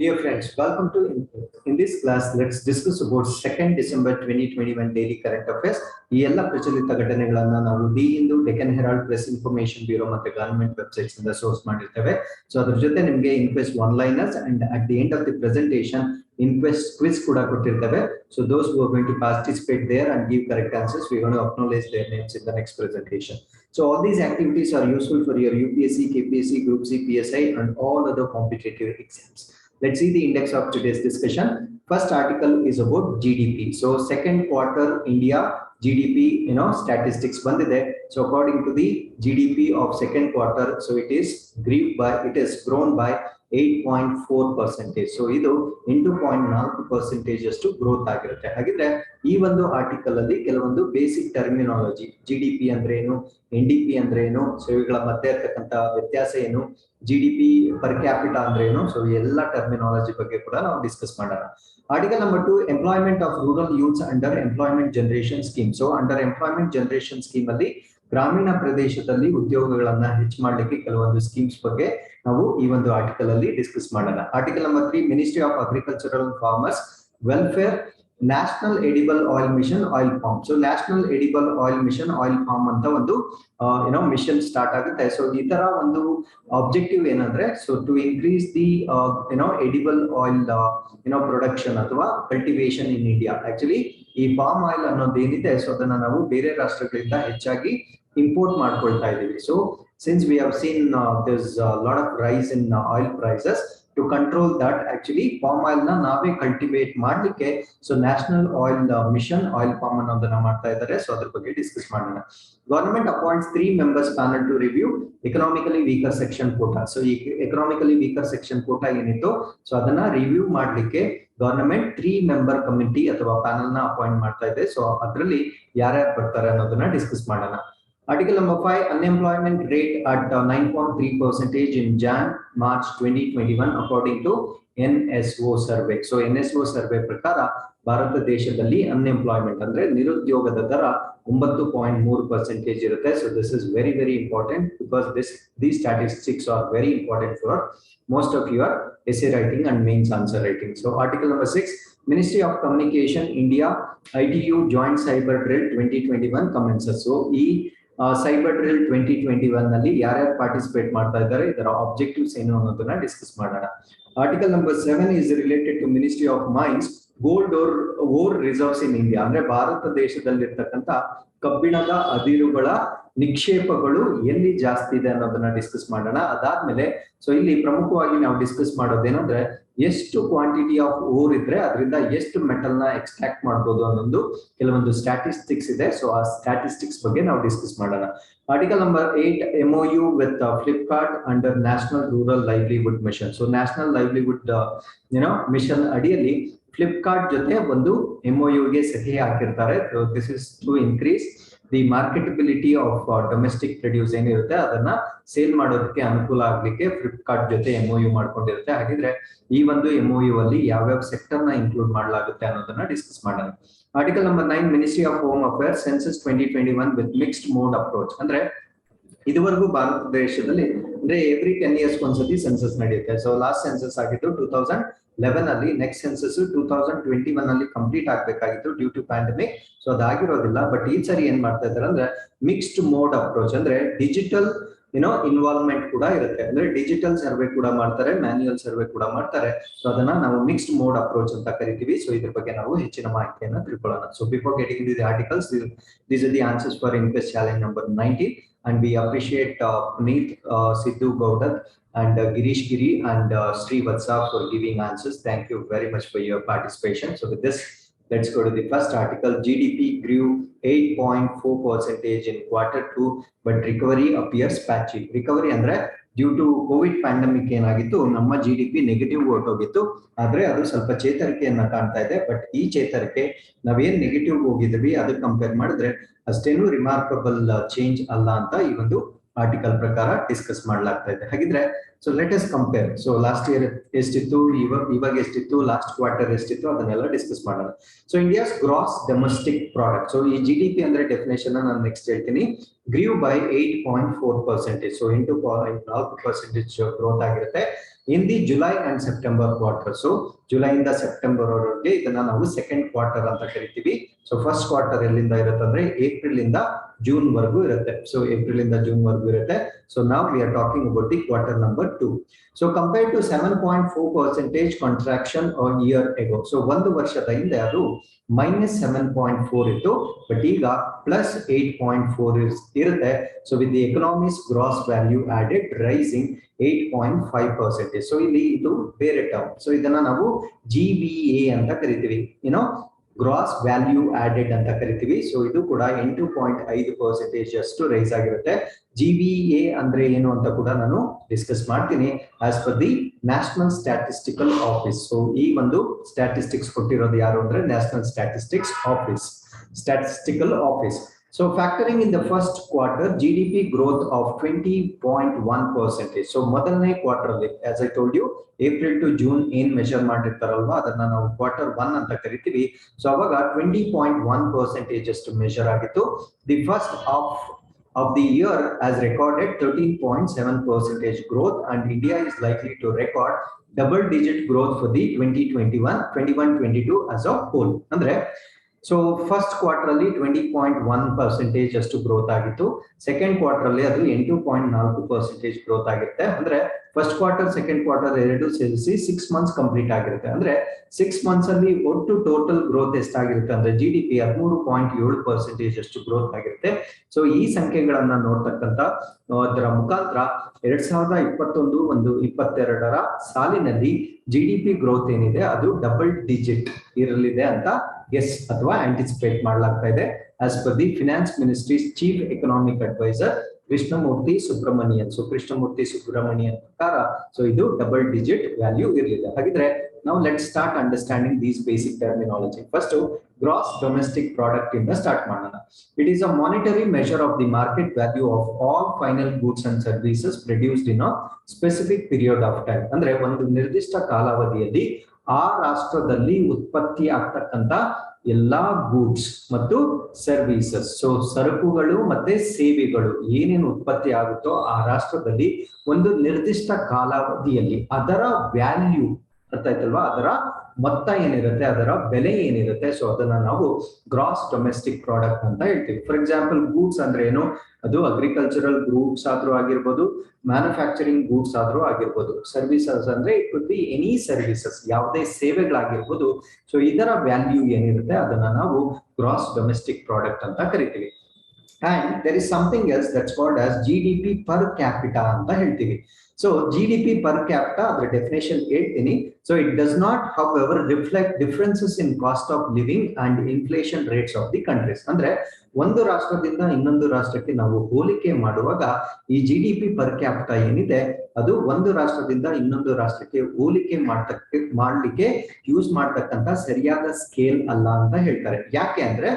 Dear friends, welcome to in this class. Let's discuss about 2nd December 2021 daily current affairs. ಈ ಎಲ್ಲ ಪ್ರಚಲಿತ ಘಟನೆಗಳನ್ನ ನಾವು the Hindu, Deccan Herald, Press Information Bureau ಮತ್ತೆ government websites ಇಂದ source ಮಾಡಿರ್ತೇವೆ. ಸೊ ಅದ್ರ ಜೊತೆ ನಿಮಗೆ inquest one liners and at the end of the presentation inquest quiz ಕೂಡ ಕೊಟ್ಟಿರ್ತೇವೆ. So those who are going to participate there and give correct answers, we're going to acknowledge their names in the next presentation. So all these activities are useful for your UPSC, KPSC, Group C, PSI and all other competitive exams. Let's see the index of today's discussion. First article is about GDP. So second quarter India GDP, statistics bandide. So according to the GDP of second quarter, so it is grown by 8.4%. So ಇದು 8.4% ಅಷ್ಟು growth ಆಗಿರುತ್ತೆ. ಹಾಗಿದ್ರೆ ಈ ಒಂದು article ಅಲ್ಲಿ ಕೆಲವೊಂದು basic terminology, GDP ಅಂದ್ರೆ ಏನು, NDP ಅಂದ್ರೆ ಏನು, ಸೊ ಇವುಗಳ ಮಧ್ಯೆ ಇರತಕ್ಕಂತ ವ್ಯತ್ಯಾಸ ಏನು, GDP ಪರ್ ಕ್ಯಾಪಿಟಾ ಅಂದ್ರೆ ಏನು, ಸೊ ಎಲ್ಲ ಟರ್ಮಿನಾಲಜಿ ಬಗ್ಗೆ ಕೂಡ ನಾವು ಡಿಸ್ಕಸ್ ಮಾಡೋಣ. Article number 2, employment of rural youths under employment generation scheme. So under employment generation scheme ಅಲ್ಲಿ ಗ್ರಾಮೀಣ ಪ್ರದೇಶದಲ್ಲಿ ಉದ್ಯೋಗಗಳನ್ನ ಹೆಚ್ಚು ಮಾಡಲಿಕ್ಕೆ ಕೆಲವೊಂದು ಸ್ಕೀಮ್ಸ್ ಬಗ್ಗೆ ನಾವು ಈ ಒಂದು ಆರ್ಟಿಕಲ್ ಅಲ್ಲಿ ಡಿಸ್ಕಸ್ ಮಾಡೋಣ. Article number 3, ministry of agricultural farmers welfare national edible oil mission oil farm. So national edible oil mission oil farm ಅಂತ ಒಂದು ಮಿಷನ್ ಸ್ಟಾರ್ಟ್ ಆಗುತ್ತೆ. ಸೊ ಈ ತರ ಒಂದು ಆಬ್ಜೆಕ್ಟಿವ್ ಏನಂದ್ರೆ, so to increase the edible oil production ಅಥವಾ cultivation in India. Actually ಈ palm oil ಅನ್ನೋದು ಏನಿದೆ, ಸೊ ಅದನ್ನ ನಾವು ಬೇರೆ ರಾಷ್ಟ್ರಗಳಿಂದ ಹೆಚ್ಚಾಗಿ ಇಂಪೋರ್ಟ್ ಮಾಡ್ಕೊಳ್ತಾ ಇದೀವಿ. So since we have seen there's a lot of rise in oil prices, to control that actually palm oil na nave cultivate ಮಾಡ್ಲಿಕ್ಕೆ so national oil mission oil palm ಅನ್ನೋದನ್ನ ಮಾಡ್ತಾ ಇದ್ದಾರೆ. ಸೊ ಅದ್ರ ಬಗ್ಗೆ ಡಿಸ್ಕಸ್ ಮಾಡೋಣ. Government appoints 3 members panel to review economically weaker section quota. So ಈ economically weaker section quota ಏನಿತ್ತು, so ಅದನ್ನ ರಿವ್ಯೂ ಮಾಡ್ಲಿಕ್ಕೆ ಗವರ್ನಮೆಂಟ್ 3 member ಕಮಿಟಿ ಅಥವಾ ಪ್ಯಾನಲ್ ನ ಅಪಾಯಿಂಟ್ ಮಾಡ್ತಾ ಇದೆ. ಸೊ ಅದರಲ್ಲಿ ಯಾರ್ಯಾರು ಬರ್ತಾರೆ ಅನ್ನೋದನ್ನ ಡಿಸ್ಕಸ್ ಮಾಡೋಣ. Article number 5, unemployment rate at 9.3% in Jan-March 2021 according to NSO survey. So NSO survey ಪ್ರಕಾರ ಭಾರತ ದೇಶದಲ್ಲಿ ಅನ್ಎಂಪ್ಲಾಯ್ಮೆಂಟ್ ಅಂದ್ರೆ ನಿರುದ್ಯೋಗದ ದರ 9.3% ಇರುತ್ತೆ. So this is very very important because these statistics are very important for most of your essay writing and mains answer writing. So article number 6, Ministry of Communication India ITU Joint Cyber Drill 2021 commences. So ಈ cyber drill 2021 ನಲ್ಲಿ ಯಾರ್ಯಾರು participate ಮಾಡ್ತಾ ಇದ್ದಾರೆ, ಇದರ objectives ಏನು ಅನ್ನೋದನ್ನ discuss ಮಾಡೋಣ. Article number 7 is related to Ministry of Mines gold ore reserves in India. ಅಂದ್ರೆ ಭಾರತ ದೇಶದಲ್ಲಿರ್ತಕ್ಕಂಥ ಕಬ್ಬಿಣದ ಅದಿರುಗಳ ನಿಕ್ಷೇಪಗಳು ಎಲ್ಲಿ ಜಾಸ್ತಿ ಇದೆ ಅನ್ನೋದನ್ನ ಡಿಸ್ಕಸ್ ಮಾಡೋಣ. ಅದಾದ್ಮೇಲೆ ಸೊ ಇಲ್ಲಿ ಪ್ರಮುಖವಾಗಿ ನಾವು ಡಿಸ್ಕಸ್ ಮಾಡೋದೇನಂದ್ರೆ, ಎಷ್ಟು ಕ್ವಾಂಟಿಟಿ ಆಫ್ ಓರ್ ಇದ್ರೆ ಅದರಿಂದ ಎಷ್ಟು ಮೆಟಲ್ ನ ಎಕ್ಸ್ಟ್ರಾಕ್ಟ್ ಮಾಡಬಹುದು ಅನ್ನೊಂದು ಕೆಲವೊಂದು ಸ್ಟ್ಯಾಟಿಸ್ಟಿಕ್ಸ್ ಇದೆ. ಸೊ ಆ ಸ್ಟ್ಯಾಟಿಸ್ಟಿಕ್ಸ್ ಬಗ್ಗೆ ನಾವು ಡಿಸ್ಕಸ್ ಮಾಡೋಣ. Article number 8, MOU with Flipkart under national rural livelihood mission. So national livelihood mission ಅಡಿಯಲ್ಲಿ ಫ್ಲಿಪ್ಕಾರ್ಟ್ ಜೊತೆ ಒಂದು MOU ಗೆ ಸಹಿ ಹಾಕಿರ್ತಾರೆ. This is to increase the marketability of domestic produce ಏನಿರುತ್ತೆ ಅದನ್ನ ಸೇಲ್ ಮಾಡೋದಕ್ಕೆ ಅನುಕೂಲ ಆಗ್ಲಿಕ್ಕೆ ಫ್ಲಿಪ್ಕಾರ್ಟ್ ಜೊತೆ MOU ಮಾಡ್ಕೊಂಡಿರುತ್ತೆ. ಹಾಗಿದ್ರೆ ಈ ಒಂದು MOU ಅಲ್ಲಿ ಯಾವ್ಯಾವ ಸೆಕ್ಟರ್ ನ ಇನ್ಕ್ಲೂಡ್ ಮಾಡಲಾಗುತ್ತೆ ಅನ್ನೋದನ್ನ ಡಿಸ್ಕಸ್ ಮಾಡೋಣ. Article number 9, ministry of home affairs census 2021 with mixed mode approach. ಅಂದ್ರೆ ಇದುವರೆಗೂ ಭಾರತ ದೇಶದಲ್ಲಿ ಅಂದ್ರೆ ಎವ್ರಿ 10 years ಒಂದ್ಸತಿ ಸೆನ್ಸಸ್ ನಡೆಯುತ್ತೆ. ಸೊ ಲಾಸ್ಟ್ ಸೆನ್ಸಸ್ ಆಗಿದ್ದು 2011 ಅಲ್ಲಿ, ನೆಕ್ಸ್ಟ್ ಸೆನ್ಸಸ್ 2021 ಅಲ್ಲಿ ಕಂಪ್ಲೀಟ್ ಆಗ್ಬೇಕಾಗಿತ್ತು ಡ್ಯೂ ಟು ಪ್ಯಾಂಡಮಿಕ್. ಸೊ ಅದಾಗಿರೋದಿಲ್ಲ. ಬಟ್ ಈ ಸರಿ ಏನ್ ಮಾಡ್ತಾ ಇದ್ದಾರೆ ಅಂದ್ರೆ ಮಿಕ್ಸ್ಡ್ ಮೋಡ್ ಅಪ್ರೋಚ್, ಅಂದ್ರೆ ಡಿಜಿಟಲ್ ಇನ್ವಾಲ್ವ್ಮೆಂಟ್ ಕೂಡ ಇರುತ್ತೆ. ಅಂದ್ರೆ ಡಿಜಿಟಲ್ ಸರ್ವೆ ಕೂಡ ಮಾಡ್ತಾರೆ, ಮ್ಯಾನ್ಯುಯಲ್ ಸರ್ವೆ ಕೂಡ ಮಾಡ್ತಾರೆ. ಸೊ ಅದನ್ನ ನಾವು ಮಿಕ್ಸ್ಡ್ ಮೋಡ್ ಅಪ್ರೋಚ್ ಅಂತ ಕರಿತೀವಿ. ಸೊ ಇದ್ರ ಬಗ್ಗೆ ನಾವು ಹೆಚ್ಚಿನ ಮಾಹಿತಿಯನ್ನ ತಿಳ್ಕೊಳ್ಳೋಣ. So before getting in the articles, these are the answers for Inquest challenge number 19. And we appreciate Puneet, Sidhu Gowda and Girish Giri and Sri Vatsa for giving answers. Thank you very much for your participation. So with this, let's go to the first article. GDP grew 8.4% in quarter 2, but recovery appears patchy. Recovery ಅಂದ್ರೆ due to Covid pandemic ಏನಾಗಿತ್ತು, ನಮ್ಮ GDP negative ಹೊರಟೋಗಿತ್ತು. ಆದ್ರೆ ಅದು ಸ್ವಲ್ಪ ಚೇತರಿಕೆಯನ್ನ ಕಾಣ್ತಾ ಇದೆ. But ಈ ಚೇತರಿಕೆ ನಾವೇನ್ ನೆಗೆಟಿವ್ ಹೋಗಿದ್ವಿ ಅದಕ್ಕೆ ಕಂಪೇರ್ ಮಾಡಿದ್ರೆ ಅಷ್ಟೇನು ರಿಮಾರ್ಕಬಲ್ ಚೇಂಜ್ ಅಲ್ಲ ಅಂತ ಈ ಒಂದು ಆರ್ಟಿಕಲ್ ಪ್ರಕಾರ ಡಿಸ್ಕಸ್ ಮಾಡಲಾಗ್ತಾ ಇದೆ. ಹಾಗಿದ್ರೆ so let us compare. So last year ಎಷ್ಟಿತ್ತು, ಇವಾಗ ಎಷ್ಟಿತ್ತು, ಲಾಸ್ಟ್ ಕ್ವಾರ್ಟರ್ ಎಷ್ಟಿತ್ತು, ಅದನ್ನೆಲ್ಲ ಡಿಸ್ಕಸ್ ಮಾಡೋಣ. So India's gross domestic product. So ಈ GDP ಅಂದ್ರೆ ಡೆಫಿನೇಷನ್ ನಾನು ನೆಕ್ಸ್ಟ್ ಹೇಳ್ತೀನಿ. Grew by 8.4%. ಸೊ 8.4% ಗ್ರೋತ್ ಆಗಿರುತ್ತೆ. in the July and September quarter. So July ಇಂದ ಸೆಪ್ಟೆಂಬರ್ ವರೆಗೆ ಇದನ್ನ ನಾವು ಸೆಕೆಂಡ್ ಕ್ವಾರ್ಟರ್ ಅಂತ ಕರಿತೀವಿ. ಸೊ ಫಸ್ಟ್ ಕ್ವಾರ್ಟರ್ ಎಲ್ಲಿಂದ ಇರುತ್ತೆ ಅಂದ್ರೆ ಏಪ್ರಿಲ್ ಇಂದ ಜೂನ್ ವರೆಗೂ ಇರುತ್ತೆ. ಸೊ ಏಪ್ರಿಲ್ ಇಂದ ಜೂನ್ ವರೆಗೂ ಇರುತ್ತೆ. So now we are talking about the quarter number 2. So compared to 7.4% contraction a year ago. So ಒಂದು ವರ್ಷದ ಹಿಂದೆ ಅದು -7.4 ಇತ್ತು, ಬಟ್ ಈಗ +8.4 ಇರುತ್ತೆ. So with the economy's gross value added rising 8.5%. So ಇಲ್ಲಿ ಇದು ಬೇರೆ ಟರ್ಮ್. ಸೊ ಇದನ್ನ ನಾವು GVA ಅಂತ ಕರಿತೀವಿ, ಗ್ರಾಸ್ ವ್ಯಾಲ್ಯೂ ಆಡೆಡ್ ಅಂತ ಕರಿತೀವಿ. ಸೊ ಇದು ಕೂಡ 8.5% ಅಷ್ಟು ರೈಸ್ ಆಗಿರುತ್ತೆ. GVA ಅಂದ್ರೆ ಏನು ಅಂತ ಕೂಡ ನಾನು ಡಿಸ್ಕಸ್ ಮಾಡ್ತೀನಿ as per the national statistical office. So ಈ ಒಂದು ಸ್ಟ್ಯಾಟಿಸ್ಟಿಕ್ಸ್ ಕೊಟ್ಟಿರೋದು ಯಾರು ಅಂದ್ರೆ national statistical office. So factoring in the first quarter GDP growth of 20.1%. So ಮೊದಲನೇ ಕ್ವಾರ್ಟರ್ ಅಲ್ಲಿ, as I told you, April to June ಏನ್ ಮೆಷರ್ ಮಾಡಿರ್ತಾರಲ್ವಾ ಅದನ್ನ ನಾವು ಕ್ವಾರ್ಟರ್ 1 ಅಂತ ಕರಿತೀವಿ. ಸೊ ಅವಾಗ 20.1% ಅಷ್ಟು ಮೆಷರ್ ಆಗಿತ್ತು. The first half of the year has recorded 13.7% growth, and India is likely to record double-digit growth for the 2021-22 as a whole. Andre so first quarter ಅಲ್ಲಿ 20.1% ಅಷ್ಟು ಗ್ರೋತ್ ಆಗಿತ್ತು. ಸೆಕೆಂಡ್ ಕ್ವಾರ್ಟರ್ ಅಲ್ಲಿ ಅದು 8.4% growth ಆಗಿರುತ್ತೆ. ಅಂದ್ರೆ first quarter second quarter ಎರಡು ಸೇರಿಸಿ 6 months complete ಆಗಿರುತ್ತೆ. ಅಂದ್ರೆ 6 ಮಂತ್ಸ್ ಅಲ್ಲಿ ಒಟ್ಟು ಟೋಟಲ್ ಗ್ರೋತ್ ಎಷ್ಟಾಗಿರುತ್ತೆ ಅಂದ್ರೆ GDP 13.7% ಅಷ್ಟು ಗ್ರೋತ್ ಆಗಿರುತ್ತೆ. ಸೊ ಈ ಸಂಖ್ಯೆಗಳನ್ನ ನೋಡ್ತಕ್ಕಂತ ಅದರ ಮುಖಾಂತರ 2021-22 ಸಾಲಿನಲ್ಲಿ GDP ಗ್ರೋತ್ ಏನಿದೆ ಅದು ಡಬಲ್ ಡಿಜಿಟ್ ಇರಲಿದೆ ಅಂತ ಗೆಸ್ ಅಥವಾ ಆಂಟಿಸಿಪೇಟ್ ಮಾಡಲಾಗ್ತಾ ಇದೆ as per the finance ministry's chief economic adviser Krishnamurthy Subramanian. So Krishnamurthy Subramanian ಪ್ರಕಾರ ಸೊ ಇದು ಡಬಲ್ ಡಿಜಿಟ್ ವ್ಯಾಲ್ಯೂ ಇರಲಿದೆ. ಹಾಗಿದ್ರೆ ನಾವು let start understanding these basic terminology. First gross domestic product ಇಂದ ಸ್ಟಾರ್ಟ್ ಮಾಡೋಣ. It is a monetary measure of the market value of all final goods and services produced in a specific period of time. ಅಂದ್ರೆ ಒಂದು ನಿರ್ದಿಷ್ಟ ಕಾಲಾವಧಿಯಲ್ಲಿ ಆ ರಾಷ್ಟ್ರದಲ್ಲಿ ಉತ್ಪತ್ತಿ ಆಗ್ತಕ್ಕಂತ ಎಲ್ಲಾ ಗೂಡ್ಸ್ ಮತ್ತು ಸರ್ವಿಸಸ್, ಸೊ ಸರಕುಗಳು ಮತ್ತೆ ಸೇವೆಗಳು ಏನೇನು ಉತ್ಪತ್ತಿ ಆಗುತ್ತೋ ಆ ರಾಷ್ಟ್ರದಲ್ಲಿ ಒಂದು ನಿರ್ದಿಷ್ಟ ಕಾಲಾವಧಿಯಲ್ಲಿ ಅದರ ವ್ಯಾಲ್ಯೂ, ಅರ್ಥ ಆಯ್ತಲ್ವಾ, ಅದರ ಮೊತ್ತ ಏನಿರುತ್ತೆ, ಅದರ ಬೆಲೆ ಏನಿರುತ್ತೆ, ಸೊ ಅದನ್ನ ನಾವು ಗ್ರಾಸ್ ಡೊಮೆಸ್ಟಿಕ್ ಪ್ರಾಡಕ್ಟ್ ಅಂತ ಹೇಳ್ತೀವಿ. ಫಾರ್ ಎಕ್ಸಾಂಪಲ್ ಗೂಡ್ಸ್ ಅಂದ್ರೆ ಏನು, ಅದು ಅಗ್ರಿಕಲ್ಚರಲ್ ಗೂಡ್ಸ್ ಆದ್ರೂ ಆಗಿರ್ಬೋದು, ಮ್ಯಾನುಫ್ಯಾಕ್ಚರಿಂಗ್ ಗೂಡ್ಸ್ ಆದ್ರೂ ಆಗಿರ್ಬೋದು. ಸರ್ವಿಸಸ್ ಅಂದ್ರೆ it could be any services, ಯಾವುದೇ ಸೇವೆಗಳಾಗಿರ್ಬೋದು. ಸೊ ಇದರ ವ್ಯಾಲ್ಯೂ ಏನಿರುತ್ತೆ ಅದನ್ನ ನಾವು ಗ್ರಾಸ್ ಡೊಮೆಸ್ಟಿಕ್ ಪ್ರಾಡಕ್ಟ್ ಅಂತ ಕರಿತೀವಿ. And there is something else that's called as GDP per capita ಅಂತ ಹೇಳ್ತೀವಿ. ಸೊ GDP ಪರ್ ಕ್ಯಾಪಿಟಾ ಅದರ ಡೆಫಿನೇಷನ್ ಹೇಳ್ತೀನಿ. So it does not however reflect differences in cost of living and inflation rates of the countries. ಅಂದ್ರೆ ಒಂದು ರಾಷ್ಟ್ರದಿಂದ ಇನ್ನೊಂದು ರಾಷ್ಟ್ರಕ್ಕೆ ನಾವು ಹೋಲಿಕೆ ಮಾಡುವಾಗ ಈ GDP ಪರ್ ಕ್ಯಾಪಿಟಾ ಏನಿದೆ ಅದು ಒಂದು ರಾಷ್ಟ್ರದಿಂದ ಇನ್ನೊಂದು ರಾಷ್ಟ್ರಕ್ಕೆ ಹೋಲಿಕೆ ಮಾಡ್ಲಿಕ್ಕೆ ಯೂಸ್ ಮಾಡ್ತಕ್ಕಂತ ಸರಿಯಾದ ಸ್ಕೇಲ್ ಅಲ್ಲ ಅಂತ ಹೇಳ್ತಾರೆ. ಯಾಕೆ ಅಂದ್ರೆ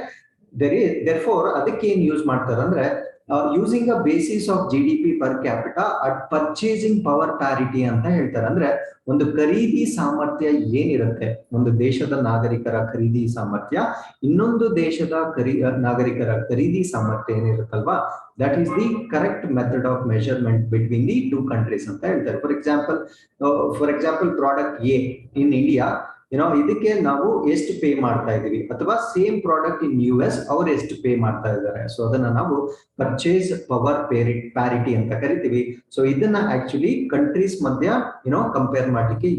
therefore ಅದಕ್ಕೆ ಏನ್ ಯೂಸ್ ಮಾಡ್ತಾರೆ ಅಂದ್ರೆ using a basis of GDP per capita at purchasing power parity ಅಂತ ಹೇಳ್ತಾರೆ. ಅಂದ್ರೆ ಒಂದು ಖರೀದಿ ಸಾಮರ್ಥ್ಯ ಏನಿರುತ್ತೆ, ಒಂದು ದೇಶದ ನಾಗರಿಕರ ಖರೀದಿ ಸಾಮರ್ಥ್ಯ ಇನ್ನೊಂದು ದೇಶದ ನಾಗರಿಕರ ಖರೀದಿ ಸಾಮರ್ಥ್ಯ ಏನಿರುತ್ತಲ್ವಾ, that is the correct method of measurement between the two countries ಅಂತ ಹೇಳ್ತಾರೆ. For example product A in India, ಇದಕ್ಕೆ ನಾವು ಎಷ್ಟು ಪೇ ಮಾಡ್ತಾ ಇದೀವಿ, ಅಥವಾ ಸೇಮ್ ಪ್ರಾಡಕ್ಟ್ ಇನ್ US ಅವ್ರು ಎಷ್ಟು ಪೇ ಮಾಡ್ತಾ ಇದ್ದಾರೆ, ಸೊ ಅದನ್ನ ನಾವು ಪರ್ಚೇಸ್ ಪವರ್ ಪ್ಯಾರಿಟಿ ಅಂತ ಕರಿತೀವಿ. ಸೊ ಇದನ್ನ ಆಕ್ಚುಲಿ ಕಂಟ್ರೀಸ್ ಮಧ್ಯ ಕಂಪೇರ್ ಮಾಡ್ಲಿಕ್ಕೆ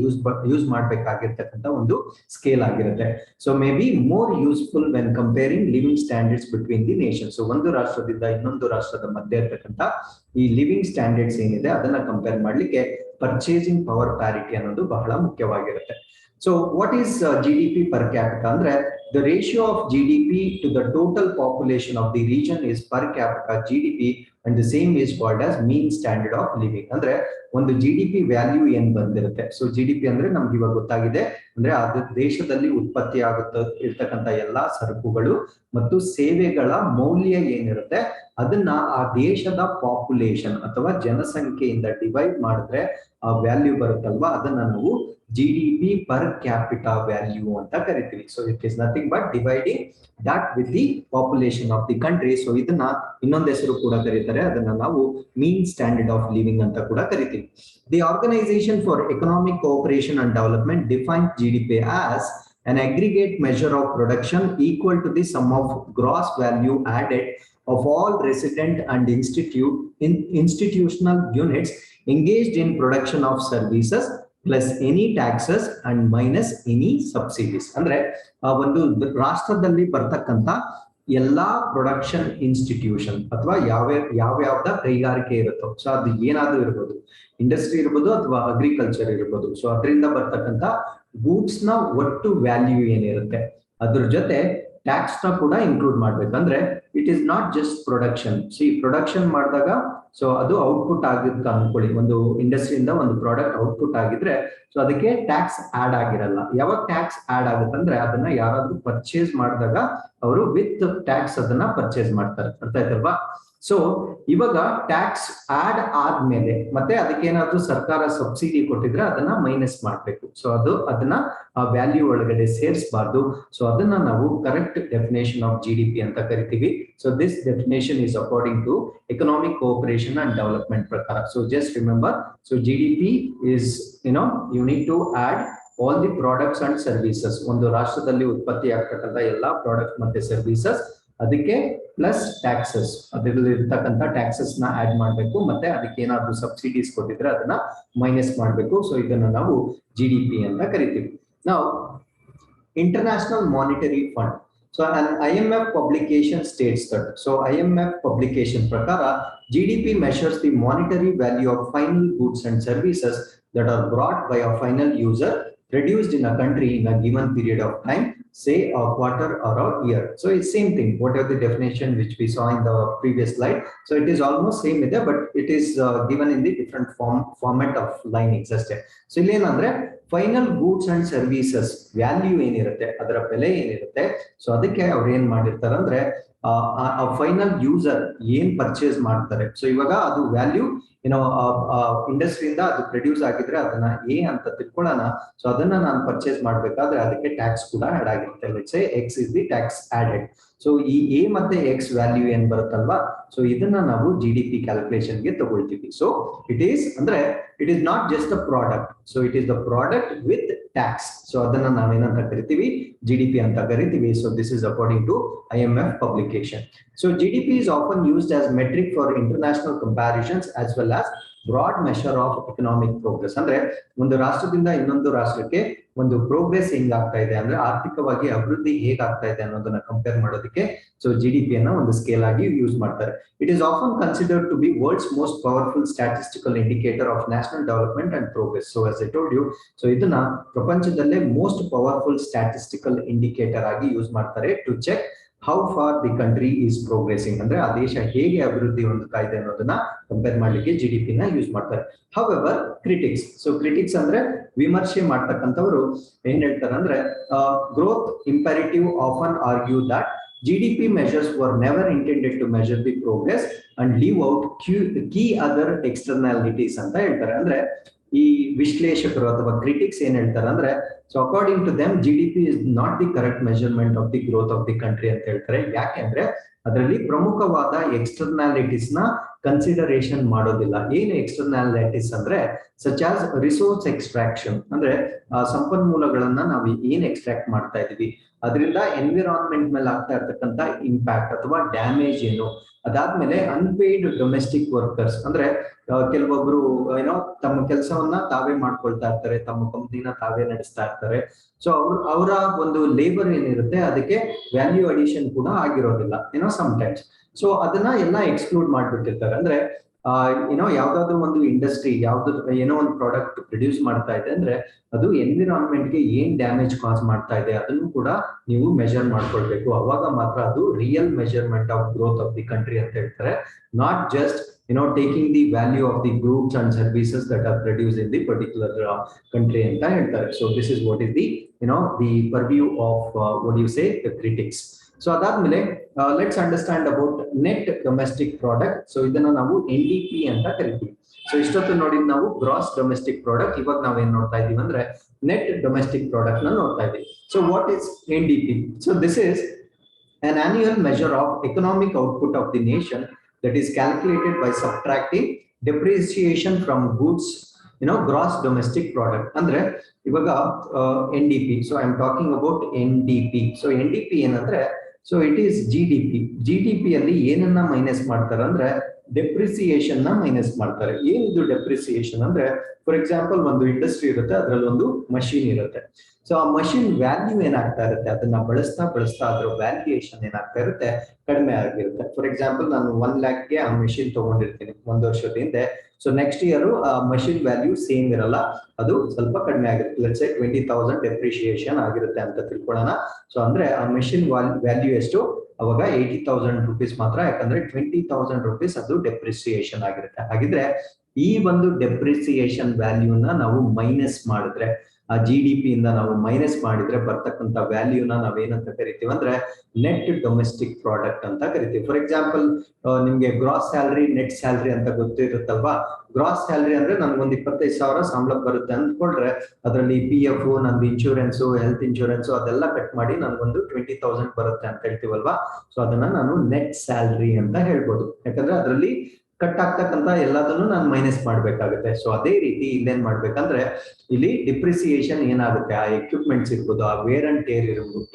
ಯೂಸ್ ಮಾಡ್ಬೇಕಾಗಿರ್ತಕ್ಕಂಥ ಒಂದು ಸ್ಕೇಲ್ ಆಗಿರುತ್ತೆ. So may be more useful when comparing living standards between the nation. So ಒಂದು ರಾಷ್ಟ್ರದಿಂದ ಇನ್ನೊಂದು ರಾಷ್ಟ್ರದ ಮಧ್ಯೆ ಇರ್ತಕ್ಕಂಥ ಈ ಲಿವಿಂಗ್ ಸ್ಟ್ಯಾಂಡರ್ಡ್ಸ್ ಏನಿದೆ ಅದನ್ನ ಕಂಪೇರ್ ಮಾಡ್ಲಿಕ್ಕೆ ಪರ್ಚೇಸಿಂಗ್ ಪವರ್ ಪ್ಯಾರಿಟಿ ಅನ್ನೋದು ಬಹಳ ಮುಖ್ಯವಾಗಿರುತ್ತೆ. So what is GDP per capita? Andre the ratio of GDP to the total population of the region is per capita GDP, and the same is called as mean standard of living. Andre ಒಂದು GDP value ಏನ್ ಬಂದಿರುತ್ತೆ. So GDP ಅಂದ್ರೆ ನಮ್ಗೆ ಇವಾಗ ಗೊತ್ತಾಗಿದೆ, ಅಂದ್ರೆ ಅದು ದೇಶದಲ್ಲಿ ಉತ್ಪತ್ತಿ ಇರ್ತಕ್ಕಂಥ ಎಲ್ಲಾ ಸರಕುಗಳು ಮತ್ತು ಸೇವೆಗಳ ಮೌಲ್ಯ ಏನಿರುತ್ತೆ ಅದನ್ನ ಆ ದೇಶದ ಪಾಪ್ಯುಲೇಷನ್ ಅಥವಾ ಜನಸಂಖ್ಯೆಯಿಂದ ಡಿವೈಡ್ ಮಾಡಿದ್ರೆ ಆ ವ್ಯಾಲ್ಯೂ ಬರುತ್ತಲ್ವಾ, ಅದನ್ನ ನಾವು GDP per capita value ಅಂತ ಕರಿತೀವಿ. So it is nothing but dividing that with the population of the country. So ಇದನ್ನ ಇನ್ನೊಂದು ಹೆಸರು ಕೂಡ ಕರೀತಾರೆ, ಅದನ್ನ ನಾವು ಮೀನ್ ಸ್ಟ್ಯಾಂಡರ್ಡ್ ಆಫ್ ಲಿವಿಂಗ್ ಅಂತ ಕೂಡ ಕರಿತೀವಿ. The organisation for economic cooperation and development defines GDP as an aggregate measure of production equal to the sum of gross value added of all resident and institutional units engaged in production of services plus any taxes and minus any subsidies. ಅಂದ್ರೆ ಒಂದು ರಾಷ್ಟ್ರದಲ್ಲಿ ಬರ್ತಕ್ಕಂತ ಎಲ್ಲಾ production institution ಅಥವಾ ಯಾವ್ಯಾವ್ದ ಕೈಗಾರಿಕೆ ಇರುತ್ತೋ, so ಅದು ಏನಾದ್ರೂ ಇರ್ಬೋದು, ಇಂಡಸ್ಟ್ರಿ ಇರ್ಬೋದು ಅಥವಾ ಅಗ್ರಿಕಲ್ಚರ್ ಇರ್ಬೋದು. ಸೊ ಅದರಿಂದ ಬರ್ತಕ್ಕಂತ ಗೂಡ್ಸ್ ನ ಒಟ್ಟು ವ್ಯಾಲ್ಯೂ ಏನಿರುತ್ತೆ ಅದ್ರ ಜೊತೆ ಟ್ಯಾಕ್ಸ್ ನ ಕೂಡ ಇನ್ಕ್ಲೂಡ್ ಮಾಡ್ಬೇಕಂದ್ರೆ it is not just production. Production ಮಾಡಿದಾಗ ಸೊ ಅದು ಔಟ್ಪುಟ್ ಆಗಿರ್ತ ಅನ್ಕೊಳ್ಳಿ, ಒಂದು ಇಂಡಸ್ಟ್ರಿಯಿಂದ ಒಂದು ಪ್ರಾಡಕ್ಟ್ ಔಟ್ಪುಟ್ ಆಗಿದ್ರೆ ಸೊ ಅದಕ್ಕೆ ಟ್ಯಾಕ್ಸ್ ಆಡ್ ಆಗಿರಲ್ಲ. ಯಾವಾಗ ಟ್ಯಾಕ್ಸ್ ಆಡ್ ಆಗುತ್ತಂದ್ರೆ ಅದನ್ನ ಯಾರಾದ್ರೂ ಪರ್ಚೇಸ್ ಮಾಡಿದಾಗ ಅವರು ವಿತ್ ಟ್ಯಾಕ್ಸ್ ಅದನ್ನ ಪರ್ಚೇಸ್ ಮಾಡ್ತಾರೆ. ಅರ್ಥ ಆಯ್ತಲ್ವಾ? ಸೊ ಇವಾಗ ಟ್ಯಾಕ್ಸ್ ಆಡ್ ಆದ್ಮೇಲೆ ಮತ್ತೆ ಅದಕ್ಕೆ ಏನಾದ್ರೂ ಸರ್ಕಾರ ಸಬ್ಸಿಡಿ ಕೊಟ್ಟಿದ್ರೆ ಅದನ್ನ ಮೈನಸ್ ಮಾಡ್ಬೇಕು. ಸೊ ಅದನ್ನ ಆ ವ್ಯಾಲ್ಯೂ ಒಳಗಡೆ ಸೇರಿಸಬಾರ್ದು. ಸೊ ಅದನ್ನ ನಾವು ಕರೆಕ್ಟ್ ಡೆಫಿನೇಷನ್ ಆಫ್ GDP ಅಂತ ಕರಿತೀವಿ. So this definition is according to economic cooperation and development ಪ್ರಕಾರ. So just remember, so GDP is you need to add all the products and services. ಒಂದು ರಾಷ್ಟ್ರದಲ್ಲಿ ಉತ್ಪತ್ತಿ ಆಗ್ತಕ್ಕಂಥ ಎಲ್ಲಾ ಪ್ರಾಡಕ್ಟ್ ಮತ್ತೆ ಸರ್ವಿಸಸ್ ಅದಕ್ಕೆ ಪ್ಲಸ್ ಟ್ಯಾಕ್ಸಸ್, ಅದರಲ್ಲಿ ಇರ್ತಕ್ಕಂಥ ಟ್ಯಾಕ್ಸಸ್ ನ ಆಡ್ ಮಾಡಬೇಕು, ಮತ್ತೆ ಅದಕ್ಕೆ ಏನಾದ್ರು ಸಬ್ಸಿಡೀಸ್ ಕೊಟ್ಟಿದ್ರೆ ಅದನ್ನ ಮೈನಸ್ ಮಾಡಬೇಕು. ಸೊ ಇದನ್ನ ನಾವು GDP ಅಂತ ಕರಿತೀವಿ. ನಾವು international monetary fund. So an IMF publication states that, so IMF publication ಪ್ರಕಾರ GDP measures the monetary value of final goods and services that are brought by a final user produced in a country in a given period of time, say a quarter or a year. So it's same thing, whatever the definition which we saw in the previous slide. So it is almost same with that, but it is given in the different format of line existed. So ಇಲ್ಲಿ ಏನಂದ್ರೆ final goods and services value ಏನಿರುತ್ತೆ, ಅದರ ಬೆಲೆ ಏನಿರುತ್ತೆ, so ಅದಕ್ಕೆ ಅವ್ರು ಏನ್ ಮಾಡಿರ್ತಾರೆ ಅಂದ್ರೆ ಫೈನಲ್ ಯೂಸರ್ ಏನ್ ಪರ್ಚೇಸ್ ಮಾಡ್ತಾರೆ. ಸೊ ಇವಾಗ ಅದು ವ್ಯಾಲ್ಯೂ ಇಂಡಸ್ಟ್ರಿಯಿಂದ ಅದು ಪ್ರೊಡ್ಯೂಸ್ ಆಗಿದ್ರೆ ಅದನ್ನ ಎ ಅಂತ ತಿಳ್ಕೊಳ್ಳೋಣ. ಸೊ ಅದನ್ನ ನಾನು ಪರ್ಚೇಸ್ ಮಾಡ್ಬೇಕಾದ್ರೆ ಅದಕ್ಕೆ ಟ್ಯಾಕ್ಸ್ ಕೂಡ ಆಡ್ ಆಗಿರುತ್ತೆ. Let's say X is the tax added. So ಈ ಎ ಮತ್ತೆ ಎಕ್ಸ್ ವ್ಯಾಲ್ಯೂ ಏನ್ ಬರುತ್ತಲ್ವಾ, ಸೊ ಇದನ್ನ ನಾವು GDP ಕ್ಯಾಲ್ಕುಲೇಷನ್ ಗೆ ತಗೊಳ್ತೀವಿ. ಸೊ ಇಟ್ ಈಸ್ ಅಂದ್ರೆ it is not just a product, so it is the product with tax. So ಅದನ್ನ ನಾವೇನಂತ ಕರಿತೀವಿ, GDP ಅಂತ ಕರಿತೀವಿ. So this is according to IMF publication. So GDP is often used as metric for international comparisons as well as broad measure of economic progress. ಅಂದ್ರೆ ಒಂದು ರಾಷ್ಟ್ರದಿಂದ ಇನ್ನೊಂದು ರಾಷ್ಟ್ರಕ್ಕೆ ಒಂದು ಪ್ರೋಗ್ರೆಸ್ ಹೆಂಗಾಗ್ತಾ ಇದೆ ಅಂದ್ರೆ ಆರ್ಥಿಕವಾಗಿ ಅಭಿವೃದ್ಧಿ ಹೇಗಾಗ್ತಾ ಇದೆ ಅನ್ನೋದನ್ನ ಕಂಪೇರ್ ಮಾಡೋದಕ್ಕೆ ಸೊ GDP ಅನ್ನ ಒಂದು ಸ್ಕೇಲ್ ಆಗಿ ಯೂಸ್ ಮಾಡ್ತಾರೆ. It is often considered to be world's most powerful statistical indicator of national development and progress. So as I told you, so ಇದನ್ನ ಪ್ರಪಂಚದಲ್ಲೇ ಮೋಸ್ಟ್ ಪವರ್ಫುಲ್ ಸ್ಟಾಟಿಸ್ಟಿಕಲ್ ಇಂಡಿಕೇಟರ್ ಆಗಿ use ಮಾಡ್ತಾರೆ to check how far the country is progressing, ಅಂದ್ರೆ ಆ ದೇಶ ಹೇಗೆ ಅಭಿವೃದ್ಧಿ ಹೊಂದುತ್ತಾ ಇದೆ ಅನ್ನೋದನ್ನ ಕಂಪೇರ್ ಮಾಡ್ಲಿಕ್ಕೆ GDP ನ ಯೂಸ್ ಮಾಡ್ತಾರೆ. ಹೌಎವರ್ ಕ್ರಿಟಿಕ್ಸ್, ಸೊ ಕ್ರಿಟಿಕ್ಸ್ ಅಂದ್ರೆ ವಿಮರ್ಶೆ ಮಾಡ್ತಕ್ಕಂಥವ್ರು ಏನ್ ಹೇಳ್ತಾರೆ ಅಂದ್ರೆ growth imperative often argue that GDP measures were never intended to measure the progress and leave out key other externalities ಅಂತ ಹೇಳ್ತಾರೆ. ಅಂದ್ರೆ ಈ ವಿಶ್ಲೇಷಕರು ಅಥವಾ ಕ್ರಿಟಿಕ್ಸ್ ಏನ್ ಹೇಳ್ತಾರೆ ಅಂದ್ರೆ, so according to them GDP is not the correct measurement of the growth of the country ಅಂತ ಹೇಳ್ತಾರೆ. ಯಾಕೆಂದ್ರೆ ಅದರಲ್ಲಿ ಪ್ರಮುಖವಾದ ಎಕ್ಸ್ಟರ್ನಾಲಿಟೀಸ್ ನ ಕನ್ಸಿಡರೇಷನ್ ಮಾಡೋದಿಲ್ಲ. ಏನು ಎಕ್ಸ್ಟರ್ನಾಲಿಟೀಸ್ ಅಂದ್ರೆ ಸಚ್ ಆಸ್ ರಿಸೋರ್ಸ್ ಎಕ್ಸ್ಟ್ರಾಕ್ಷನ್, ಅಂದ್ರೆ ಸಂಪನ್ಮೂಲಗಳನ್ನ ನಾವು ಏನ್ ಎಕ್ಸ್ಟ್ರಾಕ್ಟ್ ಮಾಡ್ತಾ ಇದೀವಿ, ಅದರಿಂದ ಎನ್ವಿರಾನ್ಮೆಂಟ್ ಮೇಲೆ ಆಗ್ತಾ ಇರ್ತಕ್ಕಂಥ ಇಂಪ್ಯಾಕ್ಟ್ ಅಥವಾ ಡ್ಯಾಮೇಜ್ ಏನು, ಅದಾದ್ಮೇಲೆ ಅನ್ಪೇಯ್ಡ್ ಡೊಮೆಸ್ಟಿಕ್ ವರ್ಕರ್ಸ್, ಅಂದ್ರೆ ಕೆಲವೊಬ್ರು ತಮ್ಮ ಕೆಲಸವನ್ನ ತಾವೇ ಮಾಡ್ಕೊಳ್ತಾ ಇರ್ತಾರೆ, ತಮ್ಮ ಕಂಪ್ನಿನ ತಾವೇ ನಡೆಸ್ತಾ ಇರ್ತಾರೆ. ಸೊ ಅವರ ಒಂದು ಲೇಬರ್ ಏನಿರುತ್ತೆ ಅದಕ್ಕೆ ವ್ಯಾಲ್ಯೂ ಅಡಿಷನ್ ಕೂಡ ಆಗಿರೋದಿಲ್ಲ ಸಮ್ಟೈಮ್ಸ್. ಸೊ ಅದನ್ನ ಎಲ್ಲ ಎಕ್ಸ್ಕ್ಲೂಡ್ ಮಾಡ್ಬಿಟ್ಟಿರ್ತಾರೆ. ಅಂದ್ರೆ ಯಾವ್ದಾದ್ರು ಒಂದು ಇಂಡಸ್ಟ್ರಿ ಏನೋ ಒಂದು ಪ್ರಾಡಕ್ಟ್ ಪ್ರೊಡ್ಯೂಸ್ ಮಾಡ್ತಾ ಇದೆ ಅಂದ್ರೆ ಅದು ಎನ್ವಿರಾನ್ಮೆಂಟ್ಗೆ ಏನ್ ಡ್ಯಾಮೇಜ್ ಕಾಸ್ ಮಾಡ್ತಾ ಇದೆ ಅದನ್ನು ಕೂಡ ನೀವು ಮೆಜರ್ ಮಾಡ್ಕೊಳ್ಬೇಕು. ಅವಾಗ ಮಾತ್ರ ಅದು real measurement of growth of the country ಅಂತ ಹೇಳ್ತಾರೆ. Not just taking the value of the goods and services that are produced in the particular country ಅಂತ ಹೇಳ್ತಾರೆ. So this is what is the the purview of what you say the critics. So ಅದಾದ್ಮೇಲೆ let's understand about net domestic product. So ಇದನ್ನ ನಾವು NDP ಅಂತ ಕರಿತೀವಿ. So ಇಷ್ಟೊತ್ತು ನೋಡಿದ್ ನಾವು ಗ್ರಾಸ್ ಡೊಮೆಸ್ಟಿಕ್ ಪ್ರಾಡಕ್ಟ್. ಇವಾಗ ನಾವೇನ್ ನೋಡ್ತಾ ಇದೀವಿ ಅಂದ್ರೆ ನೆಟ್ ಡೊಮೆಸ್ಟಿಕ್ ಪ್ರಾಡಕ್ಟ್ ನ ನೋಡ್ತಾ ಇದೀವಿ. So what is NDP? So this is an annual measure of economic output of the nation that is calculated by subtracting depreciation from goods, gross domestic product. Andre ivaga NDP. So I am talking about NDP. So NDP ಏನಂದ್ರೆ so it is GDP ಅಲ್ಲಿ ಏನನ್ನ minus ಮಾಡ್ತಾರೆ ಅಂದ್ರೆ depreciation ನ minus ಮಾಡ್ತಾರೆ. ಏನಿದು depreciation ಅಂದ್ರೆ for example ಒಂದು ಇಂಡಸ್ಟ್ರಿ ಇರುತ್ತೆ, ಅದ್ರಲ್ಲಿ ಒಂದು ಮಷೀನ್ ಇರುತ್ತೆ. ಸೊ ಆ ಮಷೀನ್ ವ್ಯಾಲ್ಯೂ ಏನಾಗ್ತಾ ಇರುತ್ತೆ, ಅದನ್ನ ಬಳಸ್ತಾ ಅದ್ರ ವ್ಯಾಲ್ಯೂಯೇಷನ್ ಏನಾಗ್ತಾ ಇರುತ್ತೆ, ಕಡಿಮೆ ಆಗಿರುತ್ತೆ. ಫಾರ್ ಎಕ್ಸಾಂಪಲ್ ನಾನು 1 lakhಗೆ ಆ ಮಷೀನ್ ತಗೊಂಡಿರ್ತೀನಿ 1 ವರ್ಷದ ಹಿಂದೆ. ಸೊ ನೆಕ್ಸ್ಟ್ ಇಯರ್ ಆ ಮಷೀನ್ ವ್ಯಾಲ್ಯೂ ಸೇಮ್ ಇರಲ್ಲ, ಅದು ಸ್ವಲ್ಪ ಕಡಿಮೆ ಆಗಿರುತ್ತೆ. ಲೆಟ್ಸ್ ಸೇ 20,000 ಡೆಪ್ರಿಸಿಯೇಷನ್ ಆಗಿರುತ್ತೆ ಅಂತ ತಿಳ್ಕೊಳ್ಳೋಣ. ಸೊ ಅಂದ್ರೆ ಆ ಮಷೀನ್ ವ್ಯಾಲ್ಯೂ ಎಷ್ಟು, ಅವಾಗ 80,000 rupees ಮಾತ್ರ, ಯಾಕಂದ್ರೆ 20,000 rupees ಅದು ಡೆಪ್ರಿಸಿಯೇಷನ್ ಆಗಿರುತ್ತೆ. ಹಾಗಿದ್ರೆ ಈ ಒಂದು ಡೆಪ್ರಿಸಿಯೇಷನ್ ವ್ಯಾಲ್ಯೂನ ನಾವು ಮೈನಸ್ ಮಾಡಿದ್ರೆ, ಆ GDP ಇಂದ ನಾವು ಮೈನಸ್ ಮಾಡಿದ್ರೆ ಬರ್ತಕ್ಕಂಥ ವ್ಯಾಲ್ಯೂನ ನಾವೇನಂತ ಕರಿತೀವಿ ಅಂದ್ರೆ ನೆಟ್ ಡೊಮೆಸ್ಟಿಕ್ ಪ್ರಾಡಕ್ಟ್ ಅಂತ ಕರಿತೀವಿ. ಫಾರ್ ಎಕ್ಸಾಂಪಲ್ ನಿಮ್ಗೆ ಗ್ರಾಸ್ ಸ್ಯಾಲರಿ, ನೆಟ್ ಸ್ಯಾಲರಿ ಅಂತ ಗೊತ್ತಿರುತ್ತಲ್ವಾ. ಗ್ರಾಸ್ ಸ್ಯಾಲರಿ ಅಂದ್ರೆ ನನ್ಗೊಂದು 25,000 ಸಂಬಳ ಬರುತ್ತೆ ಅಂದ್ಕೊಂಡ್ರೆ ಅದರಲ್ಲಿ PF, ನಂದು ಇನ್ಶೂರೆನ್ಸ್, ಹೆಲ್ತ್ ಇನ್ಶೂರೆನ್ಸ್ ಅದೆಲ್ಲ ಕಟ್ ಮಾಡಿ ನನ್ಗೊಂದು 20,000 ಬರುತ್ತೆ ಅಂತ ಹೇಳ್ತೀವಲ್ವಾ. ಸೊ ಅದನ್ನ ನಾನು ನೆಟ್ ಸ್ಯಾಲರಿ ಅಂತ ಹೇಳ್ಬೋದು, ಯಾಕಂದ್ರೆ ಅದರಲ್ಲಿ ಕಟ್ ಆಗ್ತಕ್ಕಂತ ಎಲ್ಲದನ್ನು ನಾನು ಮೈನಸ್ ಮಾಡ್ಬೇಕಾಗುತ್ತೆ. ಸೊ ಅದೇ ರೀತಿ ಇಲ್ಲೇನ್ ಮಾಡ್ಬೇಕಂದ್ರೆ ಇಲ್ಲಿ ಡಿಪ್ರಿಸಿಯೇಷನ್ ಏನಾಗುತ್ತೆ, ಆ ಎಕ್ವಿಪ್ಮೆಂಟ್ಸ್ ಇರ್ಬೋದು, ಆ ವೇರ್ ಅಂಡ್ ಟೇರ್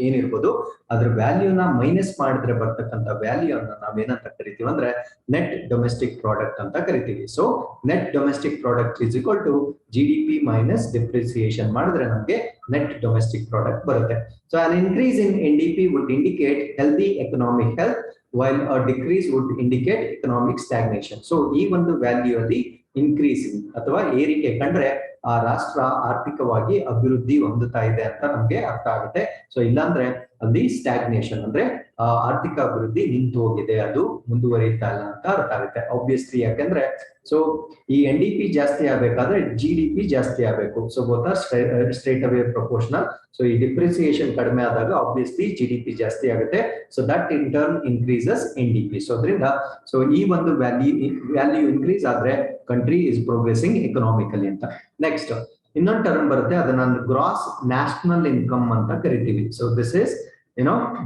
ಏನಿರ್ಬೋದು, ಅದ್ರ ವ್ಯಾಲ್ಯೂನ ಮೈನಸ್ ಮಾಡಿದ್ರೆ ಬರ್ತಕ್ಕಂಥ ವ್ಯಾಲ್ಯೂ ಅನ್ನ ನಾವೇನಂತ ಕರಿತೀವಿ ಅಂದ್ರೆ ನೆಟ್ ಡೊಮೆಸ್ಟಿಕ್ ಪ್ರಾಡಕ್ಟ್ ಅಂತ ಕರಿತೀವಿ. So net domestic product is equal to GDP minus depreciation ಮಾಡಿದ್ರೆ ನಮಗೆ ನೆಟ್ ಡೊಮೆಸ್ಟಿಕ್ ಪ್ರಾಡಕ್ಟ್ ಬರುತ್ತೆ. So an increase in NDP would indicate healthy economic health while a decrease would indicate economic stagnation. So ಈ ಒಂದು value ಅಲ್ಲಿ increasing ಅಥವಾ ಏರಿಕೆ ಕಂಡ್ರೆ ಆ ರಾಷ್ಟ್ರ ಆರ್ಥಿಕವಾಗಿ ಅಭಿವೃದ್ಧಿ ಹೊಂದುತ್ತಾ ಇದೆ ಅಂತ ನಮ್ಗೆ ಅರ್ಥ ಆಗುತ್ತೆ. ಸೊ ಇಲ್ಲಾಂದ್ರೆ ಅಲ್ಲಿ ಸ್ಟಾಗ್ನೇಷನ್ ಅಂದ್ರೆ ಆರ್ಥಿಕ ಅಭಿವೃದ್ಧಿ ನಿಂತು ಹೋಗಿದೆ, ಅದು ಮುಂದುವರಿತಾ ಇಲ್ಲ ಅಂತ ಅರ್ಥ ಆಗುತ್ತೆ. ಆಬ್ವಿಯಸ್ಲಿ ಯಾಕಂದ್ರೆ ಸೊ ಈ NDP ಜಾಸ್ತಿ ಆಗ್ಬೇಕಾದ್ರೆ GDP ಜಾಸ್ತಿ ಆಗ್ಬೇಕು. So both are straight away proportional. So ಈ ಡಿಪ್ರಿಸಿಯೇಷನ್ ಕಡಿಮೆ ಆದಾಗ ಆಬ್ವಿಯಸ್ಲಿ GDP ಜಾಸ್ತಿ ಆಗುತ್ತೆ. So that in turn increases NDP. So ಅದರಿಂದ ಸೊ ಈ ಒಂದು ವ್ಯಾಲ್ಯೂ ಇನ್ಕ್ರೀಸ್ ಆದ್ರೆ ಕಂಟ್ರಿ ಇಸ್ ಪ್ರೋಗ್ರೆಸಿಂಗ್ ಎಕನಾಮಿಕಲಿ ಅಂತ. ನೆಕ್ಸ್ಟ್ ಇನ್ನೊಂದು ಟರ್ಮ್ ಬರುತ್ತೆ, ಅದನ್ನ ಗ್ರಾಸ್ ನ್ಯಾಷನಲ್ ಇನ್ಕಮ್ ಅಂತ ಕರಿತೀವಿ. ಸೊ ದಿಸ್ ಇಸ್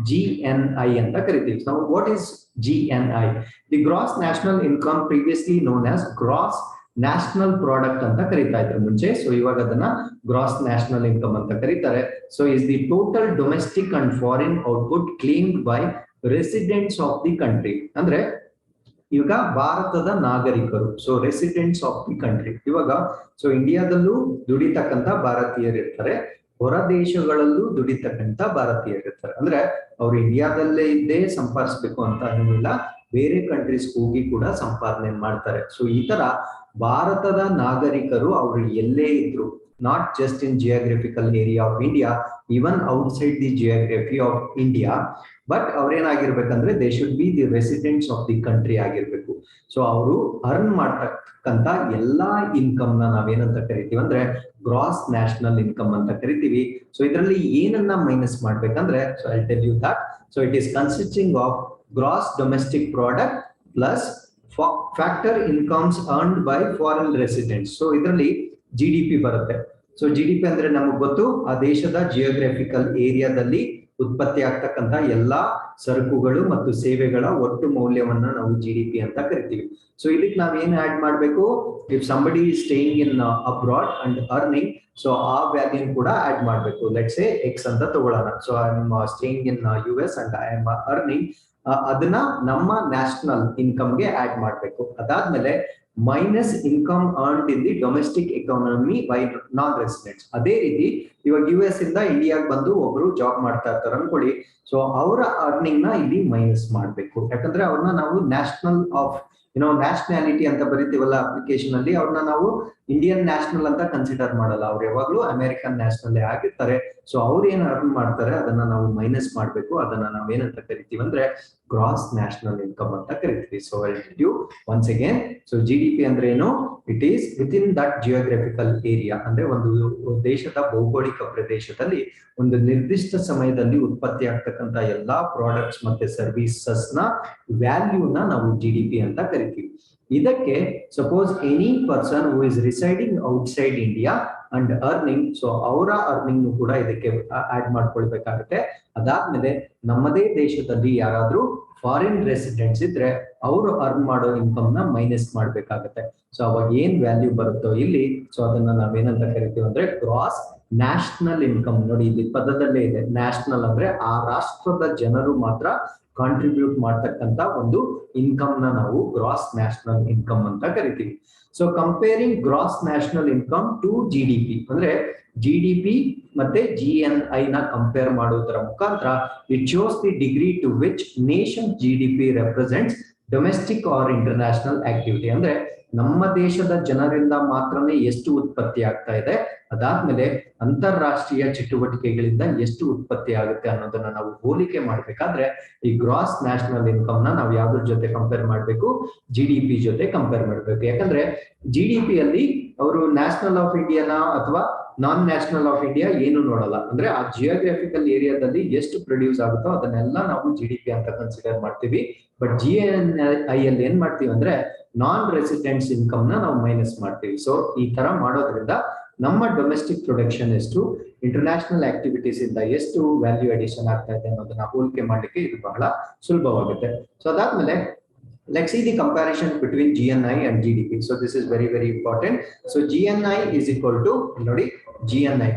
GNI ಅಂತ ಕರಿತೀವಿ. So what is GNI? The gross national income previously known as gross national product ಅಂತ ಕರೀತಾ ಇದ್ರು ಮುಂಚೆ. ಸೊ ಇವಾಗ ಅದನ್ನ ಗ್ರಾಸ್ ನ್ಯಾಷನಲ್ ಇನ್ಕಮ್ ಅಂತ ಕರೀತಾರೆ. So is the total domestic and foreign output claimed by residents of the country. ಅಂದ್ರೆ ಇವಾಗ ಭಾರತದ ನಾಗರಿಕರು, so residents of the country. ಇವಾಗ ಸೊ ಇಂಡಿಯಾದಲ್ಲೂ ದುಡಿತಕ್ಕಂತ ಭಾರತೀಯರು ಇರ್ತಾರೆ, ಹೊರ ದೇಶಗಳಲ್ಲೂ ದುಡಿತಕ್ಕಂತ ಭಾರತೀಯರು ಇರ್ತಾರೆ. ಅಂದ್ರೆ ಅವ್ರು ಇಂಡಿಯಾದಲ್ಲೇ ಇದ್ದೇ ಸಂಪಾದಿಸ್ಬೇಕು ಅಂತ ಏನಿಲ್ಲ, ಬೇರೆ ಕಂಟ್ರೀಸ್ ಹೋಗಿ ಕೂಡ ಸಂಪಾದನೆ ಮಾಡ್ತಾರೆ. ಸೊ ಈ ತರ ಭಾರತದ ನಾಗರಿಕರು ಅವರು ಎಲ್ಲೇ ಇದ್ರು, not just in geographical area of India, even outside the geography of India, but ಅವ್ರೇನಾಗಿರ್ಬೇಕಂದ್ರೆ they should be the residents of the country ಆಗಿರ್ಬೇಕು. ಸೊ ಅವರು ಅರ್ನ್ ಮಾಡ್ತಕ್ಕಂತ ಎಲ್ಲಾ ಇನ್ಕಮ್ ನ ನಾವೇನಂತ ಕರಿತೀವಿ ಅಂದ್ರೆ ಗ್ರಾಸ್ ನ್ಯಾಷನಲ್ ಇನ್ಕಮ್ ಅಂತ ಕರಿತೀವಿ. ಸೊ ಇದರಲ್ಲಿ ಏನನ್ನ ಮೈನಸ್ ಮಾಡ್ಬೇಕಂದ್ರೆ, so I tell you that. So it is consisting of gross domestic product plus factor incomes earned by foreign residents. So ಇದರಲ್ಲಿ GDP ಬರುತ್ತೆ. ಸೊ GDP ಅಂದ್ರೆ ನಮಗ್ ಗೊತ್ತು, ಆ ದೇಶದ ಜಿಯೋಗ್ರಫಿಕಲ್ ಏರಿಯಾದಲ್ಲಿ ಉತ್ಪತ್ತಿ ಆಗ್ತಕ್ಕಂತ ಎಲ್ಲಾ ಸರಕುಗಳು ಮತ್ತು ಸೇವೆಗಳ ಒಟ್ಟು ಮೌಲ್ಯವನ್ನ ನಾವು GDP ಅಂತ ಕರಿತೀವಿ. ಸೊ ಇದಕ್ಕೆ ನಾವ್ ಏನ್ ಆಡ್ ಮಾಡ್ಬೇಕು, if somebody is staying in abroad and earning, so ಆ ವ್ಯಾಲ್ಯೂ ಕೂಡ ಆಡ್ ಮಾಡ್ಬೇಕು. ಲೆಟ್ಸ್ ಸೇ X ಅಂತ ತಗೊಳ್ಳೋಣ. So I am staying in US and I am earning, ಅದನ್ನ ನಮ್ಮ ನ್ಯಾಷನಲ್ ಇನ್ಕಮ್ಗೆ ಆಡ್ ಮಾಡ್ಬೇಕು. ಅದಾದ್ಮೇಲೆ minus income earned in the domestic economy by non residents. ಅದೇ ರೀತಿ ಇವಾಗ US ಇಂದ ಇಂಡಿಯಾಗ್ ಬಂದು ಒಬ್ರು ಜಾಬ್ ಮಾಡ್ತಾ ಇರ್ತಾರೆ ಅನ್ಕೊಳ್ಳಿ. ಸೊ ಅವರ ಅರ್ನಿಂಗ್ ನ ಇಲ್ಲಿ ಮೈನಸ್ ಮಾಡ್ಬೇಕು, ಯಾಕಂದ್ರೆ ಅವ್ರನ್ನ ನಾವು ನ್ಯಾಷನಲ್ ಆಫ್ ನ್ಯಾಷನಾಲಿಟಿ ಅಂತ ಬರೀತೀವಲ್ಲ ಅಪ್ಲಿಕೇಶನ್ ಅಲ್ಲಿ, ಅವ್ರನ್ನ ನಾವು ಇಂಡಿಯನ್ ನ್ಯಾಷನಲ್ ಅಂತ ಕನ್ಸಿಡರ್ ಮಾಡಲ್ಲ, ಅವ್ರು ಯಾವಾಗ್ಲೂ ಅಮೆರಿಕನ್ ನ್ಯಾಷನಲ್ ಆಗಿರ್ತಾರೆ. ಸೊ ಅವ್ರು ಏನ್ ಅರ್ನ್ ಮಾಡ್ತಾರೆ ಅದನ್ನ ನಾವು ಮೈನಸ್ ಮಾಡ್ಬೇಕು. ಅದನ್ನ ನಾವೇನಂತ ಕರಿತೀವಿ ಅಂದ್ರೆ ಗ್ರಾಸ್ ನ್ಯಾಷನಲ್ ಇನ್ಕಮ್ ಅಂತ ಕರಿತೀವಿ. So I tell you once again. So GDP ಅಂದ್ರೆ ಏನು, it is within that geographical area, ಅಂದ್ರೆ ಒಂದು ದೇಶದ ಭೌಗೋಳಿಕ ಭೌಗೋಳಿಕ ಪ್ರದೇಶದಲ್ಲಿ ಒಂದು ನಿರ್ದಿಷ್ಟ ಸಮಯದಲ್ಲಿ ಉತ್ಪತ್ತಿ ಆಗ್ತಕ್ಕಂತ ಎಲ್ಲಾ ಪ್ರಾಡಕ್ಟ್ಸ್ ಮತ್ತೆ ಸರ್ವಿಸಸ್ ನ ವ್ಯಾಲ್ಯೂನ ನಾವು GDP ಅಂತ ಕರಿತೀವಿ. ಇದಕ್ಕೆ suppose any person who is residing outside India and earning, so ಅವರ ಅರ್ನಿಂಗ್ ಕೂಡ ಇದಕ್ಕೆ ಆಡ್ ಮಾಡ್ಕೊಳ್ಬೇಕಾಗುತ್ತೆ. ಅದಾದ್ಮೇಲೆ ನಮ್ಮದೇ ದೇಶದಲ್ಲಿ ಯಾರಾದ್ರೂ ಫಾರಿನ್ ರೆಸಿಡೆಂಟ್ಸ್ ಇದ್ರೆ ಅವರು ಅರ್ನ್ ಮಾಡೋ ಇನ್ಕಮ್ ನ ಮೈನಸ್ ಮಾಡ್ಬೇಕಾಗತ್ತೆ. ಸೊ ಅವಾಗ ಏನ್ ವ್ಯಾಲ್ಯೂ ಬರುತ್ತೋ ಇಲ್ಲಿ, ಸೊ ಅದನ್ನ ನಾವೇನಂತ ಕರಿತೀವಿ ಅಂದ್ರೆ ಗ್ರಾಸ್ ನ್ಯಾಷನಲ್ ಇನ್ಕಮ್. ನೋಡಿ ಇಲ್ಲಿ ಪದದಲ್ಲೇ ಇದೆ, ನ್ಯಾಷನಲ್ ಅಂದ್ರೆ ಆ ರಾಷ್ಟ್ರದ ಜನರು ಮಾತ್ರ ಕಾಂಟ್ರಿಬ್ಯೂಟ್ ಮಾಡ್ತಕ್ಕಂತ ಒಂದು ಇನ್ಕಮ್ ನ ನಾವು ಗ್ರಾಸ್ ನ್ಯಾಷನಲ್ ಇನ್ಕಮ್ ಅಂತ ಕರಿತೀವಿ. So comparing gross national income to GDP ಅಂದ್ರೆ GDP ಮತ್ತೆ GNI ನ ಕಂಪೇರ್ ಮಾಡುವುದರ ಮುಖಾಂತರ it shows the degree to which nation GDP represents domestic or international activity. ಅಂದ್ರೆ ನಮ್ಮ ದೇಶದ ಜನರಿಂದ ಮಾತ್ರನೇ ಎಷ್ಟು ಉತ್ಪತ್ತಿ ಆಗ್ತಾ ಇದೆ, ಅದಾದ್ಮೇಲೆ ಅಂತಾರಾಷ್ಟ್ರೀಯ ಚಟುವಟಿಕೆಗಳಿಂದ ಎಷ್ಟು ಉತ್ಪತ್ತಿ ಆಗುತ್ತೆ ಅನ್ನೋದನ್ನ ನಾವು ಹೋಲಿಕೆ ಮಾಡ್ಬೇಕಾದ್ರೆ ಈ ಗ್ರಾಸ್ ನ್ಯಾಷನಲ್ ಇನ್ಕಮ್ ನ ನಾವು ಯಾವ್ದ್ರ ಜೊತೆ ಕಂಪೇರ್ ಮಾಡ್ಬೇಕು, GDP ಜೊತೆ ಕಂಪೇರ್ ಮಾಡ್ಬೇಕು. ಯಾಕಂದ್ರೆ GDP ಅಲ್ಲಿ ಅವರು ನ್ಯಾಷನಲ್ ಆಫ್ ಇಂಡಿಯಾನ ಅಥವಾ ನಾನ್ ನ್ಯಾಷನಲ್ ಆಫ್ ಇಂಡಿಯಾ ಏನು ನೋಡಲ್ಲ. ಅಂದ್ರೆ ಆ ಜಿಯೋಗ್ರಫಿಕಲ್ ಏರಿಯಾದಲ್ಲಿ ಎಷ್ಟು ಪ್ರೊಡ್ಯೂಸ್ ಆಗುತ್ತೋ ಅದನ್ನೆಲ್ಲ ನಾವು GDP ಅಂತ ಕನ್ಸಿಡರ್ ಮಾಡ್ತೀವಿ. ಬಟ್ GNI ಅಲ್ಲಿ ಏನ್ ಮಾಡ್ತೀವಿ ಅಂದ್ರೆ ನಾನ್ ರೆಸಿಡೆಂಟ್ಸ್ ಇನ್ಕಮ್ ನ ನಾವು ಮೈನಸ್ ಮಾಡ್ತೀವಿ. ಸೊ ಈ ತರ ಮಾಡೋದ್ರಿಂದ ನಮ್ಮ ಡೊಮೆಸ್ಟಿಕ್ ಪ್ರೊಡಕ್ಷನ್ ಎಷ್ಟು, ಇಂಟರ್ನ್ಯಾಷನಲ್ ಆಕ್ಟಿವಿಟೀಸ್ ಇಂದ ಎಷ್ಟು ವ್ಯಾಲ್ಯೂ ಅಡಿಷನ್ ಆಗ್ತಾ ಇದೆ ಅನ್ನೋದನ್ನ ಹೋಲಿಕೆ ಮಾಡ್ಲಿಕ್ಕೆ ಇದು ಬಹಳ ಸುಲಭವಾಗುತ್ತೆ. ಸೊ ಅದಾದ್ಮೇಲೆ let's see the comparison between GNI and GDP. So this is very important. So GNI is equal to ನೋಡಿ GNI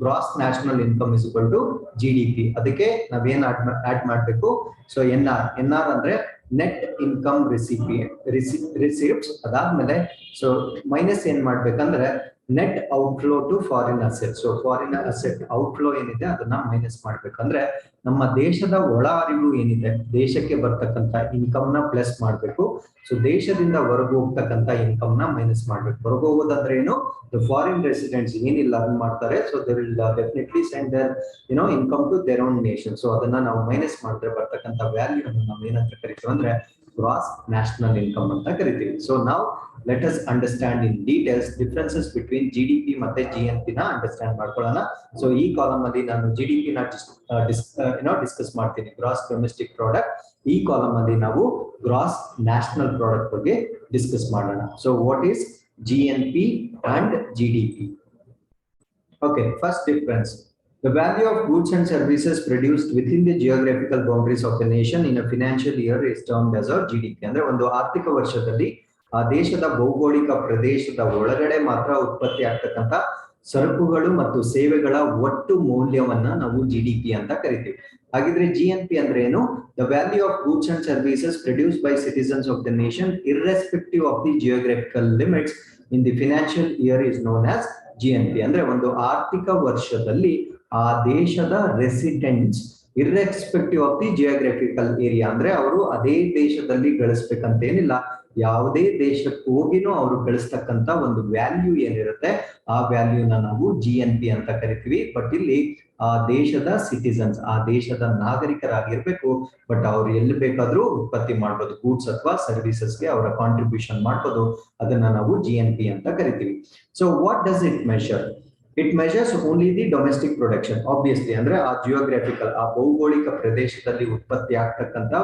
gross national income is equal to GDP. ಅದಕ್ಕೆ ನಾವೇನ್ ಆಡ್ ಮಾಡಬೇಕು, ಸೊ NR ಅಂದ್ರೆ ನೆಟ್ ಇನ್ಕಮ್ ರಿಸಿಪ್ಟ್ಸ್. ಅದಾದ್ಮೇಲೆ so minus ಏನ್ ಮಾಡ್ಬೇಕಂದ್ರೆ net outflow to foreign asset. So foreign asset outflow ಏನಿದೆ ಅದನ್ನ ಮೈನಸ್ ಮಾಡ್ಬೇಕಂದ್ರೆ ನಮ್ಮ ದೇಶದ ಒಳ ಅರಿವು ಏನಿದೆ, ದೇಶಕ್ಕೆ ಬರ್ತಕ್ಕಂತ ಇನ್ಕಮ್ ನ ಪ್ಲಸ್ ಮಾಡ್ಬೇಕು. ಸೊ ದೇಶದಿಂದ ಹೊರಗೆ ಹೋಗ್ತಕ್ಕಂತ ಇನ್ಕಮ್ ನ ಮೈನಸ್ ಮಾಡ್ಬೇಕು. ಹೊರಗೆ ಹೋಗೋದಂದ್ರೆ ಏನು, ಫಾರಿನ್ ರೆಸಿಡೆಂಟ್ಸ್ ಏನಿಲ್ಲ ಅರ್ನ್ ಮಾಡ್ತಾರೆ, so they will definitely send their income to their own nation. So ಅದನ್ನ ನಾವು ಮೈನಸ್ ಮಾಡಿದ್ರೆ ಬರ್ತಕ್ಕಂತ ವ್ಯಾಲ್ಯೂ ಅನ್ನು ನಾವು ಏನಂತ ಕರಿತೀವಿ ಅಂದ್ರೆ ಗ್ರಾಸ್ ನ್ಯಾಷನಲ್ ಇನ್ಕಮ್ ಅಂತ ಕರಿತೀವಿ. ಸೊ ನಾವು let us understand in details differences between GDP ಮತ್ತೆ GNP ನ ಅಂಡರ್ಸ್ಟ್ಯಾಂಡ್ ಮಾಡ್ಕೊಳ್ಳೋಣ. ಸೊ ಈ ಕಾಲಮ್ ಅಲ್ಲಿ ನಾನು GDP ನ ಡಿಸ್ಕಸ್ ಮಾಡ್ತೀನಿ, ಗ್ರಾಸ್ ಡೊಮೆಸ್ಟಿಕ್ ಪ್ರಾಡಕ್ಟ್. ಈ ಕಾಲಮ್ ಅಲ್ಲಿ ನಾವು ಗ್ರಾಸ್ ನ್ಯಾಷನಲ್ ಪ್ರಾಡಕ್ಟ್ ಬಗ್ಗೆ ಡಿಸ್ಕಸ್ ಮಾಡೋಣ. So what is GNP and GDP? Okay, first difference. The value of goods and services produced within the geographical boundaries of a nation in a financial year is termed as a GDP. ಅಂದ್ರೆ ಒಂದು ಆರ್ಥಿಕ ವರ್ಷದಲ್ಲಿ ಆ ದೇಶದ ಭೌಗೋಳಿಕ ಪ್ರದೇಶದ ಒಳಗಡೆ ಮಾತ್ರ ಉತ್ಪತ್ತಿ ಆಗ್ತಕ್ಕಂತ ಸರಕುಗಳು ಮತ್ತು ಸೇವೆಗಳ ಒಟ್ಟು ಮೌಲ್ಯವನ್ನ ನಾವು GDP ಅಂತ ಕರಿತೀವಿ. ಹಾಗಿದ್ರೆ GNP ಅಂದ್ರೆ ಏನು? The value of goods and services produced by citizens of the nation irrespective of the geographical limits in the financial year is known as GNP. ಅಂದ್ರೆ ಒಂದು ಆರ್ಥಿಕ ವರ್ಷದಲ್ಲಿ ಆ ದೇಶದ residents irrespective of the geographical area, ಅಂದ್ರೆ ಅವರು ಅದೇ ದೇಶದಲ್ಲಿ ಗಳಿಸ್ಬೇಕಂತೇನಿಲ್ಲ, ಯಾವುದೇ ದೇಶಕ್ಕೆ ಹೋಗಿನೂ ಅವರು ಗಳಿಸ್ತಕ್ಕಂತ ಒಂದು ವ್ಯಾಲ್ಯೂ ಏನಿರುತ್ತೆ ಆ ವ್ಯಾಲ್ಯೂನ ನಾವು GNP ಅಂತ ಕರಿತೀವಿ. ಬಟ್ ಇಲ್ಲಿ ಆ ದೇಶದ ಸಿಟಿಸನ್ಸ್, ಆ ದೇಶದ ನಾಗರಿಕರಾಗಿರ್ಬೇಕು, ಬಟ್ ಅವ್ರು ಎಲ್ಲಿ ಬೇಕಾದ್ರೂ ಉತ್ಪತ್ತಿ ಮಾಡ್ಬೋದು, ಗೂಡ್ಸ್ ಅಥವಾ ಸರ್ವಿಸಸ್ಗೆ ಅವರ ಕಾಂಟ್ರಿಬ್ಯೂಷನ್ ಮಾಡ್ಬೋದು, ಅದನ್ನ ನಾವು GNP ಅಂತ ಕರಿತೀವಿ. So what does it measure? It measures only the domestic production. Obviously, ಅಂದ್ರೆ ಆ ಜಿಯೋಗ್ರಫಿಕಲ್, ಆ ಭೌಗೋಳಿಕ ಪ್ರದೇಶದಲ್ಲಿ ಉತ್ಪತ್ತಿ ಆಗ್ತಕ್ಕಂತ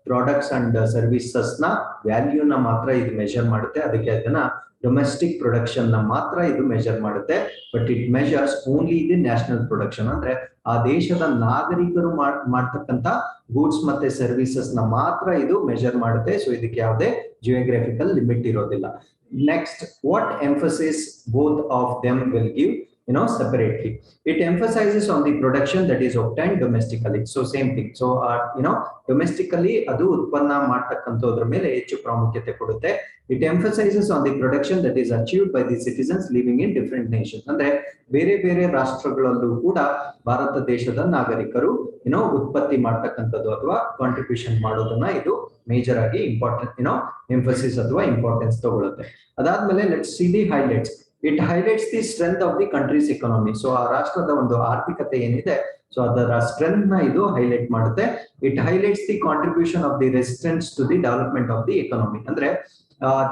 ಪ್ರಾಡಕ್ಟ್ಸ್ ಅಂಡ್ ಸರ್ವಿಸಸ್ ನ ವ್ಯಾಲ್ಯೂನ ಮಾತ್ರ ಇದು ಮೆಷರ್ ಮಾಡುತ್ತೆ. ಅದಕ್ಕೆ ಅದನ್ನ ಡೊಮೆಸ್ಟಿಕ್ ಪ್ರೊಡಕ್ಷನ್ ನ ಮಾತ್ರ ಇದು ಮೆಷರ್ ಮಾಡುತ್ತೆ. But it measures only the national production, ಅಂದ್ರೆ ಆ ದೇಶದ ನಾಗರಿಕರು ಮಾಡ್ತಕ್ಕಂತ ಗೂಡ್ಸ್ ಮತ್ತೆ ಸರ್ವಿಸಸ್ ನ ಮಾತ್ರ ಇದು ಮೆಷರ್ ಮಾಡುತ್ತೆ. ಸೊ ಇದಕ್ಕೆ ಯಾವುದೇ ಜಿಯೋಗ್ರಫಿಕಲ್ ಲಿಮಿಟ್ ಇರೋದಿಲ್ಲ. Next, what emphasis both of them will give separately. It emphasizes on the production that is obtained domestically. So same thing. So domestically adu utpanna ಮಾಡ್ತಕ್ಕಂತೋದ್ರ ಮೇಲೆ ಹೆಚ್ಚು ಪ್ರಾಮುಖ್ಯತೆ ಕೊಡುತ್ತೆ. It emphasizes on the production that is achieved by the citizens living in different nations. ಅಂದ್ರೆ ಬೇರೆ ಬೇರೆ ರಾಷ್ಟ್ರಗಳಲ್ಲೂ ಕೂಡ ಭಾರತ ದೇಶದ ನಾಗರಿಕರು ಉತ್ಪತ್ತಿ ಮಾಡ್ತಕ್ಕಂಥದ್ದು ಅಥವಾ ಕಾಂಟ್ರಿಬ್ಯೂಷನ್ ಮಾಡೋದನ್ನ ಇದು ಮೇಜರ್ ಆಗಿ ಇಂಪಾರ್ಟೆಂಟ್ ಎಂಫಸಿಸ್ ಅಥವಾ ಇಂಪಾರ್ಟೆನ್ಸ್ ತಗೊಳುತ್ತೆ. ಅದಾದ್ಮೇಲೆ let's see the highlights. It highlights the strength of the country's economy. So ಆ ರಾಷ್ಟ್ರದ ಒಂದು ಆರ್ಥಿಕತೆ ಏನಿದೆ, ಸೊ ಅದರ ಸ್ಟ್ರೆಂತ್ ನ ಇದು ಹೈಲೈಟ್ ಮಾಡುತ್ತೆ. It highlights the contribution of the residents to the development of the economy. ಅಂದ್ರೆ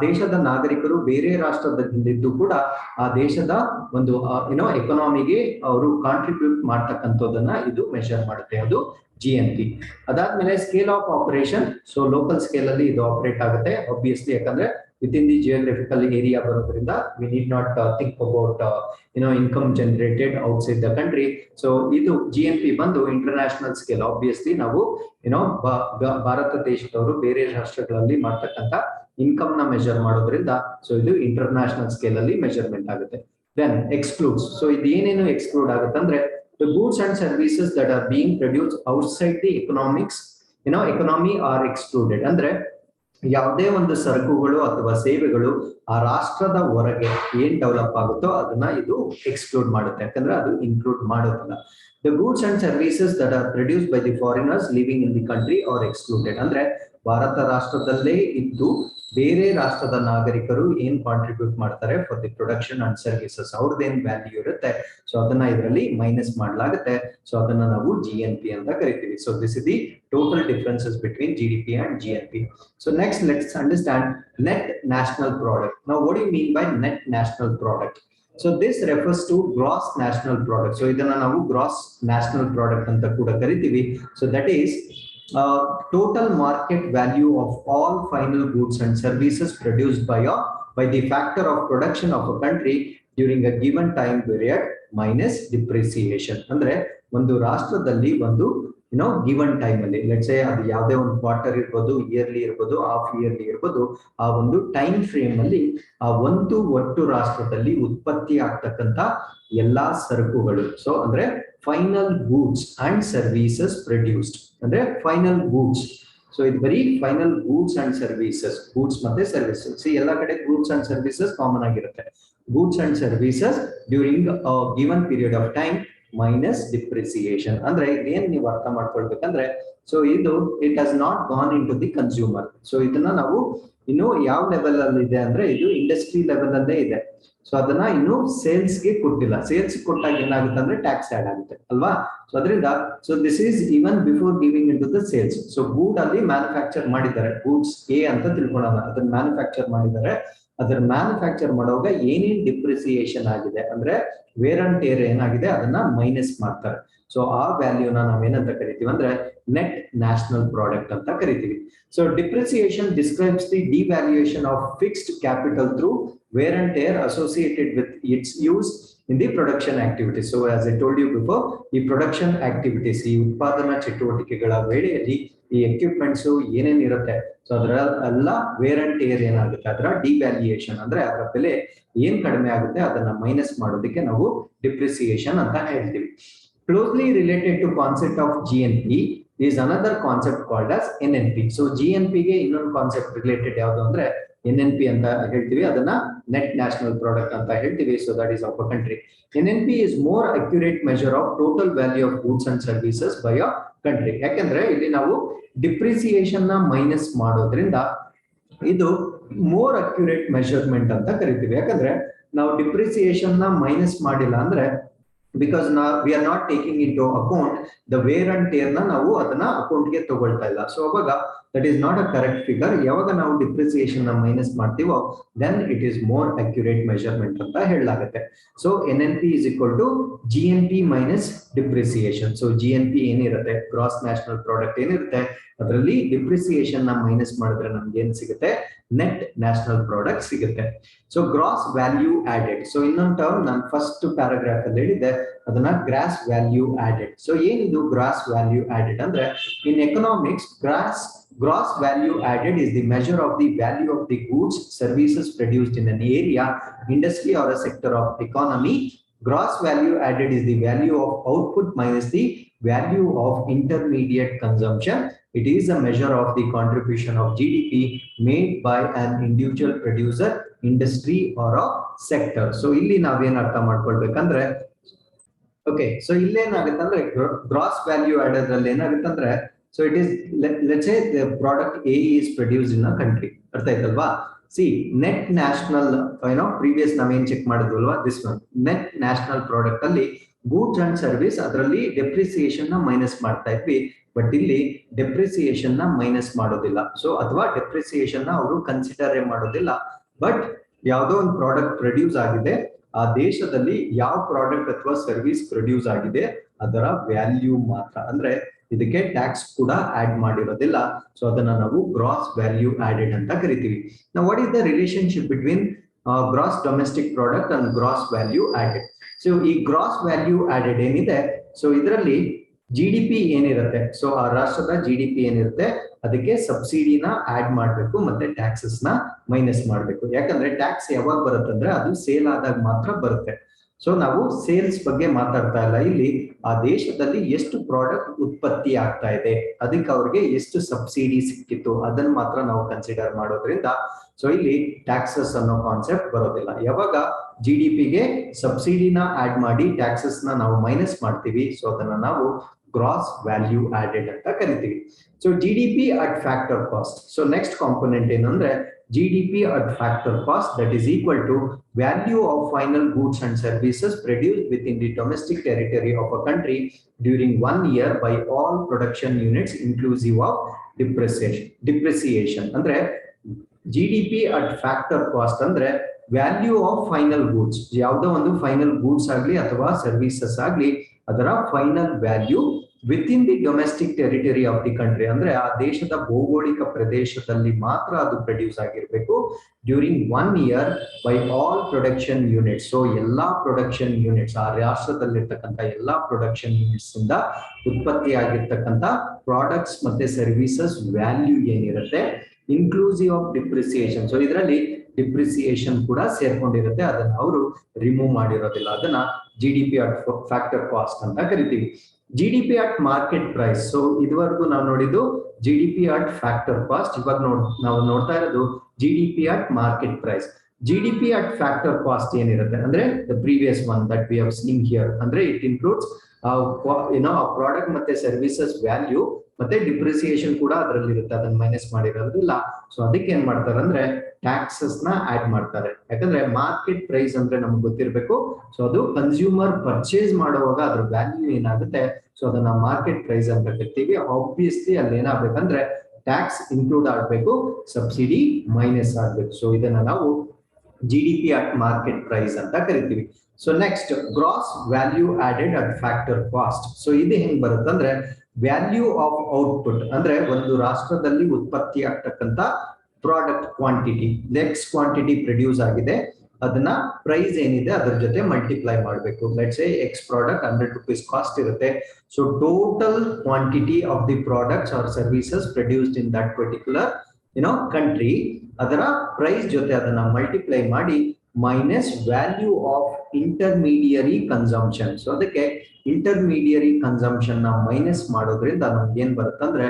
ದೇಶದ ನಾಗರಿಕರು ಬೇರೆ ರಾಷ್ಟ್ರದಲ್ಲಿದ್ದು ಕೂಡ ಆ ದೇಶದ ಒಂದು ಎಕಾನಮಿಗೆ ಅವರು ಕಾಂಟ್ರಿಬ್ಯೂಟ್ ಮಾಡ್ತಕ್ಕಂಥದ್ದನ್ನ ಇದು ಮೆಷರ್ ಮಾಡುತ್ತೆ, ಅದು GNP. ಅದಾದ್ಮೇಲೆ scale of operation. So local scale ಅಲ್ಲಿ ಇದು ಆಪರೇಟ್ ಆಗುತ್ತೆ ಆಬ್ವಿಯಸ್ಲಿ, ಯಾಕಂದ್ರೆ within the geographical area ಬರೋದ್ರಿಂದ we need not think about income generated outside the country. So ಇದು GNP ಬಂದು ಇಂಟರ್ನ್ಯಾಷನಲ್ ಸ್ಕೇಲ್. ಆಬ್ವಿಯಸ್ಲಿ ನಾವು ಭಾರತ ದೇಶದವರು ಬೇರೆ ರಾಷ್ಟ್ರಗಳಲ್ಲಿ ಮಾಡ್ತಕ್ಕಂಥ ಇನ್ಕಮ್ ನ ಮೆಜರ್ ಮಾಡೋದ್ರಿಂದ ಸೊ ಇದು ಇಂಟರ್ನ್ಯಾಷನಲ್ ಸ್ಕೇಲ್ ಅಲ್ಲಿ ಮೆಜರ್ಮೆಂಟ್ ಆಗುತ್ತೆ. Then excludes. ಸೊ ಇದು ಏನೇನು ಎಕ್ಸ್ಕ್ಲೂಡ್ ಆಗುತ್ತೆ ಅಂದ್ರೆ the goods and services that are being produced outside the economy are excluded. ಅಂದ್ರೆ ಯಾವುದೇ ಒಂದು ಸರಕುಗಳು ಅಥವಾ ಸೇವೆಗಳು ಆ ರಾಷ್ಟ್ರದ ಹೊರಗೆ ಏನ್ ಡೆವಲಪ್ ಆಗುತ್ತೋ ಅದನ್ನ ಇದು ಎಕ್ಸ್ಕ್ಲೂಡ್ ಮಾಡುತ್ತೆ, ಯಾಕಂದ್ರೆ ಅದು ಇನ್ಕ್ಲೂಡ್ ಮಾಡೋದಿಲ್ಲ. The goods and services that are produced by the foreigners living in the country are excluded. ಅಂದ್ರೆ ಭಾರತ ರಾಷ್ಟ್ರದಲ್ಲೇ ಇದ್ದು ಬೇರೆ ರಾಷ್ಟ್ರದ ನಾಗರಿಕರು ಏನ್ ಕಾಂಟ್ರಿಬ್ಯೂಟ್ ಮಾಡ್ತಾರೆ for the production and services, ಅವ್ರದ್ದೇನ್ ವ್ಯಾಲ್ಯೂ ಇರುತ್ತೆ ಸೊ ಅದನ್ನ ಇದರಲ್ಲಿ ಮೈನಸ್ ಮಾಡಲಾಗುತ್ತೆ. ಸೊ ಅದನ್ನ ನಾವು GNP ಅಂತ ಕರಿತೀವಿ. So this is the total differences between GDP and GNP. So next let's understand net national product. Now what do you mean by net national product? So this refers to gross national product. So ಇದನ್ನ ನಾವು gross national product ಅಂತ ಕೂಡ ಕರಿತೀವಿ. So that is total market value of all final goods and services produced by the factor of production of a country during a given time period minus depreciation. ಅಂದ್ರೆ ಒಂದು ರಾಷ್ಟ್ರದಲ್ಲಿ ಒಂದು given time ಅಲ್ಲಿ let's say ಅದು ಯಾವುದೇ ಒಂದು quarter ಇರ್ಬೋದು, yearly ಇರ್ಬೋದು, ಹಾಫ್ ಇಯರ್ಲಿ ಇರ್ಬೋದು, ಆ ಒಂದು ಟೈಮ್ ಫ್ರೇಮ್ ಅಲ್ಲಿ ಆ ಒಂದು ಒಟ್ಟು ರಾಷ್ಟ್ರದಲ್ಲಿ ಉತ್ಪತ್ತಿ ಆಗ್ತಕ್ಕಂತ ಎಲ್ಲಾ ಸರಕುಗಳು, ಸೊ ಅಂದ್ರೆ final goods and services produced, ಅಂದ್ರೆ ಫೈನಲ್ ಗೂಡ್ಸ್. ಸೊ ಇದು ಬರೀ final goods and services, goods ಮತ್ತೆ ಸರ್ವಿಸಸ್. ಎಲ್ಲ ಕಡೆ ಗೂಡ್ಸ್ ಅಂಡ್ ಸರ್ವಿಸಸ್ ಕಾಮನ್ ಆಗಿರುತ್ತೆ. Goods and services during given period of time minus depreciation. ಅಂದ್ರೆ ಏನ್ ನೀವು ಅರ್ಥ ಮಾಡ್ಕೊಳ್ಬೇಕಂದ್ರೆ ಸೊ ಇದು it has not gone into the consumer. So ಇದನ್ನ ನಾವು ಇನ್ನು ಯಾವ ಲೆವೆಲ್ ಅಲ್ಲಿ ಇದೆ ಅಂದ್ರೆ ಇದು ಇಂಡಸ್ಟ್ರಿ ಲೆವೆಲ್ ಅಲ್ಲೇ ಇದೆ. ಸೊ ಅದನ್ನ ಇನ್ನು ಸೇಲ್ಸ್ ಗೆ ಕೊಟ್ಟಿಲ್ಲ. ಸೇಲ್ಸ್ ಕೊಟ್ಟಾಗ ಏನಾಗುತ್ತೆ ಅಂದ್ರೆ ಟ್ಯಾಕ್ಸ್ ಆಡ್ ಆಗುತ್ತೆ ಅಲ್ವಾ. ಸೊ ಅದರಿಂದ so this is even before giving into the sales. So good ಅಲ್ಲಿ ಮ್ಯಾನುಫ್ಯಾಕ್ಚರ್ ಮಾಡಿದ್ದಾರೆ, ಗೂಡ್ಸ್ ಎ ಅಂತ ತಿಳ್ಕೊಳ್ಳೋಣ, ಅದನ್ನ ಮ್ಯಾನುಫ್ಯಾಕ್ಚರ್ ಮಾಡಿದ್ದಾರೆ. ಅದನ್ನ ಮ್ಯಾನುಫ್ಯಾಕ್ಚರ್ ಮಾಡುವಾಗ ಏನೇನ್ ಡಿಪ್ರಿಸಿಯೇಷನ್ ಆಗಿದೆ ಅಂದ್ರೆ ವೇರ್ ಅಂಡ್ ಟೇರ್ ಏನಾಗಿದೆ ಅದನ್ನ ಮೈನಸ್ ಮಾಡ್ತಾರೆ. ಸೊ ಆ ವ್ಯಾಲ್ಯೂನ ನಾವೇನಂತ ಕರಿತೀವಿ ಅಂದ್ರೆ ನೆಟ್ ನ್ಯಾಷನಲ್ ಪ್ರಾಡಕ್ಟ್ ಅಂತ ಕರಿತೀವಿ. So depreciation describes the devaluation of fixed capital through wear and tear associated with its use in the production activities. So as I told you before, the production activities, ಈ ಉತ್ಪಾದನಾ ಚಟುವಟಿಕೆಗಳ ವೇಳೆಯಲ್ಲಿ ಈ equipments ಏನೇನ್ ಇರುತ್ತೆ so ಅದರ ಎಲ್ಲ wear and tear ಏನಾಗುತ್ತೆ ಅದರ ಡಿವ್ಯಾಲ್ಯೂಯೇಷನ್ ಅಂದ್ರೆ ಅದರ ಬೆಲೆ ಏನ್ ಕಡಿಮೆ ಆಗುತ್ತೆ ಅದನ್ನ ಮೈನಸ್ ಮಾಡೋದಕ್ಕೆ ನಾವು ಡಿಪ್ರಿಸಿಯೇಷನ್ ಅಂತ ಹೇಳ್ತೀವಿ. Closely related to concept of GNP is another concept called as NNP. So GNP ಗೆ ಇನ್ನೊಂದು ಕಾನ್ಸೆಪ್ಟ್ ರಿಲೇಟೆಡ್ ಯಾವುದು ಅಂದ್ರೆ NNP ಅಂತ ಹೇಳ್ತೀವಿ, ಅದನ್ನ ನೆಟ್ ನ್ಯಾಷನಲ್ ಪ್ರಾಡಕ್ಟ್ ಅಂತ ಹೇಳ್ತೀವಿ. So that is of a country. NNP is more accurate measure of total value of goods and services by a country. ಯಾಕಂದ್ರೆ ಇಲ್ಲಿ ನಾವು ಡಿಪ್ರಿಸಿಯೇಷನ್ ನ ಮೈನಸ್ ಮಾಡೋದ್ರಿಂದ ಇದು ಮೋರ್ ಅಕ್ಯುರೇಟ್ ಮೆಷರ್ಮೆಂಟ್ ಅಂತ ಕರಿತೀವಿ. ಯಾಕಂದ್ರೆ ನಾವು ಡಿಪ್ರಿಸಿಯೇಷನ್ ನ ಮೈನಸ್ ಮಾಡಿಲ್ಲ ಅಂದ್ರೆ because now we are not taking into account the wear and tear na ನಾವು ಅದನ್ನ ಅಕೌಂಟ್ ಗೆ ತಗೊಳ್ತಾ ಇಲ್ಲ. ಸೊ ಅವಾಗ that is not a correct figure. ಯಾವಾಗ ನಾವು ಡಿಪ್ರಿಸಿಯೇಷನ್ ನ ಮೈನಸ್ ಮಾಡ್ತೀವೋ then it is more accurate measurement ಅಂತ ಹೇಳಲಾಗುತ್ತೆ. So NNP is equal to GNP minus depreciation. So GNP ಏನಿರುತ್ತೆ ಗ್ರಾಸ್ ನ್ಯಾಷನಲ್ ಪ್ರಾಡಕ್ಟ್ ಏನಿರುತ್ತೆ ಅದರಲ್ಲಿ ಡಿಪ್ರಿಸಿಯೇಷನ್ ನ ಮೈನಸ್ ಮಾಡಿದ್ರೆ ನಮ್ಗೆ ಏನ್ ಸಿಗುತ್ತೆ ನೆಟ್ ನ್ಯಾಷನಲ್ ಪ್ರಾಡಕ್ಟ್ ಸಿಗುತ್ತೆ. So gross value added. So ಇನ್ನೊಂದು ಟರ್ಮ್ ನಾನು ಫಸ್ಟ್ ಪ್ಯಾರಾಗ್ರಾಫ್ ಅಲ್ಲಿ ಹೇಳಿದ್ದೆ ಅದನ್ನ ಗ್ರಾಸ್ ವ್ಯಾಲ್ಯೂ ಆಡೆಡ್. ಸೊ ಏನಿದು ಗ್ರಾಸ್ ವ್ಯಾಲ್ಯೂ ಆಡೆಡ್ ಅಂದ್ರೆ in economics gross value added is the measure of the value of the goods services produced in an area, industry or a sector of economy. Gross value added is the value of output minus the value of intermediate consumption. It is a measure of the contribution of GDP made by an individual producer, industry or a sector. So ಇಲ್ಲಿ ನಾವೇನ್ ಅರ್ಥ ಮಾಡ್ಕೊಳ್ಬೇಕಂದ್ರೆ okay so ಇಲ್ಲೇನಾಗುತ್ತೆ ಅಂದ್ರೆ gross value added ಅಲ್ಲಿ ಏನಾಗುತ್ತೆ ಅಂದ್ರೆ so it is let's say the product A is produced in a country. ಅರ್ಥ ಆಯ್ತಲ್ವಾ. see net national previous ನಾವೇನ್ ಚೆಕ್ ಮಾಡಿದ್ವಲ್ವಾ this one net national product ಅಲ್ಲಿ ಗೂಡ್ಸ್ ಅಂಡ್ ಸರ್ವಿಸ್ ಅದರಲ್ಲಿ ಡೆಪ್ರಿಸಿಯೇಷನ್ ನ ಮೈನಸ್ ಮಾಡ್ತಾ ಇದ್ವಿ, ಬಟ್ ಇಲ್ಲಿ ಡೆಪ್ರಿಸಿಯೇಷನ್ ನ ಮೈನಸ್ ಮಾಡೋದಿಲ್ಲ. ಸೊ ಅಥವಾ ಡೆಪ್ರಿಸಿಯೇಷನ್ ನ ಅವರು ಕನ್ಸಿಡರ್ ಮಾಡೋದಿಲ್ಲ. ಬಟ್ ಯಾವುದೋ ಒಂದು ಪ್ರಾಡಕ್ಟ್ ಪ್ರೊಡ್ಯೂಸ್ ಆಗಿದೆ, ಆ ದೇಶದಲ್ಲಿ ಯಾವ ಪ್ರಾಡಕ್ಟ್ ಅಥವಾ ಸರ್ವಿಸ್ ಪ್ರೊಡ್ಯೂಸ್ ಆಗಿದೆ ಅದರ ವ್ಯಾಲ್ಯೂ ಮಾತ್ರ, ಅಂದ್ರೆ ಇದಕ್ಕೆ ಟ್ಯಾಕ್ಸ್ ಕೂಡ ಆಡ್ ಮಾಡಿರೋದಿಲ್ಲ. ಸೊ ಅದನ್ನ ನಾವು ಗ್ರಾಸ್ ವ್ಯಾಲ್ಯೂ ಆಡೆಡ್ ಅಂತ ಕರಿತೀವಿ. ನಾವು what is the relationship between gross domestic product and gross value added? So ಈ ಗ್ರಾಸ್ ವ್ಯಾಲ್ಯೂ ಆಡೆಡ್ ಏನಿದೆ, ಸೊ ಇದರಲ್ಲಿ GDP ಏನಿರುತ್ತೆ, ಸೊ ಆ ರಾಷ್ಟ್ರದ GDP ಏನಿರುತ್ತೆ ಅದಕ್ಕೆ ಸಬ್ಸಿಡಿನ ಆಡ್ ಮಾಡಬೇಕು ಮತ್ತೆ ಟ್ಯಾಕ್ಸಸ್ ನ ಮೈನಸ್ ಮಾಡಬೇಕು. ಯಾಕಂದ್ರೆ ಟ್ಯಾಕ್ಸ್ ಯಾವಾಗ ಬರುತ್ತೆ ಅಂದ್ರೆ ಅದು ಸೇಲ್ ಆದಾಗ ಮಾತ್ರ ಬರುತ್ತೆ. ಸೊ ನಾವು ಸೇಲ್ಸ್ ಬಗ್ಗೆ ಮಾತಾಡ್ತಾ ಇಲ್ಲ ಇಲ್ಲಿ, ಆ ದೇಶದಲ್ಲಿ ಎಷ್ಟು ಪ್ರಾಡಕ್ಟ್ ಉತ್ಪತ್ತಿ ಆಗ್ತಾ ಇದೆ ಅದಕ್ಕೆ ಅವ್ರಿಗೆ ಎಷ್ಟು ಸಬ್ಸಿಡಿ ಸಿಕ್ಕಿತ್ತು ಅದನ್ನ ಮಾತ್ರ ನಾವು ಕನ್ಸಿಡರ್ ಮಾಡೋದ್ರಿಂದ ಸೊ ಇಲ್ಲಿ ಟ್ಯಾಕ್ಸಸ್ ಅನ್ನೋ ಕಾನ್ಸೆಪ್ಟ್ ಬರೋದಿಲ್ಲ. ಯಾವಾಗ GDP-ಗೆ ಸಬ್ಸಿಡಿನ ಆಡ್ ಮಾಡಿ ಟ್ಯಾಕ್ಸಸ್ ನ ನಾವು ಮೈನಸ್ ಮಾಡ್ತೀವಿ, ಸೊ ಅದನ್ನ ನಾವು ಗ್ರಾಸ್ ವ್ಯಾಲ್ಯೂ ಆಡೆಡ್ ಅಂತ ಕರಿತೀವಿ. So GDP at factor cost. So next component ಏನಂದ್ರೆ GDP at factor cost, that is equal to value of final goods and services produced within the domestic territory of a country during 1 year by all production units inclusive of depreciation. ಅಂದ್ರೆ GDP at factor cost ಅಂದ್ರೆ value of final goods, ಯಾವುದೋ ಒಂದು final goods ಆಗ್ಲಿ ಅಥವಾ services ಆಗ್ಲಿ ಅದರ final value with in the domestic territory of the country, ಅಂದ್ರೆ ಆ ದೇಶದ ಭೌಗೋಳಿಕ ಪ್ರದೇಶದಲ್ಲಿ ಮಾತ್ರ ಅದು ಪ್ರೊಡ್ಯೂಸ್ ಆಗಿರ್ಬೇಕು during 1 year by all production units. So ಎಲ್ಲಾ ಪ್ರೊಡಕ್ಷನ್ ಯೂನಿಟ್ಸ್, ಆ ರಾಷ್ಟ್ರದಲ್ಲಿರ್ತಕ್ಕಂಥ ಎಲ್ಲಾ ಪ್ರೊಡಕ್ಷನ್ ಯೂನಿಟ್ಸ್ ಇಂದ ಉತ್ಪತ್ತಿ ಆಗಿರ್ತಕ್ಕಂಥ ಪ್ರಾಡಕ್ಟ್ಸ್ ಮತ್ತೆ ಸರ್ವಿಸಸ್ ವ್ಯಾಲ್ಯೂ ಏನಿರುತ್ತೆ ಇನ್ಕ್ಲೂಸಿವ್ ಆಫ್ ಡಿಪ್ರಿಸಿಯೇಷನ್. ಸೊ ಇದರಲ್ಲಿ ಡಿಪ್ರಿಸಿಯೇಷನ್ ಕೂಡ ಸೇರ್ಕೊಂಡಿರುತ್ತೆ, ಅದನ್ನ ಅವರು ರಿಮೂವ್ ಮಾಡಿರೋದಿಲ್ಲ. ಅದನ್ನ GDP at factor cost ಅಂತ ಕರಿತೀವಿ. GDP at market price. So ಇದುವರೆಗೂ ನಾವು ನೋಡಿದ್ದು GDP at factor cost, ಇವಾಗ ನಾವು ನೋಡ್ತಾ ಇರೋದು GDP at market price. GDP at factor cost ಏನಿರುತ್ತೆ ಅಂದ್ರೆ the previous one that we have seen here, ಅಂದ್ರೆ it includes ಪ್ರಾಡಕ್ಟ್ ಮತ್ತೆ ಸರ್ವಿಸಸ್ ವ್ಯಾಲ್ಯೂ ಮತ್ತೆ ಡಿಪ್ರಿಸಿಯೇಷನ್ ಕೂಡ ಅದರಲ್ಲಿ ಇರುತ್ತೆ, ಅದನ್ನ ಮೈನಸ್ ಮಾಡಿರೋದಿಲ್ಲ. ಸೊ ಅದಕ್ಕೆ ಏನ್ ಮಾಡ್ತಾರೆ ಅಂದ್ರೆ ಟ್ಯಾಕ್ಸಸ್ ನ ಆಡ್ ಮಾಡ್ತಾರೆ. ಯಾಕಂದ್ರೆ ಮಾರ್ಕೆಟ್ ಪ್ರೈಸ್ ಅಂದ್ರೆ ನಮ್ಗೆ ಗೊತ್ತಿರ್ಬೇಕು, ಸೊ ಅದು ಕನ್ಸ್ಯೂಮರ್ ಪರ್ಚೇಸ್ ಮಾಡುವಾಗ ಅದ್ರ ವ್ಯಾಲ್ಯೂ ಏನಾಗುತ್ತೆ, ಸೊ ಅದನ್ನ ಮಾರ್ಕೆಟ್ ಪ್ರೈಸ್ ಅಂತ ಕರಿತೀವಿ. ಆಬ್ವಿಯಸ್ಲಿ ಅಲ್ಲಿ ಏನಾಗ್ಬೇಕಂದ್ರೆ ಟ್ಯಾಕ್ಸ್ ಇನ್ಕ್ಲೂಡ್ ಆಗ್ಬೇಕು, ಸಬ್ಸಿಡಿ ಮೈನಸ್ ಆಗ್ಬೇಕು. ಸೊ ಇದನ್ನ ನಾವು GDP at market price ಅಂತ ಕರಿತೀವಿ. So next gross value added at factor cost. So ಇದು ಹೆಂಗ್ ಬರುತ್ತೆ ಅಂದ್ರೆ ವ್ಯಾಲ್ಯೂ ಆಫ್ ಔಟ್ಪುಟ್, ಅಂದ್ರೆ ಒಂದು ರಾಷ್ಟ್ರದಲ್ಲಿ ಉತ್ಪತ್ತಿ ಆಗ್ತಕ್ಕಂಥ product quantity, next quantity produce ಆಗಿದೆ, ಅದನ್ನ ಪ್ರೈಸ್ ಏನಿದೆ ಅದರ ಜೊತೆ ಮಲ್ಟಿಪ್ಲೈ ಮಾಡಬೇಕು. Let's say X product 100 rupees cost ಇರುತ್ತೆ. So total quantity of the products or services produced in that particular country, ಅದರ ಪ್ರೈಸ್ ಜೊತೆ ಅದನ್ನ ಮಲ್ಟಿಪ್ಲೈ ಮಾಡಿ minus value of intermediary consumption. So ಅದಕ್ಕೆ ಇಂಟರ್ಮೀಡಿಯರಿ ಕನ್ಸಂಪ್ಷನ್ ನ ಮೈನಸ್ ಮಾಡೋದ್ರಿಂದ ನಮ್ಗೆ ಏನ್ ಬರುತ್ತೆ ಅಂದ್ರೆ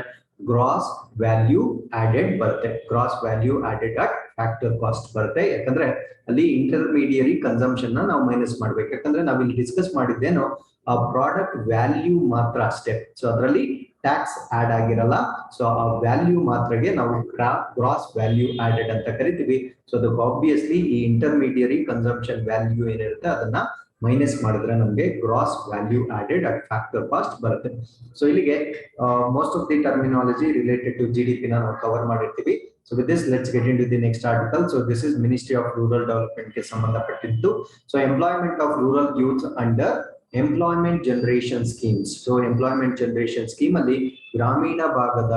ಗ್ರಾಸ್ ವ್ಯಾಲ್ಯೂ ಆಡೆಡ್ ಬರುತ್ತೆ. Gross value added at factor cost ಬರುತ್ತೆ, ಯಾಕಂದ್ರೆ ಅಲ್ಲಿ ಇಂಟರ್ಮೀಡಿಯರಿ ಕನ್ಸಂಪ್ಷನ್ ನ ನಾವು ಮೈನಸ್ ಮಾಡ್ಬೇಕು. ಯಾಕಂದ್ರೆ ನಾವ್ ಇಲ್ಲಿ ಡಿಸ್ಕಸ್ ಮಾಡಿದ್ದೇನು ಆ ಪ್ರಾಡಕ್ಟ್ ವ್ಯಾಲ್ಯೂ ಮಾತ್ರ ಅಷ್ಟೇ, ಸೊ ಅದರಲ್ಲಿ ಟ್ಯಾಕ್ಸ್ ಆಡ್ ಆಗಿರಲ್ಲ. ಸೊ ಆ ವ್ಯಾಲ್ಯೂ ಮಾತ್ರಗೆ ನಾವು ಗ್ರಾಸ್ ವ್ಯಾಲ್ಯೂ ಆಡೆಡ್ ಅಂತ ಕರಿತೀವಿ. ಸೊ ಅದಕ್ಕೆ ಆಬ್ವಿಯಸ್ಲಿ ಈ ಇಂಟರ್ಮೀಡಿಯರಿ ಕನ್ಸಂಪ್ಷನ್ ವ್ಯಾಲ್ಯೂ ಏನಿರುತ್ತೆ ಅದನ್ನ ಮೈನಸ್ ಮಾಡಿದ್ರೆ ನಮಗೆ gross value added at factor cost ಬರುತ್ತೆ. ಸೊ ಇಲ್ಲಿಗೆ most of the terminology related to GDP ನ ನಾವು ಕವರ್ ಮಾಡಿರ್ತೀವಿ. So with this let's get into the next article. So this is ministry of rural development ಗೆ ಸಂಬಂಧಪಟ್ಟಿದ್ದು. So employment of rural youth under employment generation schemes. So employment generation scheme ಅಲ್ಲಿ ಗ್ರಾಮೀಣ ಭಾಗದ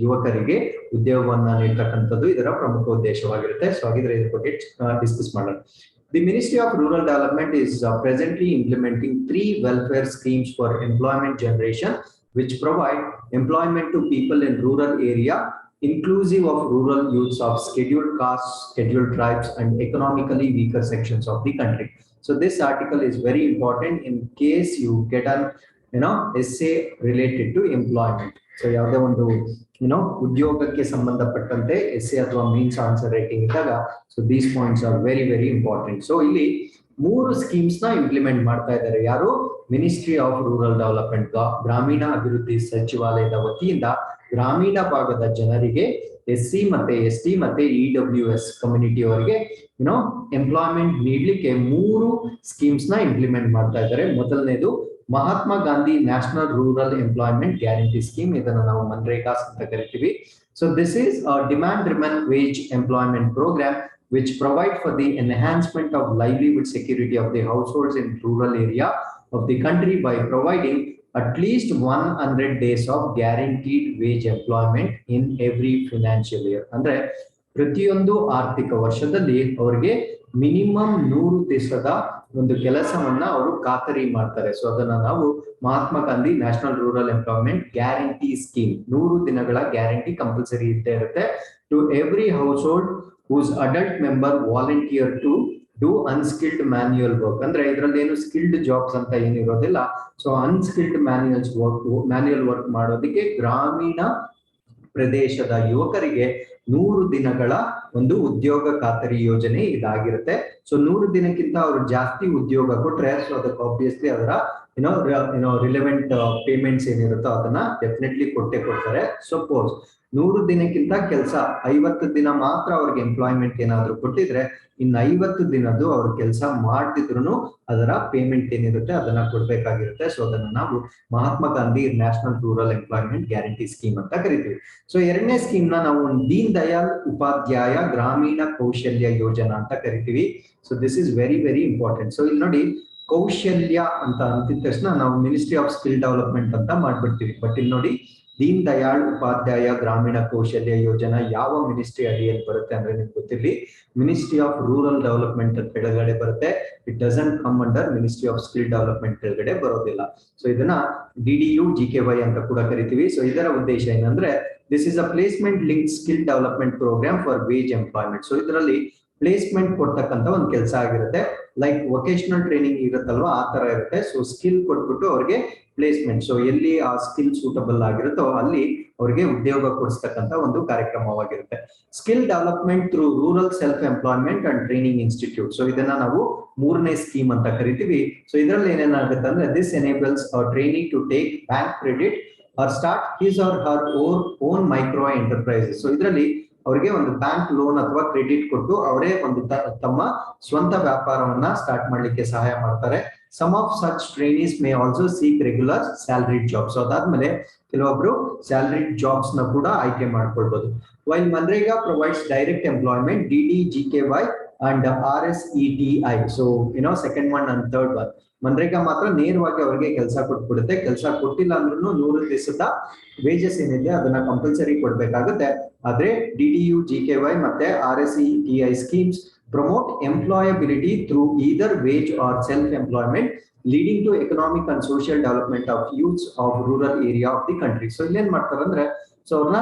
ಯುವಕರಿಗೆ ಉದ್ಯೋಗವನ್ನ ನೀಡತಕ್ಕಂಥದ್ದು ಇದರ ಪ್ರಮುಖ ಉದ್ದೇಶವಾಗಿರುತ್ತೆ. So ಹಾಗಿದ್ರೆ ಇದ್ರ ಬಗ್ಗೆ ಡಿಸ್ಕಸ್ ಮಾಡೋಣ. The Ministry of Rural Development is presently implementing 3 welfare schemes for employment generation, which provide employment to people in rural area, inclusive of rural youths of scheduled castes, scheduled tribes, and economically weaker sections of the country. So this article is very important in case you get an essay related to employment. So ಯಾವುದೇ ಒಂದು ಉದ್ಯೋಗಕ್ಕೆ ಸಂಬಂಧಪಟ್ಟಂತೆ essay ಅಥವಾ means answer writing ಇದ್ದಾಗ so these points are very very important. So ಇಲ್ಲಿ 3 schemes ನ implement ಮಾಡ್ತಾ ಇದ್ದಾರೆ. ಯಾರು? ಮಿನಿಸ್ಟ್ರಿ ಆಫ್ ರೂರಲ್ ಡೆವಲಪ್ಮೆಂಟ್, ಗ್ರಾಮೀಣ ಅಭಿವೃದ್ಧಿ ಸಚಿವಾಲಯದ ವತಿಯಿಂದ ಗ್ರಾಮೀಣ ಭಾಗದ ಜನರಿಗೆ SC ಮತ್ತೆ ST ಮತ್ತೆ EWS ಕಮ್ಯುನಿಟಿ ಅವರಿಗೆ ಎಂಪ್ಲಾಯ್ಮೆಂಟ್ ನೀಡಲಿಕ್ಕೆ 3 ಸ್ಕೀಮ್ಸ್ ನ ಇಂಪ್ಲಿಮೆಂಟ್ ಮಾಡ್ತಾ ಇದ್ದಾರೆ. ಮೊದಲನೇದು Mahatma Gandhi national rural employment guarantee scheme, ಇದನ್ನು ನಾವು ಮನ್ರೇಗಾಸ್ ಅಂತ ಕರಿತೀವಿ. So this is demand driven wage employment program which provide for the enhancement of livelihood security of the households in rural area of the country by providing at least 100 days of guaranteed wage employment in every financial year. ಅಂದ್ರೆ ಪ್ರತಿಯೊಂದು ಆರ್ಥಿಕ ವರ್ಷದಲ್ಲಿ ಅವರಿಗೆ minimum 100 ದಿವಸದ ಒಂದು ಕೆಲಸವನ್ನ ಅವರು ಖಾತರಿ ಮಾಡ್ತಾರೆ. ಸೊ ಅದನ್ನ ನಾವು Mahatma Gandhi national rural employment guarantee scheme, 100 ದಿನಗಳ ಗ್ಯಾರಂಟಿ ಕಂಪಲ್ಸರಿ ಇದ್ದೇ ಇರುತ್ತೆ. To every household whose adult member volunteer to do unskilled manual work. ಅಂದ್ರೆ ಇದರಲ್ಲಿ ಏನು ಸ್ಕಿಲ್ಡ್ ಜಾಬ್ಸ್ ಅಂತ ಏನಿರೋದಿಲ್ಲ. ಸೊ ಅನ್ಸ್ಕಿಲ್ಡ್ ಮ್ಯಾನ್ಯುಯಲ್ ವರ್ಕ್ ಮಾಡೋದಕ್ಕೆ ಗ್ರಾಮೀಣ ಪ್ರದೇಶದ ಯುವಕರಿಗೆ 100 ದಿನಗಳ ಒಂದು ಉದ್ಯೋಗ ಖಾತರಿ ಯೋಜನೆ ಇದಾಗಿರುತ್ತೆ. ಸೊ 100 ದಿನಕ್ಕಿಂತ ಅವರು ಜಾಸ್ತಿ ಉದ್ಯೋಗ ಕೊಟ್ರೆ ಸೊ ಅದಕ್ಕೆ ಆಬ್ವಿಯಸ್ಲಿ ಅದರ ರಿಲೆವೆಂಟ್ ಪೇಮೆಂಟ್ಸ್ ಏನಿರುತ್ತೋ ಅದನ್ನ ಡೆಫಿನೆಟ್ಲಿ ಕೊಟ್ಟೆ ಕೊಡ್ತಾರೆ. ಸಪೋಸ್ 100 ದಿನಕ್ಕಿಂತ ಕೆಲಸ 50 ದಿನ ಮಾತ್ರ ಅವ್ರಿಗೆ ಎಂಪ್ಲಾಯ್ಮೆಂಟ್ ಏನಾದ್ರು ಕೊಟ್ಟಿದ್ರೆ ಇನ್ನು 50 ದಿನದ್ದು ಅವ್ರ ಕೆಲಸ ಮಾಡ್ತಿದ್ರು ಅದರ ಪೇಮೆಂಟ್ ಏನಿರುತ್ತೆ ಅದನ್ನ ಕೊಡ್ಬೇಕಾಗಿರುತ್ತೆ. ಸೊ ಅದನ್ನ ನಾವು Mahatma Gandhi national rural employment guarantee scheme ಅಂತ ಕರಿತೀವಿ. ಸೊ ಎರಡನೇ ಸ್ಕೀಮ್ ನ ನಾವು ದೀನ್ ದಯಾಳ್ ಉಪಾಧ್ಯಾಯ ಗ್ರಾಮೀಣ ಕೌಶಲ್ಯ ಯೋಜನಾ ಅಂತ ಕರಿತೀವಿ. So this is very very important. So ಇಲ್ಲಿ ನೋಡಿ, ಕೌಶಲ್ಯ ಅಂತ ಅಂತಿದ ತಕ್ಷಣ ನಾವು ಮಿನಿಸ್ಟ್ರಿ ಆಫ್ ಸ್ಕಿಲ್ ಡೆವಲಪ್ಮೆಂಟ್ ಅಂತ ಮಾಡ್ಬಿಡ್ತೀವಿ. ಬಟ್ ಇಲ್ಲಿ ನೋಡಿ, ದೀನ್ ದಯಾಳ್ ಉಪಾಧ್ಯಾಯ ಗ್ರಾಮೀಣ ಕೌಶಲ್ಯ ಯೋಜನಾ ಯಾವ ಮಿನಿಸ್ಟ್ರಿ ಅಡಿಯಲ್ಲಿ ಬರುತ್ತೆ ಅಂದ್ರೆ ನಿಮ್ಗೆ ಗೊತ್ತಿರಲಿ, ಮಿನಿಸ್ಟ್ರಿ ಆಫ್ ರೂರಲ್ ಡೆವಲಪ್ಮೆಂಟ್ ಕೆಳಗಡೆ ಬರುತ್ತೆ. It doesn't come under ministry of skill development ಕೆಳಗಡೆ ಬರೋದಿಲ್ಲ. ಸೊ ಇದನ್ನ DDU GKY ಅಂತ ಕೂಡ ಕರಿತೀವಿ. ಸೊ ಇದರ ಉದ್ದೇಶ ಏನಂದ್ರೆ this is a placement link skill development program for wage employment. So ಇದರಲ್ಲಿ ಪ್ಲೇಸ್ಮೆಂಟ್ ಕೊಡ್ತಕ್ಕಂತ ಒಂದು ಕೆಲಸ ಆಗಿರುತ್ತೆ. ಲೈಕ್ ವೊಕೇಶನಲ್ ಟ್ರೈನಿಂಗ್ ಇರುತ್ತಲ್ವಾ, ಆ ತರ ಇರುತ್ತೆ. ಸೊ ಸ್ಕಿಲ್ ಕೊಟ್ಬಿಟ್ಟು ಅವ್ರಿಗೆ ಪ್ಲೇಸ್ಮೆಂಟ್, ಸೊ ಎಲ್ಲಿ ಆ ಸ್ಕಿಲ್ ಸೂಟಬಲ್ ಆಗಿರುತ್ತೋ ಅಲ್ಲಿ ಅವರಿಗೆ ಉದ್ಯೋಗ ಕೊಡಿಸ್ತಕ್ಕಂತ ಒಂದು ಕಾರ್ಯಕ್ರಮವಾಗಿರುತ್ತೆ. Skill development through rural self employment and training institute. So ಇದನ್ನ ನಾವು 3ನೇ ಸ್ಕೀಮ್ ಅಂತ ಕರಿತೀವಿ. ಸೊ ಇದರಲ್ಲಿ ಏನೇನಾಗುತ್ತೆ ಅಂದ್ರೆ this enables training to take bank credit or start his or her own micro enterprises. So ಇದರಲ್ಲಿ ಅವರಿಗೆ ಒಂದು ಬ್ಯಾಂಕ್ ಲೋನ್ ಅಥವಾ ಕ್ರೆಡಿಟ್ ಕೊಟ್ಟು ಅವರೇ ಒಂದು ತಮ್ಮ ಸ್ವಂತ ವ್ಯಾಪಾರವನ್ನ ಸ್ಟಾರ್ಟ್ ಮಾಡ್ಲಿಕ್ಕೆ ಸಹಾಯ ಮಾಡ್ತಾರೆ. Some of such trainees may also seek regular salaried jobs. ಅದಾದ್ಮೇಲೆ ಕೆಲವೊಬ್ರು ಸ್ಯಾಲರಿಡ್ ಜಾಬ್ಸ್ ನ ಕೂಡ ಆಯ್ಕೆ ಮಾಡ್ಕೊಳ್ಬಹುದು. While MNREGA provides direct employment, DDGKY and RSETI. So second one and third one, MNREGA ಮಾತ್ರ ನೇರವಾಗಿ ಅವರಿಗೆ ಕೆಲಸ ಕೊಟ್ಬಿಡುತ್ತೆ. ಕೆಲಸ ಕೊಟ್ಟಿಲ್ಲ ಅಂದ್ರೂ 100 ದಿವಸದ ವೇಜಸ್ ಏನಿದೆ ಅದನ್ನ ಕಂಪಲ್ಸರಿ ಕೊಡ್ಬೇಕಾಗುತ್ತೆ. ಆದ್ರೆ DDU GKY ಮತ್ತೆ RSETI schemes promote employability through either wage or self-employment, leading to economic and social development of youths of rural area of the country. So ಇಲ್ಲೇನ್ ಮಾಡ್ತಾರೆ ಅಂದ್ರೆ ಸೊ ಅವ್ರನ್ನ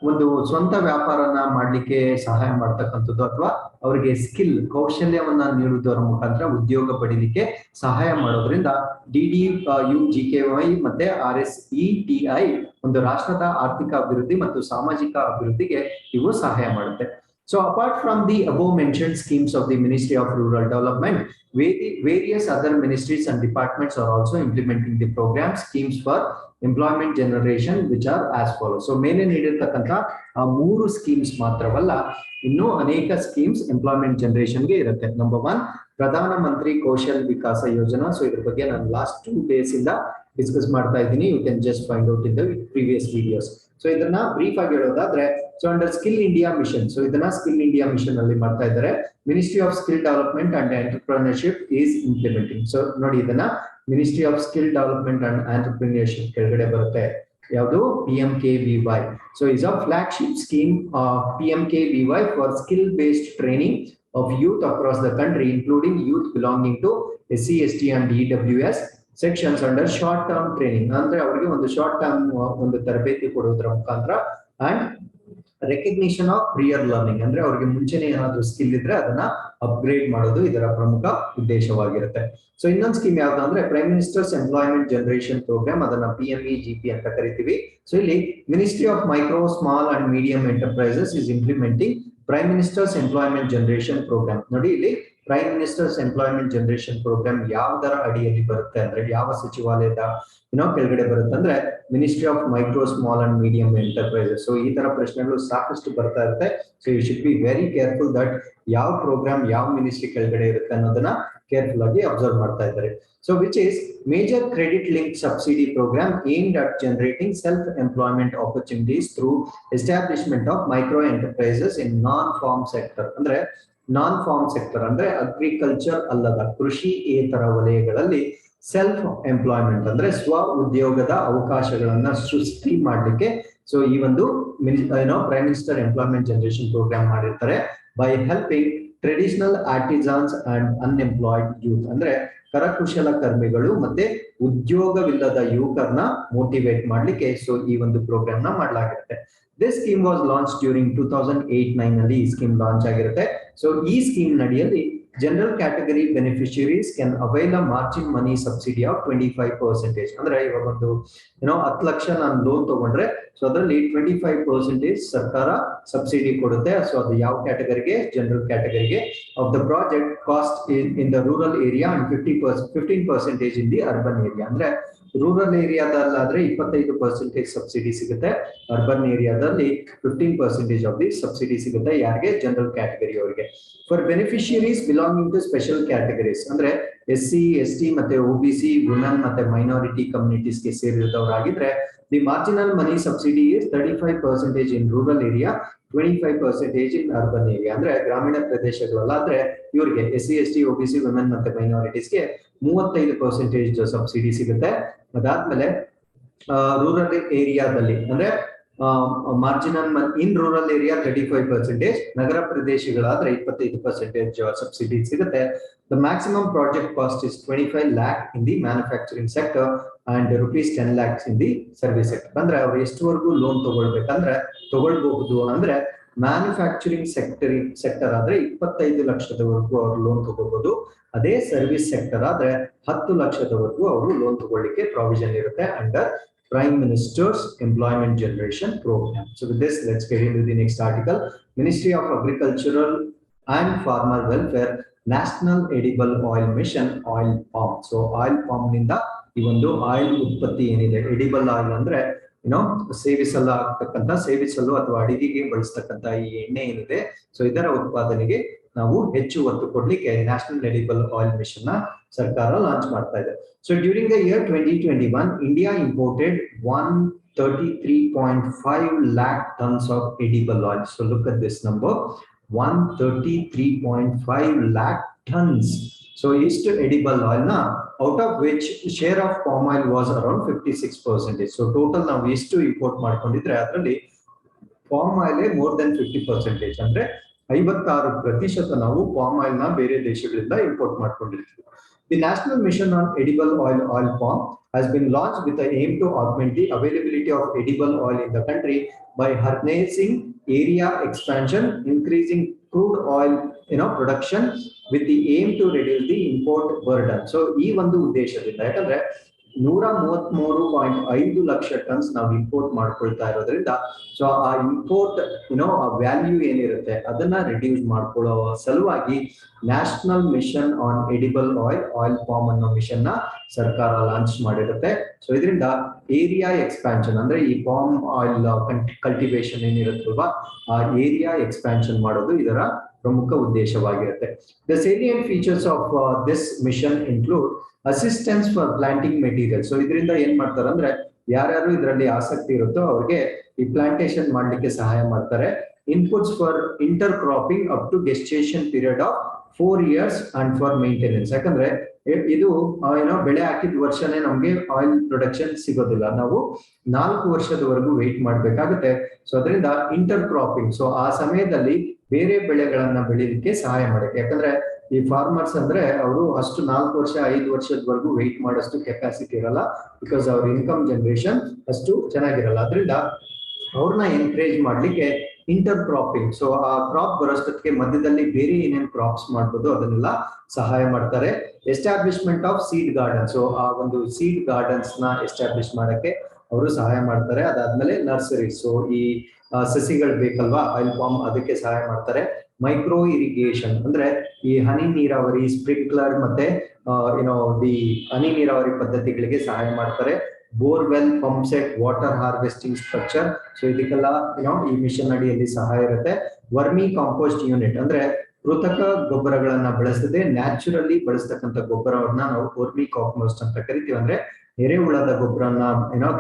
ಒಂದು ಸ್ವಂತ ವ್ಯಾಪಾರನ ಮಾಡ್ಲಿಕ್ಕೆ ಸಹಾಯ ಮಾಡ್ತಕ್ಕಂಥದ್ದು ಅಥವಾ ಅವರಿಗೆ ಸ್ಕಿಲ್ ಕೌಶಲ್ಯವನ್ನ ನೀಡುವುದರ ಮುಖಾಂತರ ಉದ್ಯೋಗ ಪಡಿಲಿಕ್ಕೆ ಸಹಾಯ ಮಾಡೋದ್ರಿಂದ DDU GKY ಮತ್ತೆ RSETI ಒಂದು ರಾಷ್ಟ್ರದ ಆರ್ಥಿಕ ಅಭಿವೃದ್ಧಿ ಮತ್ತು ಸಾಮಾಜಿಕ ಅಭಿವೃದ್ಧಿಗೆ ಇವು ಸಹಾಯ ಮಾಡುತ್ತೆ. So apart from the above mentioned schemes of the Ministry of Rural Development, various other ministries and departments are also implementing the program schemes for employment generation, which are as follows. So ಮೇಲೆ ನೀಡಿರ್ತಕ್ಕಂಥ ಆ 3 schemes ಮಾತ್ರವಲ್ಲ, ಇನ್ನೂ ಅನೇಕ schemes employment generation ಗೆ ಇರುತ್ತೆ. Number 1 Pradhan Mantri Kaushal ವಿಕಾಸ ಯೋಜನಾ. So ಇದ್ರ ಬಗ್ಗೆ ನಾನು ಲಾಸ್ಟ್ 2 days ಇಂದ ಡಿಸ್ಕಸ್ ಮಾಡ್ತಾ ಇದ್ದೀನಿ. You can just find out in the previous videos. So ಇದನ್ನ ಬ್ರೀಫ್ ಆಗಿ ಹೇಳೋದಾದ್ರೆ, so under skill India mission, so ಇದನ್ನ ಸ್ಕಿಲ್ ಇಂಡಿಯಾ ಮಿಷನ್ ಅಲ್ಲಿ ಮಾಡ್ತಾ ಇದ್ದಾರೆ. Ministry of skill development and entrepreneurship is implementing. So ನೋಡಿ, ಇದನ್ನ ministry of skill development and entrepreneurship ಕೆಳಗಡೆ ಬರುತ್ತೆ. ಯಾವುದು? PMKVY. So is a flagship scheme PMKVY for skill based training of youth across the country, including youth belonging to SC, ST and EWS sections under short term training. ಅಂದ್ರೆ ಅವರಿಗೆ ಒಂದು short term ಒಂದು ತರಬೇತಿ ಕೊಡುವುದರ ಮುಖಾಂತರ and recognition of ಪ್ರಿಯರ್ learning, ಅಂದ್ರೆ ಅವರಿಗೆ ಮುಂಚೆನೆ ಏನಾದ್ರು ಸ್ಕಿಲ್ ಇದ್ರೆ ಅದನ್ನ ಅಪ್ಗ್ರೇಡ್ ಮಾಡೋದು ಇದರ ಪ್ರಮುಖ ಉದ್ದೇಶವಾಗಿರುತ್ತೆ. ಸೊ ಇನ್ನೊಂದು ಸ್ಕೀಮ್ ಯಾವ್ದು ಅಂದ್ರೆ prime minister's employment generation program, ಅದನ್ನ PMEGP ಅಂತ ಕರಿತೀವಿ. ಸೊ ಇಲ್ಲಿ ministry of micro small and medium enterprises is implementing prime minister's employment generation program. ನೋಡಿ ಇಲ್ಲಿ prime minister's employment generation program ಯಾವ್ದರ ಅಡಿಯಲ್ಲಿ ಬರುತ್ತೆ ಅಂದ್ರೆ, ಯಾವ ಸಚಿವಾಲಯದ ಕೆಳಗಡೆ ಬರುತ್ತೆ ಅಂದ್ರೆ, ministry of micro small and medium enterprises. So ಈ ತರ ಪ್ರಶ್ನೆಗಳು ಸಾಕಷ್ಟು ಬರ್ತಾ ಇರುತ್ತೆ. So you should be very careful that ಯಾವ ಪ್ರೋಗ್ರಾಮ್ ಯಾವ ಮಿನಿಸ್ಟ್ರಿ ಕೆಳಗಡೆ ಇರುತ್ತೆ ಅನ್ನೋದನ್ನ ಕೇರ್ಫುಲ್ ಆಗಿ ಅಬ್ಸರ್ವ್ ಮಾಡ್ತಾ ಇದ್ದಾರೆ. So which is major credit linked subsidy program aimed at generating self-employment opportunities through establishment of micro enterprises in non-farm sector. ಅಂದ್ರೆ ನಾನ್ form sector ಅಂದ್ರೆ ಅಗ್ರಿಕಲ್ಚರ್ ಅಲ್ಲದ ಕೃಷಿಯೇತರ ವಲಯಗಳಲ್ಲಿ ಸೆಲ್ಫ್ ಎಂಪ್ಲಾಯ್ಮೆಂಟ್ ಅಂದ್ರೆ ಸ್ವ ಉದ್ಯೋಗದ ಅವಕಾಶಗಳನ್ನ ಸೃಷ್ಟಿ ಮಾಡ್ಲಿಕ್ಕೆ ಸೊ ಈ ಒಂದು prime minister employment generation program ಮಾಡಿರ್ತಾರೆ. By helping traditional artisans and unemployed youth ಅಂದ್ರೆ ಕರಕುಶಲ ಕರ್ಮಿಗಳು ಮತ್ತೆ ಉದ್ಯೋಗವಿಲ್ಲದ ಯುವಕರನ್ನ ಮೋಟಿವೇಟ್ ಮಾಡ್ಲಿಕ್ಕೆ ಸೊ ಈ ಒಂದು ಪ್ರೋಗ್ರಾಮ್ ನ ಮಾಡಲಾಗಿರುತ್ತೆ. This scheme was launch during 2008-9 ನಲ್ಲಿ ಈ ಸ್ಕೀಮ್ ಲಾಂಚ್ ಆಗಿರುತ್ತೆ. ಸೊ ಈ ಸ್ಕೀಮ್ ನಡಿಯಲ್ಲಿ general category beneficiaries can avail a margin money subsidy of 25%. ಅಂದ್ರೆ ಇವಾಗ ಒಂದು 10 ಲಕ್ಷ ನಾನು ಲೋನ್ ತಗೊಂಡ್ರೆ ಸೊ ಅದರಲ್ಲಿ 25% ಸರ್ಕಾರ ಸಬ್ಸಿಡಿ ಕೊಡುತ್ತೆ. ಸೊ ಅದು ಯಾವ ಕ್ಯಾಟಗರಿಗೆ? ಜನರಲ್ ಕ್ಯಾಟಗರಿಗೆ. Of the project cost in the rural area and 15% in the urban area. ಅಂದ್ರೆ ರೂರಲ್ ಏರಿಯಾದಲ್ಲಾದ್ರೆ 25% ಸಬ್ಸಿಡಿ ಸಿಗುತ್ತೆ, ಅರ್ಬನ್ ಏರಿಯಾದಲ್ಲಿ 15% ಆಫ್ ದಿ ಸಬ್ಸಿಡಿ ಸಿಗುತ್ತೆ. ಯಾರಿಗೆ? ಜನರಲ್ ಕ್ಯಾಟಗರಿ ಅವರಿಗೆ. For beneficiaries belonging to special categories ಅಂದ್ರೆ SC, ST ಮತ್ತೆ OBC, ವುಮೆನ್ ಮತ್ತೆ ಮೈನಾರಿಟಿ ಕಮ್ಯುನಿಟೀಸ್ಗೆ ಸೇರಿದವರಾಗಿದ್ರೆ the marginal money subsidy is 35% in rural area, 25% in urban area. ಅಂದ್ರೆ ಗ್ರಾಮೀಣ ಪ್ರದೇಶಗಳಲ್ಲಾದ್ರೆ ಇವರಿಗೆ SC, ST, OBC, ವುಮೆನ್ ಮತ್ತೆ ಮೈನಾರಿಟೀಸ್ಗೆ 35% ಸಬ್ಸಿಡಿ ಸಿಗುತ್ತೆ. ಅದಾದ್ಮೇಲೆ ರೂರಲ್ ಏರಿಯಾದಲ್ಲಿ ಅಂದ್ರೆ ಮಾರ್ಜಿನಲ್ ಇನ್ ರೂರಲ್ ಏರಿಯಾ 35%, ನಗರ ಪ್ರದೇಶಗಳಾದ್ರೆ 25% ಸಬ್ಸಿಡಿ ಸಿಗುತ್ತೆ. The maximum project cost is 25 lakh in the manufacturing sector and ₹10 lakhs in the service sector. ಅಂದ್ರೆ ಅವ್ರು ಎಷ್ಟುವರೆಗೂ ಲೋನ್ ತಗೊಳ್ಬಹುದು ಅಂದ್ರೆ ಮ್ಯಾನುಫ್ಯಾಕ್ಚರಿಂಗ್ ಸೆಕ್ಟರ್ ಆದ್ರೆ 25 ಲಕ್ಷದವರೆಗೂ ಅವರು ಲೋನ್ ತಗೋಬಹುದು. ಅದೇ ಸರ್ವಿಸ್ ಸೆಕ್ಟರ್ ಆದ್ರೆ 10 ಲಕ್ಷದವರೆಗೂ ಅವರು ಲೋನ್ ತಗೊಳ್ಳಿಕ್ಕೆ ಪ್ರಾವಿಷನ್ ಇರುತ್ತೆ under Prime Minister's Employment Generation Program. So with this, let's get into the next article. Ministry of Agricultural and Farmer Welfare National Edible Oil Mission, Oil Palm. So oil palm ನಿಂದ ಈ ಒಂದು oil ಉತ್ಪತ್ತಿ ಏನಿದೆ, edible oil ಅಂದ್ರೆ ಸೇವಿಸಲು ಅಥವಾ ಅಡಿಗೆಗೆ ಬಳಸ್ತಕ್ಕಂಥ ಈ ಎಣ್ಣೆ ಏನಿದೆ, ಸೊ ಇದರ ಉತ್ಪಾದನೆಗೆ ನಾವು ಹೆಚ್ಚು ಒತ್ತು ಕೊಡ್ಲಿಕ್ಕೆ ನ್ಯಾಷನಲ್ ಎಡಿಬಲ್ ಆಯಿಲ್ ಮಿಷನ್ ನ ಸರ್ಕಾರ ಲಾಂಚ್ ಮಾಡ್ತಾ ಇದೆ. So during the year 2021, India imported 133.5 lakh tons of edible oil. So look at this number, 133.5 lakh tons. So ಇಷ್ಟು ಎಡಿಬಲ್ ಆಯಿಲ್ ನ out of which share of palm oil was around 56%. So total ನಾವು ಎಷ್ಟು import ಮಾಡ್ಕೊಂಡಿದ್ರೆ ಅದರಲ್ಲಿ palm oil more than 50%, ಅಂದ್ರೆ 56% ನಾವು palm oil ನ ಬೇರೆ ದೇಶಗಳಿಂದ ಇಂಪೋರ್ಟ್ ಮಾಡ್ಕೊಂಡಿರ್ತೀವಿ. The National Mission on Edible Oil, Oil Palm, has been launched with the aim to augment the availability of edible oil in the country by harnessing area expansion, increasing crude oil production with the aim to reduce the import burden. So ಈ ಒಂದು ಉದ್ದೇಶದಿಂದ, ಯಾಕಂದ್ರೆ 133.5 lakh tons ನಾವು import ಮಾಡ್ಕೊಳ್ತಾ ಇರೋದ್ರಿಂದ so ಆ import value ಏನಿರುತ್ತೆ ಅದನ್ನ ರಿಡ್ಯೂಸ್ ಮಾಡ್ಕೊಳ್ಳೋ ಸಲುವಾಗಿ national mission on edible oil, oil palm ಅನ್ನೋ ಮಿಷನ್ ನ ಸರ್ಕಾರ ಲಾಂಚ್ ಮಾಡಿರುತ್ತೆ. ಸೊ ಇದರಿಂದ ಏರಿಯಾ ಎಕ್ಸ್ಪ್ಯಾನ್ಷನ್ ಅಂದ್ರೆ ಈ ಪಾಮ್ ಆಯಿಲ್ ಕಲ್ಟಿವೇಶನ್ ಏನಿರುತ್ತಲ್ವಾ ಆ ಏರಿಯಾ ಎಕ್ಸ್ಪ್ಯಾನ್ಷನ್ ಮಾಡೋದು ಇದರ ಪ್ರಮುಖ ಉದ್ದೇಶವಾಗಿರುತ್ತೆ. The salient features of this mission include assistance for planting material. So ಇದರಿಂದ ಏನ್ ಮಾಡ್ತಾರೆ ಅಂದ್ರೆ ಯಾರ್ಯಾರು ಇದರಲ್ಲಿ ಆಸಕ್ತಿ ಇರುತ್ತೋ ಅವ್ರಿಗೆ ಈ ಪ್ಲಾಂಟೇಶನ್ ಮಾಡ್ಲಿಕ್ಕೆ ಸಹಾಯ ಮಾಡ್ತಾರೆ. Inputs for intercropping up to gestation period of 4 years and for maintenance. ಯಾಕಂದ್ರೆ ಇದು ಬೆಳೆ ಹಾಕಿದ ವರ್ಷನೇ ನಮ್ಗೆ ಆಯಿಲ್ ಪ್ರೊಡಕ್ಷನ್ ಸಿಗೋದಿಲ್ಲ, ನಾವು 4 ವರ್ಷದವರೆಗೂ ವೇಟ್ ಮಾಡ್ಬೇಕಾಗುತ್ತೆ. ಸೊ ಅದರಿಂದ ಇಂಟರ್ ಕ್ರಾಪಿಂಗ್, ಸೊ ಆ ಸಮಯದಲ್ಲಿ ಬೇರೆ ಬೆಳೆಗಳನ್ನ ಬೆಳಿಲಿಕ್ಕೆ ಸಹಾಯ ಮಾಡುತ್ತೆ. ಯಾಕಂದ್ರೆ ಈ ಫಾರ್ಮರ್ಸ್ ಅಂದ್ರೆ ಅವರು ಅಷ್ಟು 4 ವರ್ಷ 5 ವರ್ಷದವರೆಗೂ ವೇಟ್ ಮಾಡೋಷ್ಟು ಕೆಪಾಸಿಟಿ ಇರಲ್ಲ, ಬಿಕಾಸ್ ಅವ್ರ ಇನ್ಕಮ್ ಜನರೇಷನ್ ಅಷ್ಟು ಚೆನ್ನಾಗಿರಲ್ಲ. ಅದರಿಂದ ಅವ್ರನ್ನ ಎನ್ಕರೇಜ್ ಮಾಡ್ಲಿಕ್ಕೆ ಇಂಟರ್ ಕ್ರಾಪಿಂಗ್, ಸೊ ಆ ಕ್ರಾಪ್ ಬರೋಷ್ಟಕ್ಕೆ ಮಧ್ಯದಲ್ಲಿ ಬೇರೆ ಏನೇನ್ ಕ್ರಾಪ್ಸ್ ಮಾಡ್ಬೋದು ಅದನ್ನೆಲ್ಲ ಸಹಾಯ ಮಾಡ್ತಾರೆ. Establishment of seed garden, so ಆ ಒಂದು ಸೀಡ್ ಗಾರ್ಡನ್ಸ್ ನ ಎಸ್ಟಾಬ್ಲಿಷ್ ಮಾಡಕ್ಕೆ ಅವರು ಸಹಾಯ ಮಾಡ್ತಾರೆ. ಅದಾದ್ಮೇಲೆ ನರ್ಸರಿ, ಸೊ ಈ ಸಸಿಗಳು ಬೇಕಲ್ವಾ ಆಯಿಲ್ ಪಾಮ್, ಅದಕ್ಕೆ ಸಹಾಯ ಮಾಡ್ತಾರೆ. ಮೈಕ್ರೋ ಇರಿಗೇಷನ್ ಅಂದ್ರೆ ಈ ಹನಿ ನೀರಾವರಿ, ಸ್ಪ್ರಿಂಕ್ಲರ್ ಮತ್ತೆ ದಿ ಹನಿ ನೀರಾವರಿ ಪದ್ಧತಿಗಳಿಗೆ ಸಹಾಯ ಮಾಡ್ತಾರೆ. Borewell, pump set, water harvesting structure, so ಇದಕ್ಕೆಲ್ಲ ಈ ಮಿಷನ್ ಅಡಿಯಲ್ಲಿ ಸಹಾಯ ಇರುತ್ತೆ. ವರ್ಮಿ ಕಾಂಪೋಸ್ಟ್ ಯೂನಿಟ್ ಅಂದ್ರೆ ಕೃತಕ ಗೊಬ್ಬರಗಳನ್ನ ಬಳಸದೆ ನ್ಯಾಚುರಲಿ ಬಳಸ್ತಕ್ಕಂಥ ಗೊಬ್ಬರವನ್ನ ನಾವು ವರ್ಮಿ ಕಾಂಪೋಸ್ಟ್ ಅಂತ ಕರಿತೀವಿ. ಅಂದ್ರೆ ಎರೆಹುಳದ ಗೊಬ್ಬರನ್ನ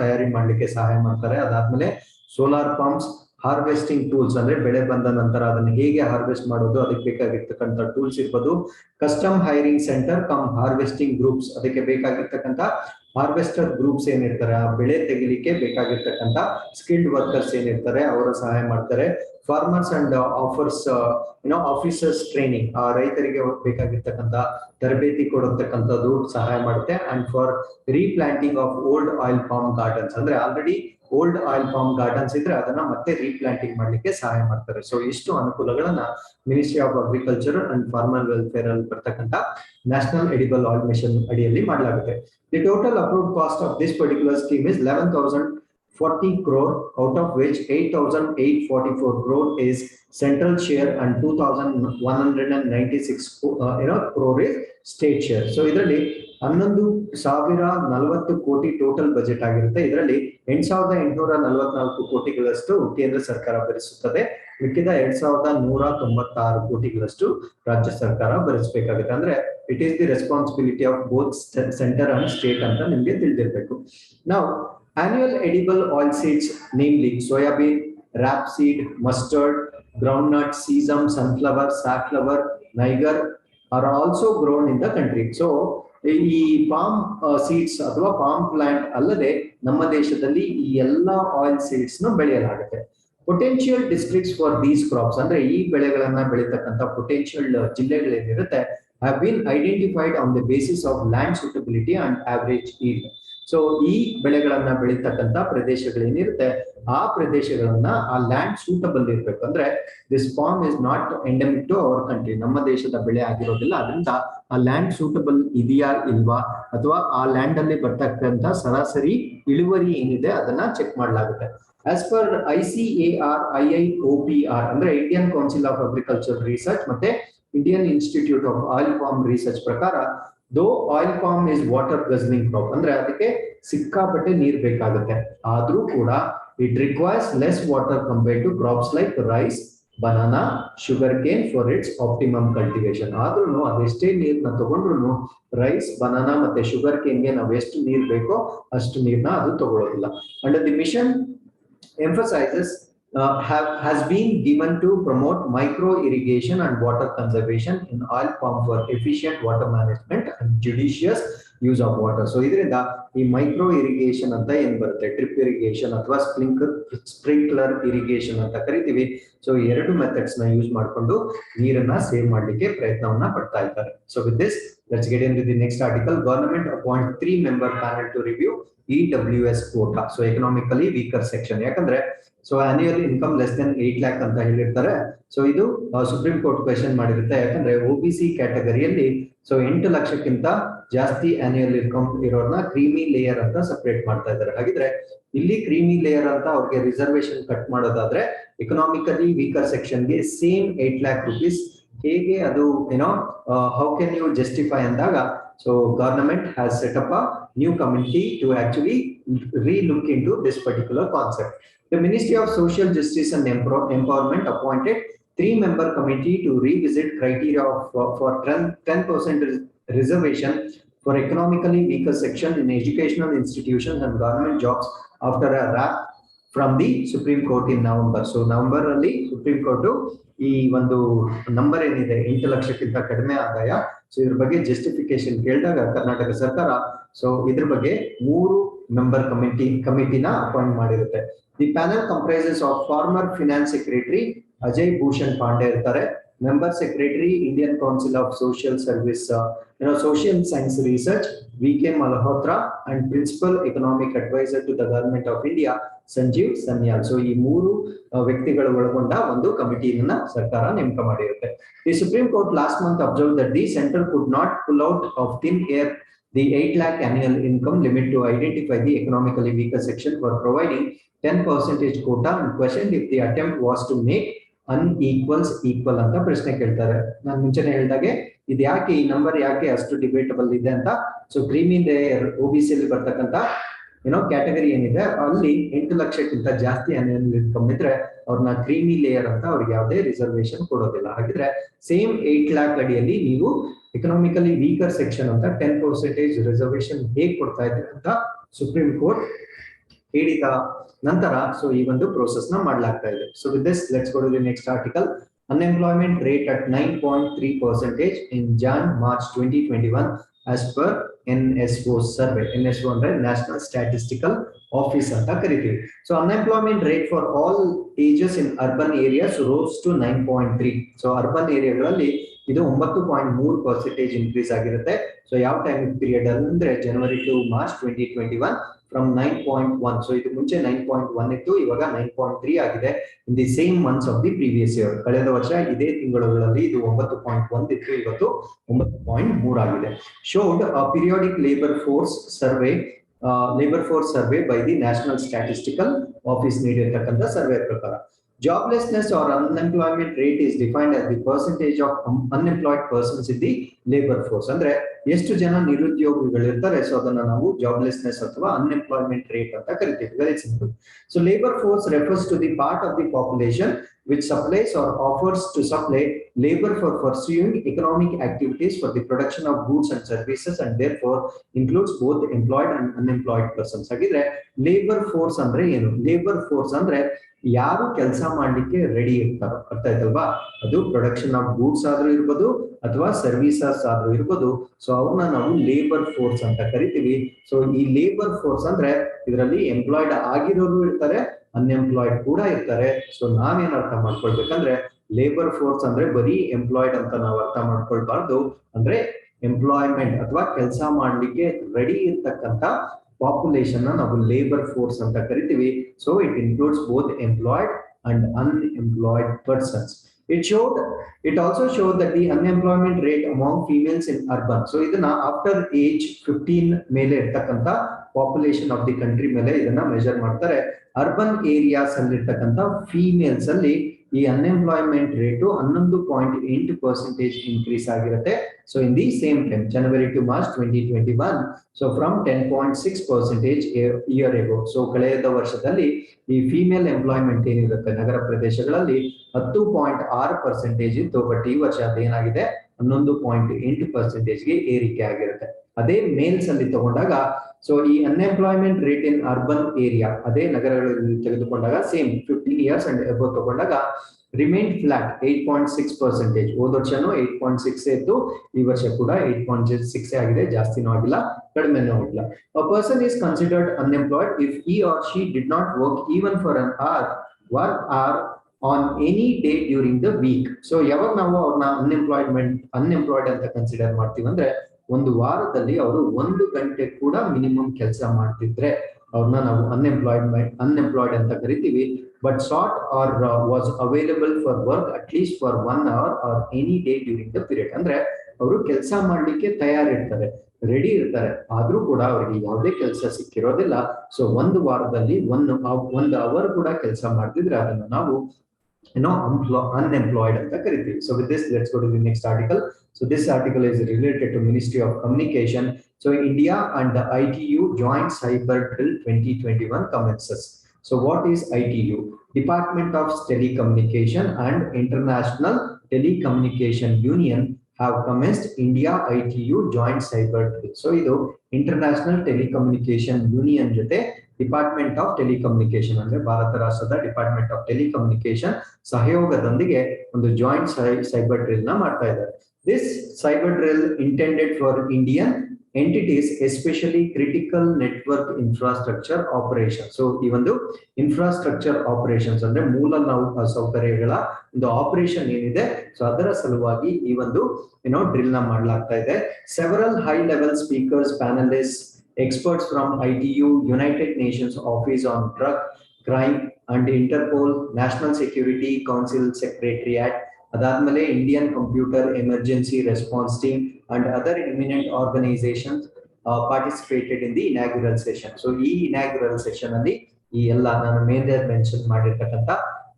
ತಯಾರಿ ಮಾಡ್ಲಿಕ್ಕೆ ಸಹಾಯ ಮಾಡ್ತಾರೆ. ಅದಾದ್ಮೇಲೆ ಸೋಲಾರ್ ಪಂಪ್ಸ್, ಹಾರ್ವೆಸ್ಟಿಂಗ್ ಟೂಲ್ಸ್ ಅಂದ್ರೆ ಬೆಳೆ ಬಂದ ನಂತರ ಅದನ್ನ ಹೇಗೆ ಹಾರ್ವೆಸ್ಟ್ ಮಾಡೋದು ಅದಕ್ಕೆ ಬೇಕಾಗಿರ್ತಕ್ಕಂಥ ಟೂಲ್ಸ್ ಇರ್ಬೋದು. Custom hiring centre come harvesting groups, ಅದಕ್ಕೆ ಬೇಕಾಗಿರ್ತಕ್ಕಂಥ ಹಾರ್ವೆಸ್ಟರ್ ಗ್ರೂಪ್ಸ್ ಏನಿರ್ತಾರೆ, ಆ ಬೆಳೆ ತೆಗಿಲಿಕ್ಕೆ ಬೇಕಾಗಿರ್ತಕ್ಕಂಥ ಸ್ಕಿಲ್ಡ್ ವರ್ಕರ್ಸ್ ಏನಿರ್ತಾರೆ ಅವರ ಸಹಾಯ ಮಾಡ್ತಾರೆ. ಫಾರ್ಮರ್ಸ್ ಅಂಡ್ ಆಫೀಸರ್ಸ್ ಟ್ರೈನಿಂಗ್, ಆ ರೈತರಿಗೆ ಬೇಕಾಗಿರ್ತಕ್ಕಂಥ ತರಬೇತಿ ಕೊಡತಕ್ಕಂಥದ್ದು ಸಹಾಯ ಮಾಡುತ್ತೆ. And for replanting of old oil palm gardens, ಅಂದ್ರೆ already old oil palm gardens ಇದ್ರೆ ಅದನ್ನ ಮತ್ತೆ ರೀಪ್ಲಾಂಟಿಂಗ್ ಮಾಡ್ಲಿಕ್ಕೆ ಸಹಾಯ ಮಾಡ್ತಾರೆ. ಸೊ ಇಷ್ಟು ಅನುಕೂಲಗಳನ್ನ ministry of agriculture and farmer welfare ಅಲ್ಲಿ ಬರ್ತಕ್ಕಂಥ ನ್ಯಾಷನಲ್ ಎಡಿಬಲ್ ಆಯಿಲ್ ಮಿಷನ್ ಅಡಿಯಲ್ಲಿ ಮಾಡಲಾಗುತ್ತೆ. The total approved cost of this particular scheme is 11,040 crore, out of which 8,844 crore is central share and 2,196 crore is state share. So ಇದರಲ್ಲಿ 11,040 ಕೋಟಿ total budget ಆಗಿರುತ್ತೆ. ಇದರಲ್ಲಿ 8,844 ಕೋಟಿಗಳಷ್ಟು ಕೇಂದ್ರ ಸರ್ಕಾರ ಭರಿಸುತ್ತದೆ. ಮಿಕ್ಕಿದ 2,196 ಕೋಟಿಗಳಷ್ಟು ರಾಜ್ಯ ಸರ್ಕಾರ ಭರಿಸಬೇಕಾಗುತ್ತೆ. ಅಂದ್ರೆ it is the responsibility of both centre and state ಅಂತ ನಿಮ್ಗೆ ತಿಳಿದಿರ್ಬೇಕು. ನಾವು annual edible oil seeds, namely soybean, rapeseed, mustard, groundnut, sesame, sunflower, safflower, niger are also grown in the country. So ಈ ಪಾಮ್ ಸೀಡ್ಸ್ ಅಥವಾ palm plant ಅಲ್ಲದೆ ನಮ್ಮ ದೇಶದಲ್ಲಿ ಈ ಎಲ್ಲಾ ಆಯಿಲ್ ಸೀಡ್ಸ್ ನು ಬೆಳೆಯಲಾಗುತ್ತೆ. Potential districts for these crops ಅಂದ್ರೆ ಈ ಬೆಳೆಗಳನ್ನ ಬೆಳೀತಕ್ಕಂಥ ಪೊಟೆನ್ಶಿಯಲ್ ಜಿಲ್ಲೆಗಳೇನಿರುತ್ತೆ have been identified on the basis of land suitability and average yield. So ಈ ಬೆಳೆಗಳನ್ನ ಬೆಳೀತಕ್ಕಂಥ ಪ್ರದೇಶಗಳೇನಿರುತ್ತೆ ಆ ಪ್ರದೇಶಗಳನ್ನ ಆ ಲ್ಯಾಂಡ್ ಸೂಟಬಲ್ ಇರ್ಬೇಕು. ಅಂದ್ರೆ this farm is not endemic to our country, ನಮ್ಮ ದೇಶದ ಬೆಳೆ ಆಗಿರೋದಿಲ್ಲ. ಅದರಿಂದ ಆ ಲ್ಯಾಂಡ್ ಸೂಟಬಲ್ ಇದೆಯಾ ಇಲ್ವಾ, ಅಥವಾ ಆ ಲ್ಯಾಂಡ್ ಅಲ್ಲಿ ಬರ್ತಕ್ಕಂಥ ಸರಾಸರಿ ಇಳುವರಿ ಏನಿದೆ ಅದನ್ನ ಚೆಕ್ ಮಾಡಲಾಗುತ್ತೆ. ಆಸ್ ಪರ್ ICAR IIOPR ಅಂದ್ರೆ Indian council of agriculture research ಮತ್ತೆ Indian institute of oil palm research ಪ್ರಕಾರ, though oil palm is water guzzling crop ಅಂದ್ರೆ ಅದಕ್ಕೆ ಸಿಕ್ಕಾಪಟ್ಟೆ ನೀರ್ ಬೇಕಾಗುತ್ತೆ, ಆದ್ರೂ ಕೂಡ it requires less water compared to crops like rice, banana, sugar cane for its optimum cultivation. ಆದ್ರೂ ಅದೆಷ್ಟೇ ನೀರ್ನ ತಗೊಂಡ್ರು ರೈಸ್, ಬನಾನಾ ಮತ್ತೆ ಶುಗರ್ ಕೇನ್ಗೆ ನಾವು ಎಷ್ಟು ನೀರ್ ಬೇಕೋ ಅಷ್ಟು ನೀರ್ನ ಅದು ತಗೊಳ್ಳೋದಿಲ್ಲ. And the mission emphasizes has been given to promote micro irrigation and water conservation in oil palm for efficient water management and judicious use of water. So ಇದರಿಂದ ಈ ಮೈಕ್ರೋ ಇರಿಗೇಷನ್ ಅಂತ ಏನ್ ಬರುತ್ತೆ, ಡ್ರಿಪ್ ಇರಿಗೇಷನ್ ಅಥವಾ sprinkler irrigation ಅಂತ ಕರಿತೀವಿ. So ಎರಡು methods ನ ಯೂಸ್ ಮಾಡಿಕೊಂಡು ನೀರನ್ನ ಸೇವ್ ಮಾಡ್ಲಿಕ್ಕೆ ಪ್ರಯತ್ನವನ್ನ ಪಡ್ತಾ ಇದ್ದಾರೆ. So with this let's get into the next article. Government appoint 3 member panel to review EWS quota. ಸೊ ಎಕನಾಮಿಕಲಿ ವೀಕರ್ ಸೆಕ್ಷನ್, ಯಾಕಂದ್ರೆ so annual income less than 8 lakh ಅಂತ ಹೇಳಿರ್ತಾರೆ. ಸೊ ಇದು ಸುಪ್ರೀಂ ಕೋರ್ಟ್ ಕ್ವೆಶನ್ ಮಾಡಿರುತ್ತೆ, ಯಾಕಂದ್ರೆ OBC ಕ್ಯಾಟಗರಿಯಲ್ಲಿ so 8 ಲಕ್ಷಕ್ಕಿಂತ ಜಾಸ್ತಿ annual income ಇರೋರ್ನ creamy layer ಅಂತ ಸಪರೇಟ್ ಮಾಡ್ತಾ ಇದ್ದಾರೆ. ಹಾಗಿದ್ರೆ ಇಲ್ಲಿ ಕ್ರೀಮಿ ಲೇಯರ್ ಅಂತ ಅವ್ರಿಗೆ ರಿಸರ್ವೇಶನ್ ಕಟ್ ಮಾಡೋದಾದ್ರೆ ಎಕನಾಮಿಕಲಿ ವೀಕರ್ ಸೆಕ್ಷನ್ಗೆ ಸೇಮ್ 8 lakh rupees ಹೇಗೆ ಅದು ಹೌ ಕ್ಯಾನ್ ಯು ಜಸ್ಟಿಫೈ ಅಂದಾಗ, so government has set up a new committee to actually re-look into this particular concept. The Ministry of Social Justice and Empowerment appointed 3 member committee to revisit criteria for 10% reservation for economically weaker section in educational institutions and government jobs after a rap from the Supreme Court in November. So November ಅಲ್ಲಿ Supreme Court ಈ ಒಂದು number ಏನಿದೆ 8 ಲಕ್ಷಕ್ಕಿಂತ ಕಡಿಮೆ ಆದಾಯ, so ಇದ್ರ ಬಗ್ಗೆ justification ಕೇಳಿದಾಗ ಕರ್ನಾಟಕ ಸರ್ಕಾರ ಸೊ ಇದ್ರ ಬಗ್ಗೆ 3 member ಕಮಿಟಿನ ಅಪಾಯಿಂಟ್ ಮಾಡಿರುತ್ತೆ. The panel comprises of former finance secretary Ajay Bhushan Pandey ಇರ್ತಾರೆ, member secretary Indian council of social service social science research VK Malhotra and principal economic advisor to the government of India Sanjeev Sanyal. So ಈ 3 ವ್ಯಕ್ತಿಗಳು ಒಳಗೊಂಡ ಒಂದು ಕಮಿಟಿಯನ್ನ ಸರ್ಕಾರ ನೇಮಕ ಮಾಡಿರುತ್ತೆ. The supreme court last month observe that the central could not pull out of thin air the 8 lakh annual income limit to identify the economically weaker section for providing 10% quota and questioned if the attempt was to make unequals equal ಅಂತ ಪ್ರಶ್ನೆ ಕೇಳ್ತಾರೆ. ನಾನು ಮುಂಚೆನೆ ಹೇಳಿದಾಗೆ ಇದು ಯಾಕೆ ಈ number ಯಾಕೆ ಅಷ್ಟು ಡಿಬೇಟಬಲ್ ಇದೆ ಅಂತ. ಸೊ ಕ್ರೀಮಿ ಲೇಯರ್ OBC ಅಲ್ಲಿ ಬರ್ತಕ್ಕಂತ ಕ್ಯಾಟಗರಿ ಏನಿದೆ ಅಲ್ಲಿ 8 ಲಕ್ಷಕ್ಕಿಂತ ಜಾಸ್ತಿ ಅನ್ಯುವಲ್ ಇನ್ಕಮ್ ಇದ್ರೆ ಅವ್ರನ್ನ ಕ್ರೀಮಿ ಲೇಯರ್ ಅಂತ ಅವ್ರಿಗೆ ಯಾವುದೇ ರಿಸರ್ವೇಶನ್ ಕೊಡೋದಿಲ್ಲ. ಹಾಗಿದ್ರೆ ಸೇಮ್ 8 lakh ಅಡಿಯಲ್ಲಿ ನೀವು ಎಕನಾಮಿಕಲಿ ವೀಕರ್ ಸೆಕ್ಷನ್ ಅಂತ 10% ರಿಸರ್ವೇಶನ್ ಹೇಗೆ ಕೊಡ್ತಾ ಇದ್ರೆ ಅಂತ ಸುಪ್ರೀಂ ಕೋರ್ಟ್ ಹೇಳಿದ ನಂತರ ಸೊ ಈ ಒಂದು ಪ್ರೋಸೆಸ್ ನ ಮಾಡಲಾಗ್ತಾ ಇದೆ. So with this let's go to the next article. Unemployment rate at 9.3% in Jan-March 2021 as per NSO survey. NSO ಅಂದ್ರೆ National Statistical Office ಅಂತ ಕರಿತೀವಿ. So unemployment rate for all ages in urban areas rose to 9.3. So urban ಏರಿಯಾಗಳಲ್ಲಿ ಇದು 9.3% increase ಆಗಿರುತ್ತೆ. So ಯಾವ time period ಅಂದ್ರೆ ಜನವರಿ to March 2021 from 9.1. So ಇದು ಮುಂಚೆ 9.1 ಇತ್ತು, ಇವಾಗ 9.3 ಆಗಿದೆ ಇನ್ the same months of the previous year. ಕಳೆದ ವರ್ಷ ಇದೇ ತಿಂಗಳುಗಳಲ್ಲಿ ಇದು 9.1 ಇತ್ತು, ಇವತ್ತು 9.3 ಆಗಿದೆ. Showed a periodic labor force survey by the National Statistical Office ನೀಡಿರ್ತಕ್ಕಂಥ ಸರ್ವೆ ಪ್ರಕಾರ joblessness or unemployment rate is defined as the percentage of unemployed persons in the labor force. ಅಂದ್ರೆ ಎಷ್ಟು ಜನ ನಿರುದ್ಯೋಗಿಗಳು ಇರ್ತಾರೆ, ಸೊ ಅದನ್ನ ನಾವು ಜಾಬ್ಲೆಸ್ನೆಸ್ ಅಥವಾ ಅನ್ಎಂಪ್ಲಾಯ್ಮೆಂಟ್ ರೇಟ್ ಅಂತ ಕರಿತೀವಿ. Very simple. So labour force refers to the part of the population which supplies or offers to supply labor for pursuing economic activities for the production of goods and services and therefore includes both employed and unemployed persons. ಹಾಗಿದ್ರೆ labour force ಅಂದ್ರೆ ಏನು? Labour force ಅಂದ್ರೆ ಯಾರು ಕೆಲಸ ಮಾಡ್ಲಿಕ್ಕೆ ready ಇರ್ತಾರೋ, ಅರ್ಥ ಆಯ್ತಲ್ವಾ? ಅದು ಪ್ರೊಡಕ್ಷನ್ ಆಫ್ ಗೂಡ್ಸ್ ಆದ್ರೂ ಇರ್ಬೋದು ಅಥವಾ ಸರ್ವಿಸಸ್ ಆದ್ರೂ ಇರ್ಬೋದು. ಸೊ ಅವ್ರನ್ನ ನಾವು ಲೇಬರ್ ಫೋರ್ಸ್ ಅಂತ ಕರಿತೀವಿ. ಸೊ ಈ ಲೇಬರ್ ಫೋರ್ಸ್ ಅಂದ್ರೆ ಇದರಲ್ಲಿ ಎಂಪ್ಲಾಯ್ಡ್ ಆಗಿರೋರು ಇರ್ತಾರೆ, ಅನ್ಎಂಪ್ಲಾಯ್ಡ್ ಕೂಡ ಇರ್ತಾರೆ. ಸೊ ನಾವೇನ್ ಅರ್ಥ ಮಾಡ್ಕೊಳ್ಬೇಕಂದ್ರೆ ಲೇಬರ್ ಫೋರ್ಸ್ ಅಂದ್ರೆ ಬರೀ ಎಂಪ್ಲಾಯ್ಡ್ ಅಂತ ನಾವು ಅರ್ಥ ಮಾಡ್ಕೊಳ್ಬಾರ್ದು. ಅಂದ್ರೆ ಎಂಪ್ಲಾಯ್ಮೆಂಟ್ ಅಥವಾ ಕೆಲಸ ಮಾಡ್ಲಿಕ್ಕೆ ರೆಡಿ ಇರ್ತಕ್ಕಂಥ ಪಾಪ್ಯುಲೇಷನ್ ನಾವು ಲೇಬರ್ ಫೋರ್ಸ್ ಅಂತ ಕರಿತೀವಿ. So it includes both employed and unemployed persons. It also showed that the unemployment rate among females in urban. So ಇದನ್ನ ಆಫ್ಟರ್ ಏಜ್ 15 ಮೇಲೆ ಇರ್ತಕ್ಕಂಥ ಪಾಪ್ಯುಲೇಷನ್ ಆಫ್ ದಿ ಕಂಟ್ರಿ ಮೇಲೆ ಇದನ್ನ ಮೆಜರ್ ಮಾಡ್ತಾರೆ. ಅರ್ಬನ್ ಏರಿಯಾಸ್ ಅಲ್ಲಿ ಇರ್ತಕ್ಕಂಥ ಫೀಮೇಲ್ಸ್ ಅಲ್ಲಿ ಈ ಅನ್ಎಂಪ್ಲಾಯ್ಮೆಂಟ್ ರೇಟು 11.8% ಇನ್ಕ್ರೀಸ್ ಆಗಿರುತ್ತೆ. So in the same time January to March 2021, so from 10.6% year ago. So ಕಳೆದ ವರ್ಷದಲ್ಲಿ ಈ ಫಿಮೇಲ್ ಎಂಪ್ಲಾಯ್ಮೆಂಟ್ ಏನಿರುತ್ತೆ ನಗರ ಪ್ರದೇಶಗಳಲ್ಲಿ 10.6% ಇತ್ತು. ಬಟ್ ಈ ವರ್ಷ ಅದೇನಾಗಿದೆ 11.8%ಗೆ ಏರಿಕೆ ಆಗಿರುತ್ತೆ. ಅದೇ ಮೇಲ್ಸ್ ಅಲ್ಲಿ ತಗೊಂಡಾಗ ಸೊ ಈ unemployment rate in urban area ಅದೇ ನಗರಗಳಲ್ಲಿ ತೆಗೆದುಕೊಂಡಾಗ ಸೇಮ್ 15 ಇಯರ್ಸ್ ಅಂಡ್ ಅಬೌವ್ ತಗೊಂಡಾಗ ರಿಮೈನ್ ಫ್ಲಾಟ್ 8.6%. ಹೋದ ವರ್ಷನೂ 8.6 ಇತ್ತು, ಈ ವರ್ಷ ಕೂಡ 8.6 ಆಗಿದೆ. ಜಾಸ್ತಿನೂ ಆಗಿಲ್ಲ, ಕಡಿಮೆನೂ ಆಗಿಲ್ಲ. A person is considered unemployed if he or she did not work even for an hour on any day during the week. So ಯಾವಾಗ ನಾವು ಅವ್ರನ್ನ ಅನ್ಎಂಪ್ಲಾಯ್ಡ್ ಅಂತ ಕನ್ಸಿಡರ್ ಮಾಡ್ತೀವಿ ಅಂದ್ರೆ ಒಂದು ವಾರದಲ್ಲಿ ಅವರು 1 ಗಂಟೆ ಕೂಡ ಮಿನಿಮಮ್ ಕೆಲಸ ಮಾಡ್ತಿದ್ರೆ ಅವ್ರನ್ನ ನಾವು ಅನ್ಎಂಪ್ಲಾಯ್ಡ್ ಅಂತ ಕರಿತೀವಿ. But sought or was available for work at least for 1 hour or any day during the period. ಅಂದ್ರೆ ಅವರು ಕೆಲಸ ಮಾಡ್ಲಿಕ್ಕೆ ತಯಾರಿರ್ತಾರೆ, ರೆಡಿ ಇರ್ತಾರೆ, ಆದ್ರೂ ಕೂಡ ಅವರಿಗೆ ಯಾವುದೇ ಕೆಲಸ ಸಿಕ್ಕಿರೋದಿಲ್ಲ. ಸೊ ಒಂದು ವಾರದಲ್ಲಿ 1 hour ಕೂಡ ಕೆಲಸ ಮಾಡ್ತಿದ್ರೆ ಅದನ್ನ ನಾವು unemployed ಅಂತ ಕರಿತೀವಿ. So with this, let's go to the next article. So this article is related to Ministry of Communication. So India and the ITU joint cyber drill 2021 commences. So what is ITU? Department of Telecommunication and International Telecommunication Union have commenced India ITU joint cyber drill. So ಇದು International Telecommunication Union ಜೊತೆ department of telecommunication ಅಂದ್ರೆ ಭಾರತ ರಾಷ್ಟ್ರದ department of telecommunication ಸಹಯೋಗದೊಂದಿಗೆ ಒಂದು joint cyber drill ನ ಮಾಡ್ತಾ ಇದ್ದಾರೆ. This cyber drill intended for Indian entities, especially critical network infrastructure operations. So ಈ ಒಂದು ಇನ್ಫ್ರಾಸ್ಟ್ರಕ್ಚರ್ ಆಪರೇಷನ್ಸ್ ಅಂದ್ರೆ ಮೂಲ ಸೌಕರ್ಯಗಳ ಒಂದು ಆಪರೇಷನ್ ಏನಿದೆ, ಸೊ ಅದರ ಸಲುವಾಗಿ ಈ ಒಂದು ಡ್ರಿಲ್ ನ ಮಾಡಲಾಗ್ತಾ ಇದೆ. Several high level speakers, panelist, experts from ITU, United Nations Office on Drug, Crime and Interpol, National Security Council Secretariat, Adadmale Indian Computer Emergency Response Team and other eminent organizations participated in the inaugural session. So ಈ inaugural session ಅಲ್ಲಿ ಈ ಎಲ್ಲ ನಾನು major mention ಮಾಡಿರ್ತಕ್ಕಂಥ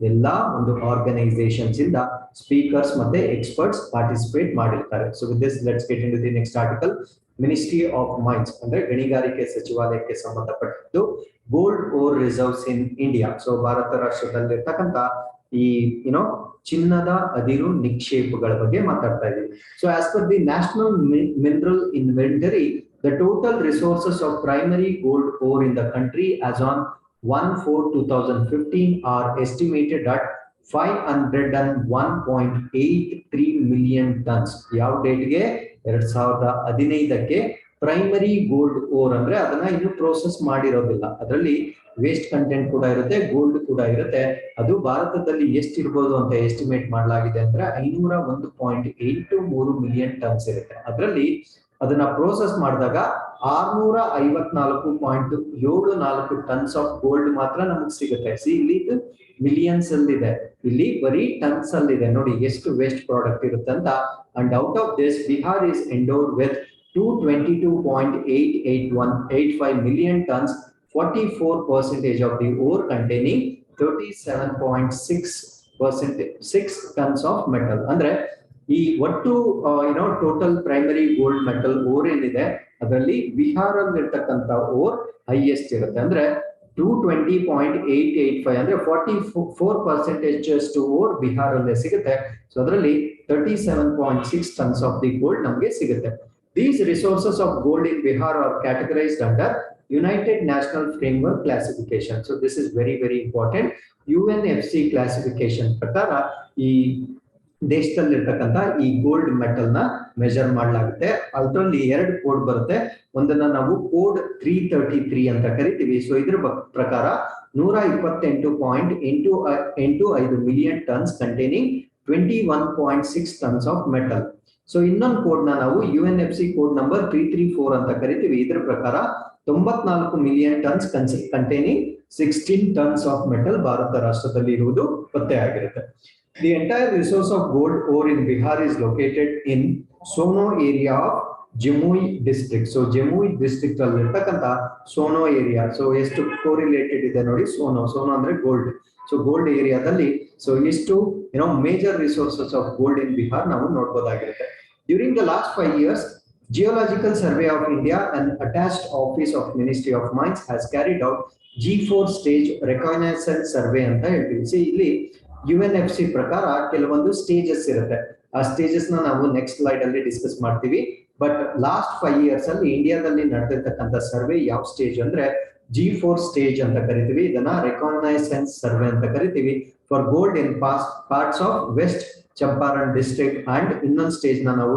ಎಲ್ಲಾ ಒಂದು organisations ಇಂದ speakers ಮತ್ತೆ ಎಕ್ಸ್ಪರ್ಟ್ಸ್ ಪಾರ್ಟಿಸಿಪೇಟ್ ಮಾಡಿರ್ತಾರೆ. So with this let's get into the next article. Ministry of mines ಅಂದ್ರೆ ಗಣಿಗಾರಿಕೆ ಸಚಿವಾಲಯಕ್ಕೆ ಸಂಬಂಧಪಟ್ಟಿದ್ದು gold ore reserves in India. So Bharat ರಾಷ್ಟ್ರದಲ್ಲಿರ್ತಕ್ಕಂಥ ಈ ಚಿನ್ನದ ಅದಿರು ನಿಕ್ಷೇಪಗಳ ಬಗ್ಗೆ ಮಾತಾಡ್ತಾ ಇದ್ದೀವಿ. So as per the national mineral inventory, the total resources of primary gold ore in the country as on 1/4/2015 are estimated at 501.83 million tons. ಯಾವ ಡೇಟ್ಗೆ 2015ಕ್ಕೆ ಪ್ರೈಮರಿ ಗೋಲ್ಡ್ ಓರ್ ಅಂದ್ರೆ ಅದನ್ನ ಇನ್ನು ಪ್ರೋಸೆಸ್ ಮಾಡಿರೋದಿಲ್ಲ, ಅದರಲ್ಲಿ ವೇಸ್ಟ್ ಕಂಟೆಂಟ್ ಕೂಡ ಇರುತ್ತೆ, ಗೋಲ್ಡ್ ಕೂಡ ಇರುತ್ತೆ. ಅದು ಭಾರತದಲ್ಲಿ ಎಷ್ಟಿರ್ಬೋದು ಅಂತ ಎಸ್ಟಿಮೇಟ್ ಮಾಡಲಾಗಿದೆ ಅಂದ್ರೆ 501.83 ಮಿಲಿಯನ್ ಟನ್ಸ್ ಇರುತ್ತೆ. ಅದರಲ್ಲಿ ಅದನ್ನ ಪ್ರೋಸೆಸ್ ಮಾಡಿದಾಗ 654.74 ಟನ್ಸ್ ಆಫ್ ಗೋಲ್ಡ್ ಮಾತ್ರ ನಮಗೆ ಸಿಗುತ್ತೆ. ಇಲ್ಲಿ ಇದು ಮಿಲಿಯನ್ಸ್ ಅಲ್ಲಿ ಇದೆ, ಇಲ್ಲಿ ಬರೀ ಟನ್ಸ್ ಅಲ್ಲಿ ಇದೆ. ನೋಡಿ ಎಷ್ಟು ವೇಸ್ಟ್ ಪ್ರಾಡಕ್ಟ್ ಇರುತ್ತೆ ಅಂತ. And out of this Bihar is endowed with 222.8885 million tons, 44% of the ore containing 37.6 tons of metal. ಅಂದ್ರೆ ಈ ಒಟ್ಟು total primary gold metal ore ಏನಿದೆ ಅದರಲ್ಲಿ ಬಿಹಾರಲ್ಲಿ ಇರ್ತಕ್ಕಂಥ ಓರ್ ಹೈಯೆಸ್ಟ್ ಇರುತ್ತೆ. ಅಂದ್ರೆ 220.885 ಅಂದ್ರೆ 44% ಓರ್ ಬಿಹಾರಲ್ಲೇ ಸಿಗುತ್ತೆ. ಸೊ ಅದರಲ್ಲಿ 37.6 tons ಆಫ್ ದಿ ಗೋಲ್ಡ್ ನಮಗೆ ಸಿಗುತ್ತೆ. These resources of gold in Bihar are categorized under United National Framework Classification. So this is very, very important. UNFC classification ಪ್ರಕಾರ ಈ ದೇಶದಲ್ಲಿರ್ತಕ್ಕಂಥ ಈ ಗೋಲ್ಡ್ ಮೆಟಲ್ ನ ಮೆಜರ್ ಮಾಡಲಾಗುತ್ತೆ. ಅದರಲ್ಲಿ ಎರಡು ಕೋಡ್ ಬರುತ್ತೆ. ಒಂದನ್ನ ನಾವು ಕೋಡ್ 333 ಅಂತ ಕರಿತೀವಿ. ಸೊ ಇದ್ರ ಪ್ರಕಾರ 128.85 million tons containing 21.6 tons of metal. So ಇನ್ನೊಂದು ಕೋಡ್ ನಾವು UNFC ಕೋಡ್ ನಂಬರ್ 334 ಅಂತ ಕರಿತೀವಿ. ಇದರ ಪ್ರಕಾರ 94 million tons containing 16 tons of metal Bharat ರಾಷ್ಟ್ರದಲ್ಲಿ ಇರುವುದು ಪತ್ತೆ ಆಗಿರುತ್ತೆ. The entire resource of gold ore in Bihar is located in Sono area of Jamui district. So Jamui district ಅಲ್ಲಿ ಇರ್ತಕ್ಕಂಥ ಸೋನೋ ಏರಿಯಾ. ಸೊ ಎಷ್ಟು ಕೋರಿಲೇಟೆಡ್ ಇದೆ ನೋಡಿ, ಸೋನೋ ಅಂದ್ರೆ ಗೋಲ್ಡ್. ಸೊ ಗೋಲ್ಡ್ ಏರಿಯಾದಲ್ಲಿ ಸೊ ಇಷ್ಟು ಮೇಜರ್ ರಿಸೋರ್ಸಸ್ ಆಫ್ ಗೋಲ್ಡ್ ಇನ್ ಬಿಹಾರ್ ನಾವು ನೋಡಬಹುದಾಗಿರುತ್ತೆ. During the last 5 years, Geological Survey of India, an attached office of Ministry of Mines, has carried out G4 stage reconnaissance survey ಅಂತ ಹೇಳ್ತೀವಿ. So ಇಲ್ಲಿ UNFC ಪ್ರಕಾರ ಕೆಲವೊಂದು stages ಇರುತ್ತೆ. ಆ ಸ್ಟೇಜಸ್ ನಾವು ನೆಕ್ಸ್ಟ್ ಸ್ಲೈಡ್ ಅಲ್ಲಿ ಡಿಸ್ಕಸ್ ಮಾಡ್ತೀವಿ. ಬಟ್ ಲಾಸ್ಟ್ 5 years ಅಲ್ಲಿ ಇಂಡಿಯಾದಲ್ಲಿ ನಡೆದಿರ್ತಕ್ಕಂಥ ಸರ್ವೆ ಯಾವ ಸ್ಟೇಜ್ ಅಂದ್ರೆ G4 ಸ್ಟೇಜ್ ಅಂತ ಕರಿತೀವಿ. ಇದನ್ನ ರೆಕಾಗ್ನೈಸೆನ್ಸ್ ಸರ್ವೆ ಅಂತ ಕರಿತೀವಿ for gold in parts of west Champaran district. And ಇನ್ನೊಂದು ಸ್ಟೇಜ್ ನಾವು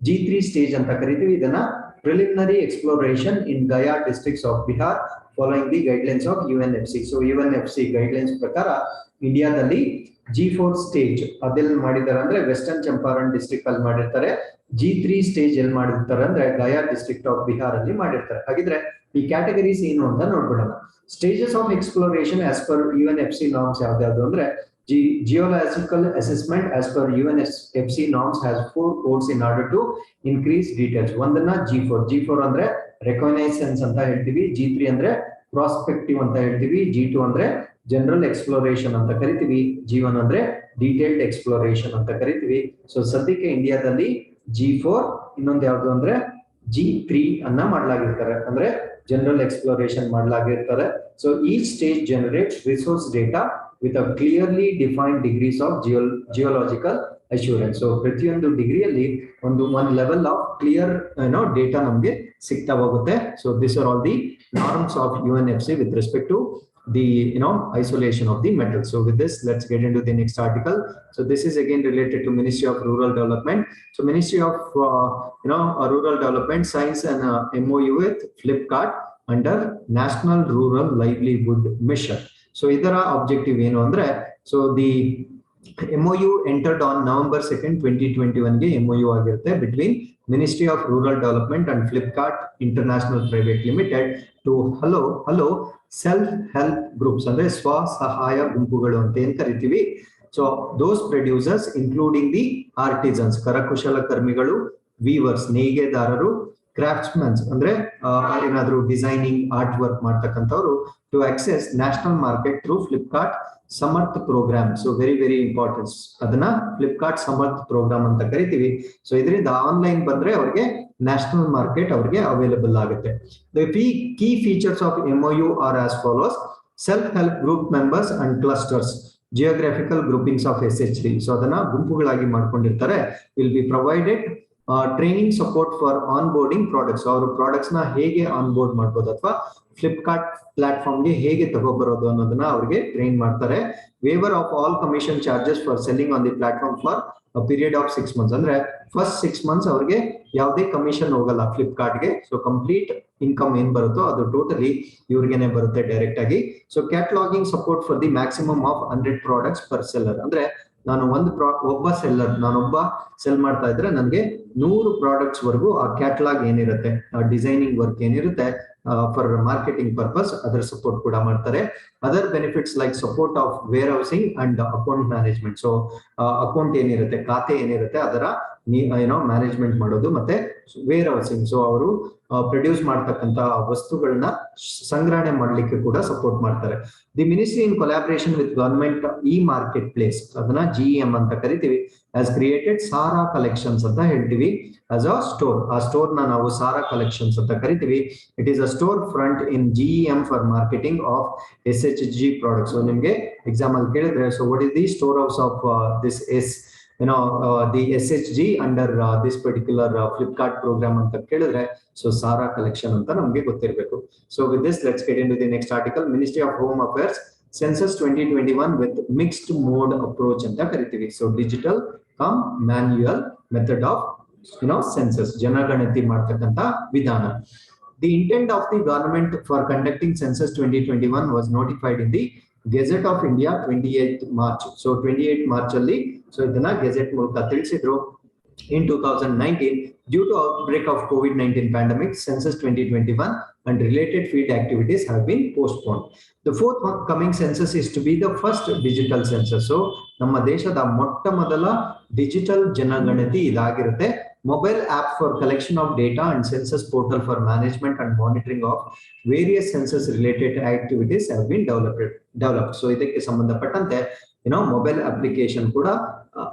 G3 ಸ್ಟೇಜ್ ಅಂತ ಕರಿತೀವಿ. ಇದನ್ನ preliminary exploration in Gaya districts of Bihar following the guidelines of UNFC. So UNFC guidelines ಪ್ರಕಾರ ಇಂಡಿಯಾದಲ್ಲಿ G4 ಸ್ಟೇಜ್ ಅದೆಲ್ಲಿ ಮಾಡಿದ್ದಾರೆ ಅಂದ್ರೆ ವೆಸ್ಟರ್ನ್ ಚಂಪಾರಣ್ ಡಿಸ್ಟ್ರಿಕ್ಟ್ ಅಲ್ಲಿ ಮಾಡಿರ್ತಾರೆ. G3 ಸ್ಟೇಜ್ ಎಲ್ಲಿ ಮಾಡಿರ್ತಾರೆ ಅಂದ್ರೆ ಗಯಾ ಡಿಸ್ಟ್ರಿಕ್ಟ್ ಆಫ್ ಬಿಹಾರ್ ಅಲ್ಲಿ ಮಾಡಿರ್ತಾರೆ. ಹಾಗಿದ್ರೆ ಈ ಕ್ಯಾಟಗರೀಸ್ ಏನು ಅಂತ ನೋಡ್ಬಿಡೋಣ. Stages of exploration as per UNFC norms ಯಾವ್ದು ಅಂದ್ರೆ geological assessment as per UNFC norms has 4 codes in order to increase details. ಒಂದನ್ನ G4 ಅಂದ್ರೆ reconnaissance ಅಂತ ಹೇಳ್ತೀವಿ, G3 ಅಂದ್ರೆ prospective ಅಂತ ಹೇಳ್ತೀವಿ, G2 ಅಂದ್ರೆ ಜನರಲ್ ಎಕ್ಸ್ಪ್ಲೋರೇಷನ್ ಅಂತ ಕರಿತೀವಿ, G1 ಅಂದ್ರೆ ಡೀಟೇಲ್ಡ್ ಎಕ್ಸ್ಪ್ಲೋರೇಷನ್ ಅಂತ ಕರಿತೀವಿ. ಸೊ ಸದ್ಯಕ್ಕೆ ಇಂಡಿಯಾದಲ್ಲಿ G4 ಇನ್ನೊಂದು ಯಾವ್ದು ಅಂದ್ರೆ G3 ಅನ್ನ ಮಾಡಲಾಗಿರ್ತಾರೆ, ಅಂದ್ರೆ ಜನರಲ್ ಎಕ್ಸ್ಪ್ಲೋರೇಷನ್ ಮಾಡಲಾಗಿರ್ತಾರೆ. So each stage generates resource data with a clearly defined degrees of geological assurance. So ಪ್ರತಿಯೊಂದು ಡಿಗ್ರಿಯಲ್ಲಿ ಒಂದು ಲೆವೆಲ್ ಆಫ್ ಕ್ಲಿಯರ್ ಡೇಟಾ ನಮಗೆ ಸಿಗ್ತಾ ಹೋಗುತ್ತೆ. So this are all the norms of UNFC with respect to the isolation of the metal. So with this, let's get into the next article. So this is again related to Ministry of Rural Development. So Ministry of Rural Development signs an MOU with Flipkart under National Rural Livelihood Mission. So idara objective ಏನು ಅಂದ್ರೆ, so the MOU entered on November 2nd, 2021 ಗೆ MOU ಆಗಿರುತ್ತೆ between Ministry of Rural Development and Flipkart International Private Limited to hello self help groups ಅಂದ್ರೆ ಸ್ವಸಹಾಯ ಗುಂಪುಗಳು ಅಂತ ಏನ್ ಕರಿತೀವಿ. So those producers including the artisans ಕರಕುಶಲ ಕರ್ಮಿಗಳು, ವೀವರ್ಸ್ ನೇಯ್ಗೆದಾರರು, ಕ್ರಾಫ್ಟ್ಸ್ಮನ್ಸ್ ಅಂದ್ರೆ ಏನಾದ್ರು ಡಿಸೈನಿಂಗ್ ಆರ್ಟ್ ವರ್ಕ್ ಮಾಡ್ತಕ್ಕಂಥವ್ರು to access national market through Flipkart Samarth programme. So very important, ಅದನ್ನ ಫ್ಲಿಪ್ಕಾರ್ಟ್ ಸಮರ್ಥ್ ಪ್ರೋಗ್ರಾಮ್ ಅಂತ ಕರಿತೀವಿ. ಸೊ ಇದರಿಂದ ಆನ್ಲೈನ್ ಬಂದ್ರೆ ಅವ್ರಿಗೆ ನ್ಯಾಷನಲ್ ಮಾರ್ಕೆಟ್ ಅವ್ರಿಗೆ ಅವೈಲಬಲ್ ಆಗುತ್ತೆ. The key features of MOU are as follows: self help group members and clusters, geographical groupings of SHG. So ಅದನ್ನ ಗುಂಪುಗಳಾಗಿ ಮಾಡ್ಕೊಂಡಿರ್ತಾರೆ. Will be provided training support for onboarding products. ಅವರು products ನ ಹೇಗೆ on board ಮಾಡ್ಬೋದು ಅಥವಾ Flipkart platform ಗೆ ಹೇಗೆ ತಗೋಬರೋದು ಅನ್ನೋದನ್ನ ಅವ್ರಿಗೆ ಟ್ರೈನ್ ಮಾಡ್ತಾರೆ. Waiver of all commission charges for selling on the platform for period of 6 months. ಅಂದ್ರೆ ಫಸ್ಟ್ 6 months ಅವ್ರಿಗೆ ಯಾವುದೇ ಕಮಿಷನ್ ಹೋಗಲ್ಲ ಫ್ಲಿಪ್ಕಾರ್ಟ್ಗೆ. ಸೊ ಕಂಪ್ಲೀಟ್ ಇನ್ಕಮ್ ಏನ್ ಬರುತ್ತೋ ಅದು ಟೋಟಲಿ ಇವ್ರಿಗೆನೆ ಬರುತ್ತೆ ಡೈರೆಕ್ಟ್ ಆಗಿ. So cataloguing support for the maximum of 100 products per seller. ಅಂದ್ರೆ ನಾನು ಒಬ್ಬ ಸೆಲ್ಲರ್, ನಾನೊಬ್ಬ ಸೆಲ್ ಮಾಡ್ತಾ ಇದ್ರೆ ನನಗೆ 100 ಪ್ರಾಡಕ್ಟ್ಸ್ ವರೆಗೂ ಆ ಕ್ಯಾಟಲಾಗ್ ಏನಿರುತ್ತೆ, ಡಿಸೈನಿಂಗ್ ವರ್ಕ್ ಏನಿರುತ್ತೆ ಫಾರ್ ಮಾರ್ಕೆಟಿಂಗ್ ಪರ್ಪಸ್, ಅದರ ಸಪೋರ್ಟ್ ಕೂಡ ಮಾಡ್ತಾರೆ. Other benefits like support of warehousing and account management. So account ಏನಿರುತ್ತೆ, ಖಾತೆ ಏನಿರುತ್ತೆ ಅದರ ಮ್ಯಾನೇಜ್ಮೆಂಟ್ ಮಾಡೋದು, ಮತ್ತೆ ವೇರ್ ಹೌಸಿಂಗ್. ಸೊ ಅವರು ಪ್ರೊಡ್ಯೂಸ್ ಮಾಡ್ತಕ್ಕಂತ ವಸ್ತುಗಳನ್ನ ಸಂಗ್ರಹಣೆ ಮಾಡ್ಲಿಕ್ಕೆ ಕೂಡ ಸಪೋರ್ಟ್ ಮಾಡ್ತಾರೆ. The ministry in collaboration with government marketplace, ಅದನ್ನ GEM ಅಂತ ಕರಿತೀವಿ, ಹ್ಯಾಸ್ ಕ್ರಿಯೇಟೆಡ್ ಸಾರಾ ಕಲೆಕ್ಷನ್ಸ್ ಅಂತ ಹೇಳ್ತೀವಿ ಆಸ್ ಅ ಸ್ಟೋರ್. ಆ ಸ್ಟೋರ್ ನ ನಾವು ಸಾರಾ ಕಲೆಕ್ಷನ್ಸ್ ಅಂತ ಕರಿತೀವಿ. It is a store front in GEM for marketing of SHG products. So ನಿಮ್ಗೆ ಎಕ್ಸಾಮ್ ಅಲ್ಲಿ ಕೇಳಿದ್ರೆ, so what is the store house of this the SHG under this particular Flipkart program ಅಂತ ಕೇಳಿದ್ರೆ, so Sara collection ಅಂತ ನಮ್ಗೆ ಗೊತ್ತಿರಬೇಕು. So with this let's get into the next article. Ministry of home affairs census 2021 with mixed mode approach ಅಂತ ಕರಿತೀವಿ. So digital cum manual method of census, ಜನಗಣತಿ ಮಾಡ್ತಕ್ಕಂತ ವಿಧಾನ. The intent of the government for conducting census 2021 was notified in the Gazette of India 28th March. So 28th March ಅಲ್ಲಿ so ಇದನ್ನ gazette ಮೂಲಕ ತಿಳಿಸಿದ್ರು. In 2019, due to outbreak of COVID-19 pandemic, census 2021 and related field activities have been postponed. The forthcoming census is to be the first digital census. So ನಮ್ಮ ದೇಶದ ಮೊಟ್ಟ ಮೊದಲ digital ಜನಗಣತಿ ಇದಾಗಿರುತ್ತೆ. Mobile app for collection of data and census portal for management and monitoring of various census related activities have been developed. So ಇದಕ್ಕೆ ಸಂಬಂಧಪಟ್ಟಂತೆ mobile application ಕೂಡ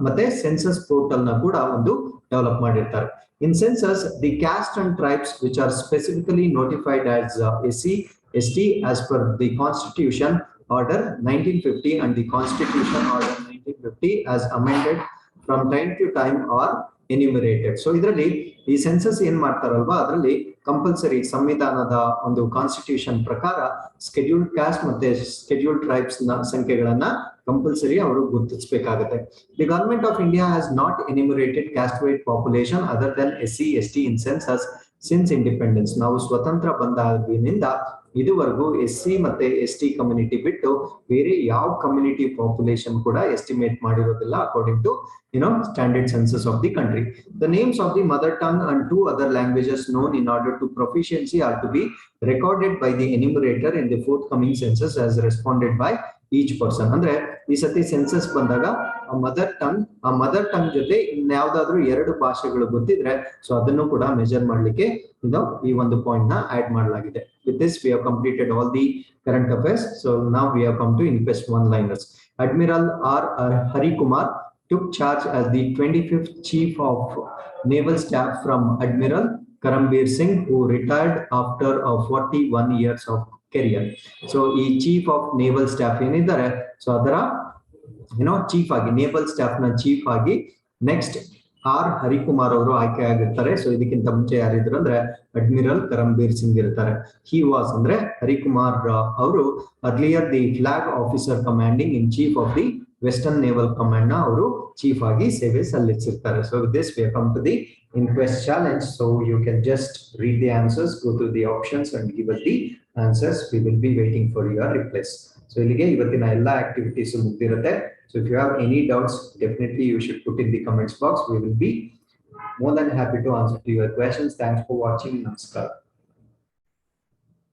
ಮತ್ತೆ ಸೆನ್ಸಸ್ ಪೋರ್ಟಲ್ ನ ಕೂಡ ಒಂದು ಡೆವಲಪ್ ಮಾಡಿರ್ತಾರೆ. In census the caste and tribes which are specifically notified as SC ST as per the Constitution Order 1950 and the Constitution Order 1950 as amended from time to time are enumerated. So ಇದರಲ್ಲಿ ಈ census ಏನ್ ಮಾಡ್ತಾರಲ್ವಾ, ಅದರಲ್ಲಿ compulsory ಸಂವಿಧಾನದ ಒಂದು constitution ಪ್ರಕಾರ scheduled caste ಮತ್ತೆ scheduled tribes ನ ಸಂಖ್ಯೆಗಳನ್ನ ಕಂಪಲ್ಸರಿ ಅವರು ಗುರುತಿಸಬೇಕಾಗುತ್ತೆ. The government of India has not enumerated caste wide population other than SC ST in census since independence. ನಾವು ಸ್ವತಂತ್ರ ಬಂದಾಗಿನಿಂದ ಇದುವರೆಗೂ SC ಮತ್ತೆ ST ಕಮ್ಯುನಿಟಿ ಬಿಟ್ಟು ಬೇರೆ ಯಾವ ಕಮ್ಯುನಿಟಿ ಪಾಪ್ಯುಲೇಷನ್ ಕೂಡ ಎಸ್ಟಿಮೇಟ್ ಮಾಡಿರೋದಿಲ್ಲ according to standard census of the country. The names of the mother tongue and 2 other languages known in order to proficiency are to be recorded by the enumerator in the forthcoming census as responded by each person. ಅಂದ್ರೆ ಈ ಸತಿ census ಬಂದಾಗ ಆ mother tongue ಜೊತೆ ಇನ್ಯಾವುದಾದ್ರೂ 2 ಭಾಷೆಗಳು ಗೊತ್ತಿದ್ರೆ so ಅದನ್ನು ಕೂಡ ಮೆಜರ್ ಮಾಡ್ಲಿಕ್ಕೆ ಈ ಒಂದು ಪಾಯಿಂಟ್ ನ ಆಡ್ ಮಾಡಲಾಗಿದೆ. With this we have completed all the current affairs. So now we have come to Inquest one-liners. Admiral R. Hari Kumar took charge as the 25th Chief of Naval Staff from Admiral Karambir Singh, who retired after 41 years of career. So ಈ chief of naval staff ಏನಿದ್ದಾರೆ, so ಅದರ chief ಆಗಿ naval staff ನ chief ಆಗಿ next R. Harikumar ಅವರು ಆಯ್ಕೆ ಆಗಿರ್ತಾರೆ. So ಇದಕ್ಕಿಂತ ಮುಂಚೆ ಯಾರಿದ್ರು ಅಂದ್ರೆ ಅಡ್ಮಿರಲ್ ಕರಂಬೀರ್ ಸಿಂಗ್ ಇರ್ತಾರೆ. ಹಿ ವಾಸ್ ಅಂದ್ರೆ ಹರಿಕುಮಾರ್ ಅವರು earlier the flag officer commanding in chief of the western naval command ನ ಅವರು ಚೀಫ್ ಆಗಿ ಸೇವೆ ಸಲ್ಲಿಸಿರ್ತಾರೆ. So with this we have come to the Inquest challenge. So you can just read the answers, go through the options and give us the answers. We will be waiting for your replies. So ilige ivattina ella activities mugdirutte. So if you have any doubts, definitely you should put in the comments box. We will be more than happy to answer to your questions. Thanks for watching. Namaskar.